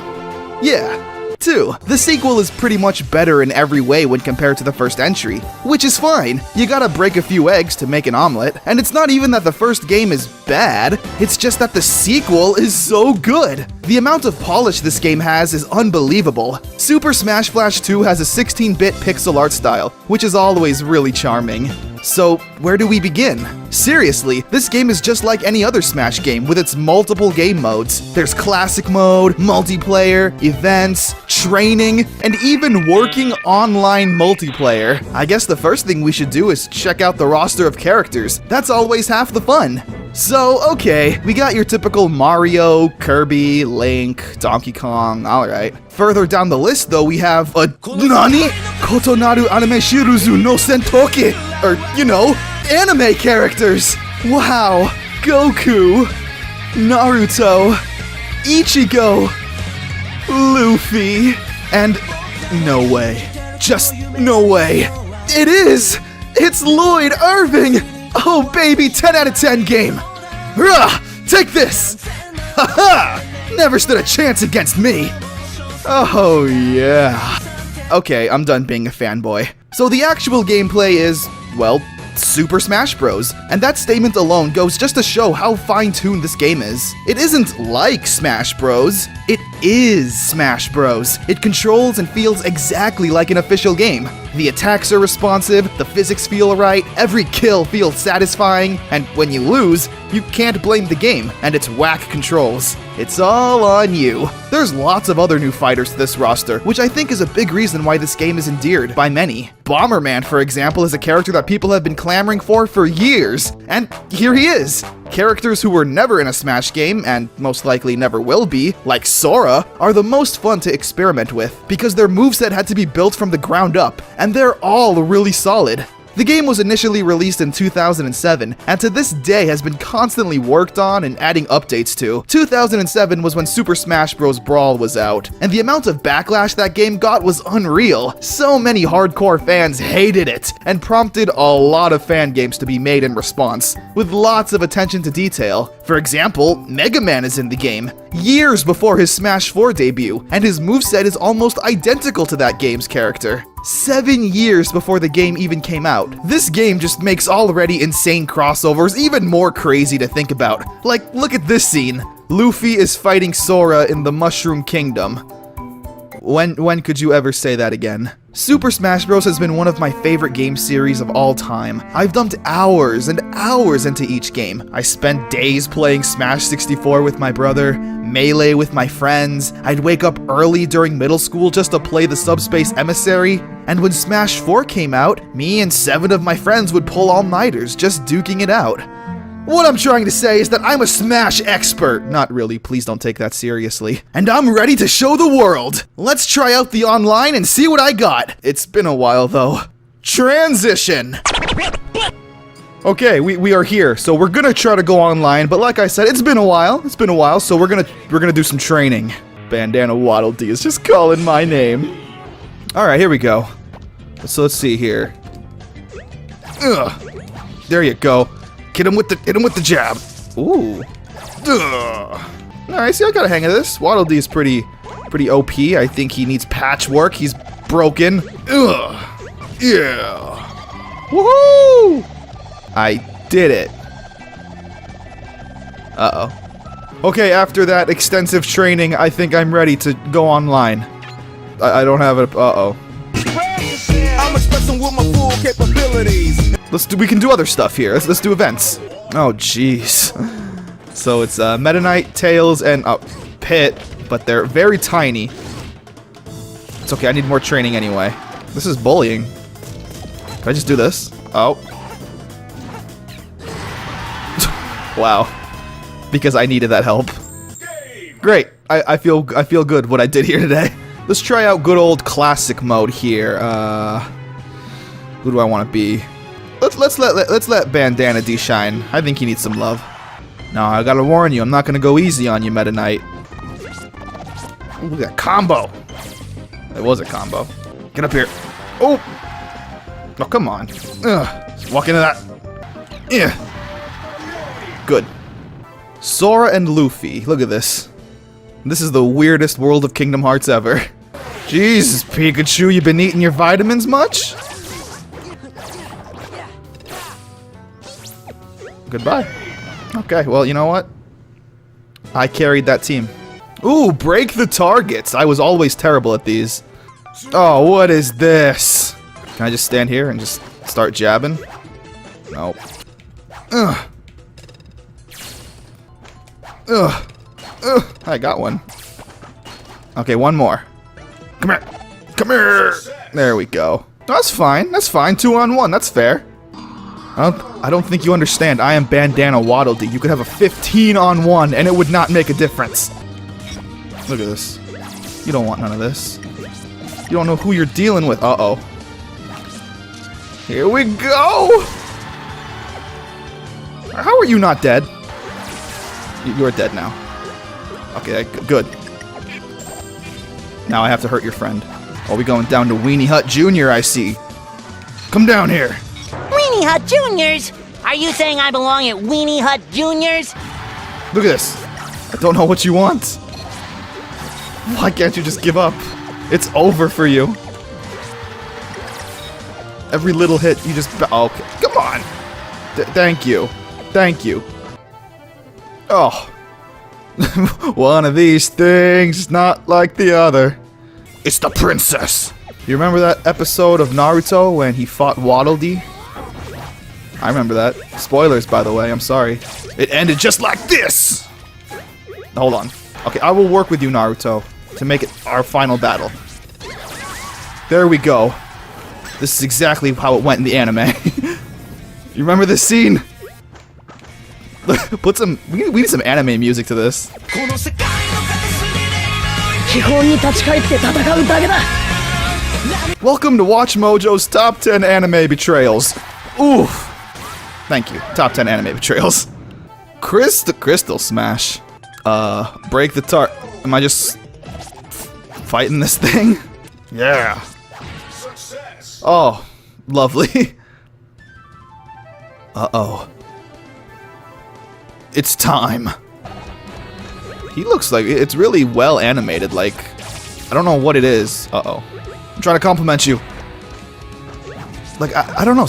Yeah. 2. The sequel is pretty much better in every way when compared to the first entry, which is fine. You gotta break a few eggs to make an omelet, and it's not even that the first game is bad, it's just that the sequel is so good. The amount of polish this game has is unbelievable. Super Smash Flash 2 has a 16-bit pixel art style, which is always really charming. So, where do we begin? Seriously, this game is just like any other Smash game with its multiple game modes. There's classic mode, multiplayer, events, training, and even working online multiplayer. I guess the first thing we should do is check out the roster of characters. That's always half the fun. So, okay, we got your typical Mario, Kirby, Link, Donkey Kong, alright. Further down the list, though, we have a NANI? Kotonaru anime shiruzu no sentoki! Or, you know, anime characters! Wow! Goku, Naruto, Ichigo, Luffy, and no way. Just no way. It is! It's Lloyd Irving! Oh baby, 10 out of 10 game! Rah! Take this! Haha! Never stood a chance against me! Oh yeah. Okay, I'm done being a fanboy. So the actual gameplay is, well, Super Smash Bros. And that statement alone goes just to show how fine-tuned this game is. It isn't like Smash Bros. It is Smash Bros. It controls and feels exactly like an official game. The attacks are responsive, the physics feel right, every kill feels satisfying, and when you lose, you can't blame the game and its whack controls. It's all on you. There's lots of other new fighters to this roster, which I think is a big reason why this game is endeared by many. Bomberman, for example, is a character that people have been clamoring for years, and here he is. Characters who were never in a Smash game, and most likely never will be, like Sora, are the most fun to experiment with, because their moveset had to be built from the ground up, and they're all really solid. The game was initially released in 2007, and to this day has been constantly worked on and adding updates to. 2007 was when Super Smash Bros. Brawl was out, and the amount of backlash that game got was unreal. So many hardcore fans hated it, and prompted a lot of fan games to be made in response, with lots of attention to detail. For example, Mega Man is in the game, years before his Smash 4 debut, and his moveset is almost identical to that game's character. 7 years before the game even came out. This game just makes already insane crossovers even more crazy to think about. Like, look at this scene. Luffy is fighting Sora in the Mushroom Kingdom. When could you ever say that again? Super Smash Bros. Has been one of my favorite game series of all time. I've dumped hours and hours into each game. I spent days playing Smash 64 with my brother, Melee with my friends. I'd wake up early during middle school just to play the Subspace Emissary. And when Smash 4 came out, me and 7 of my friends would pull all-nighters just duking it out. What I'm trying to say is that I'm a Smash expert. Not really, please don't take that seriously. And I'm ready to show the world. Let's try out the online and see what I got. It's been a while though. Transition. Okay, we are here, so we're gonna try to go online, but like I said, it's been a while, so we're gonna do some training. Bandana Waddle Dee is just calling my name. Alright, here we go. So let's see here. Ugh. There you go. Hit him with the jab. Ooh. Alright, see, I got a hang of this. Waddle Dee is pretty OP. I think he needs patchwork. He's broken. Ugh. Yeah. Woohoo! I did it. Uh-oh. Okay, after that extensive training, I think I'm ready to go online. I don't have it. Uh-oh. I'm expressing with my full capabilities. We can do other stuff here. Let's do events. Oh, jeez. So it's Meta Knight, Tails, and Pit, but they're very tiny. It's okay, I need more training anyway. This is bullying. Can I just do this? Oh. Wow. Because I needed that help. Great. I feel good what I did here today. Let's try out good old classic mode here. Who do I want to be? Let's let Bandana D shine. I think he needs some love. No, I gotta warn you, I'm not gonna go easy on you, Meta Knight. Ooh, look at that combo. It was a combo. Get up here. Oh! Oh, come on. Ugh. Walk into that. Yeah. Good. Sora and Luffy. Look at this. This is the weirdest world of Kingdom Hearts ever. Jesus, Pikachu, you been eating your vitamins much? Goodbye. Okay, well, you know what? I carried that team. Ooh, break the targets. I was always terrible at these. Oh, what is this? Can I just stand here and just start jabbing? Nope. Ugh. Ugh. Ugh. I got one. Okay, one more. Come here. Come here. There we go. That's fine. That's fine. 2-on-1. That's fair. I don't think you understand. I am Bandana Waddle Dee. You could have a 15-on-1 and it would not make a difference. Look at this. You don't want none of this. You don't know who you're dealing with. Uh-oh. Here we go! How are you not dead? You're dead now. Okay, good. Now I have to hurt your friend. Oh, we going down to Weenie Hut Jr., I see. Come down here. Weenie Hut Juniors? Are you saying I belong at Weenie Hut Juniors? Look at this. I don't know what you want. Why can't you just give up? It's over for you. Every little hit, you just... Oh, okay. Come on. Thank you. Thank you. Oh. One of these things, not like the other. It's the princess. You remember that episode of Naruto when he fought Waddle Dee? I remember that. Spoilers, by the way, I'm sorry. It ended just like this! Hold on. Okay, I will work with you, Naruto, to make it our final battle. There we go. This is exactly how it went in the anime. You remember this scene? Put some. We need some anime music to this. Welcome to Watch Mojo's Top 10 Anime Betrayals. Oof. Thank you. Top 10 Anime Betrayals. Crystal Smash. Break the tart. Am I just fighting this thing? Yeah. Oh, lovely. Uh-oh. It's time. He looks like it's really well animated. Like, I don't know what it is. Uh-oh. I'm trying to compliment you. Like, I don't know.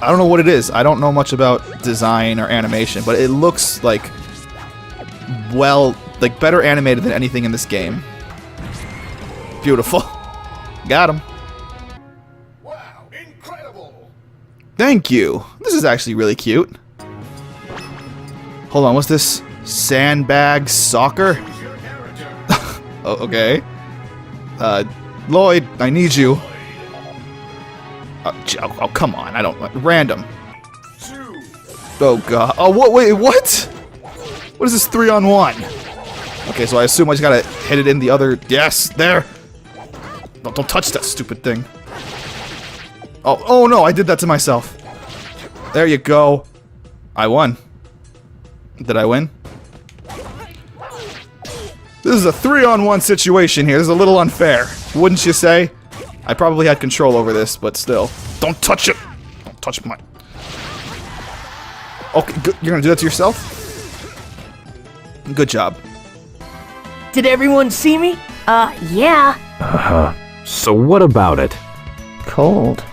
I don't know what it is. I don't know much about design or animation, but it looks like better animated than anything in this game. Beautiful. Got him. Wow, incredible! Thank you. This is actually really cute. Hold on, what's this? Sandbag soccer? Oh, okay. Lloyd, I need you. Oh, come on. I don't... Random. Oh, God. Oh, what? Wait, what? What is this 3-on-1? Okay, so I assume I just gotta hit it in the other... Yes, there! Don't touch that stupid thing. Oh, no, I did that to myself. There you go. I won. Did I win? This is a 3-on-1 situation here. This is a little unfair. Wouldn't you say? I probably had control over this, but still. Don't touch it! Don't touch my... Okay, good. You're gonna do that to yourself? Good job. Did everyone see me? Yeah. So what about it? Cold.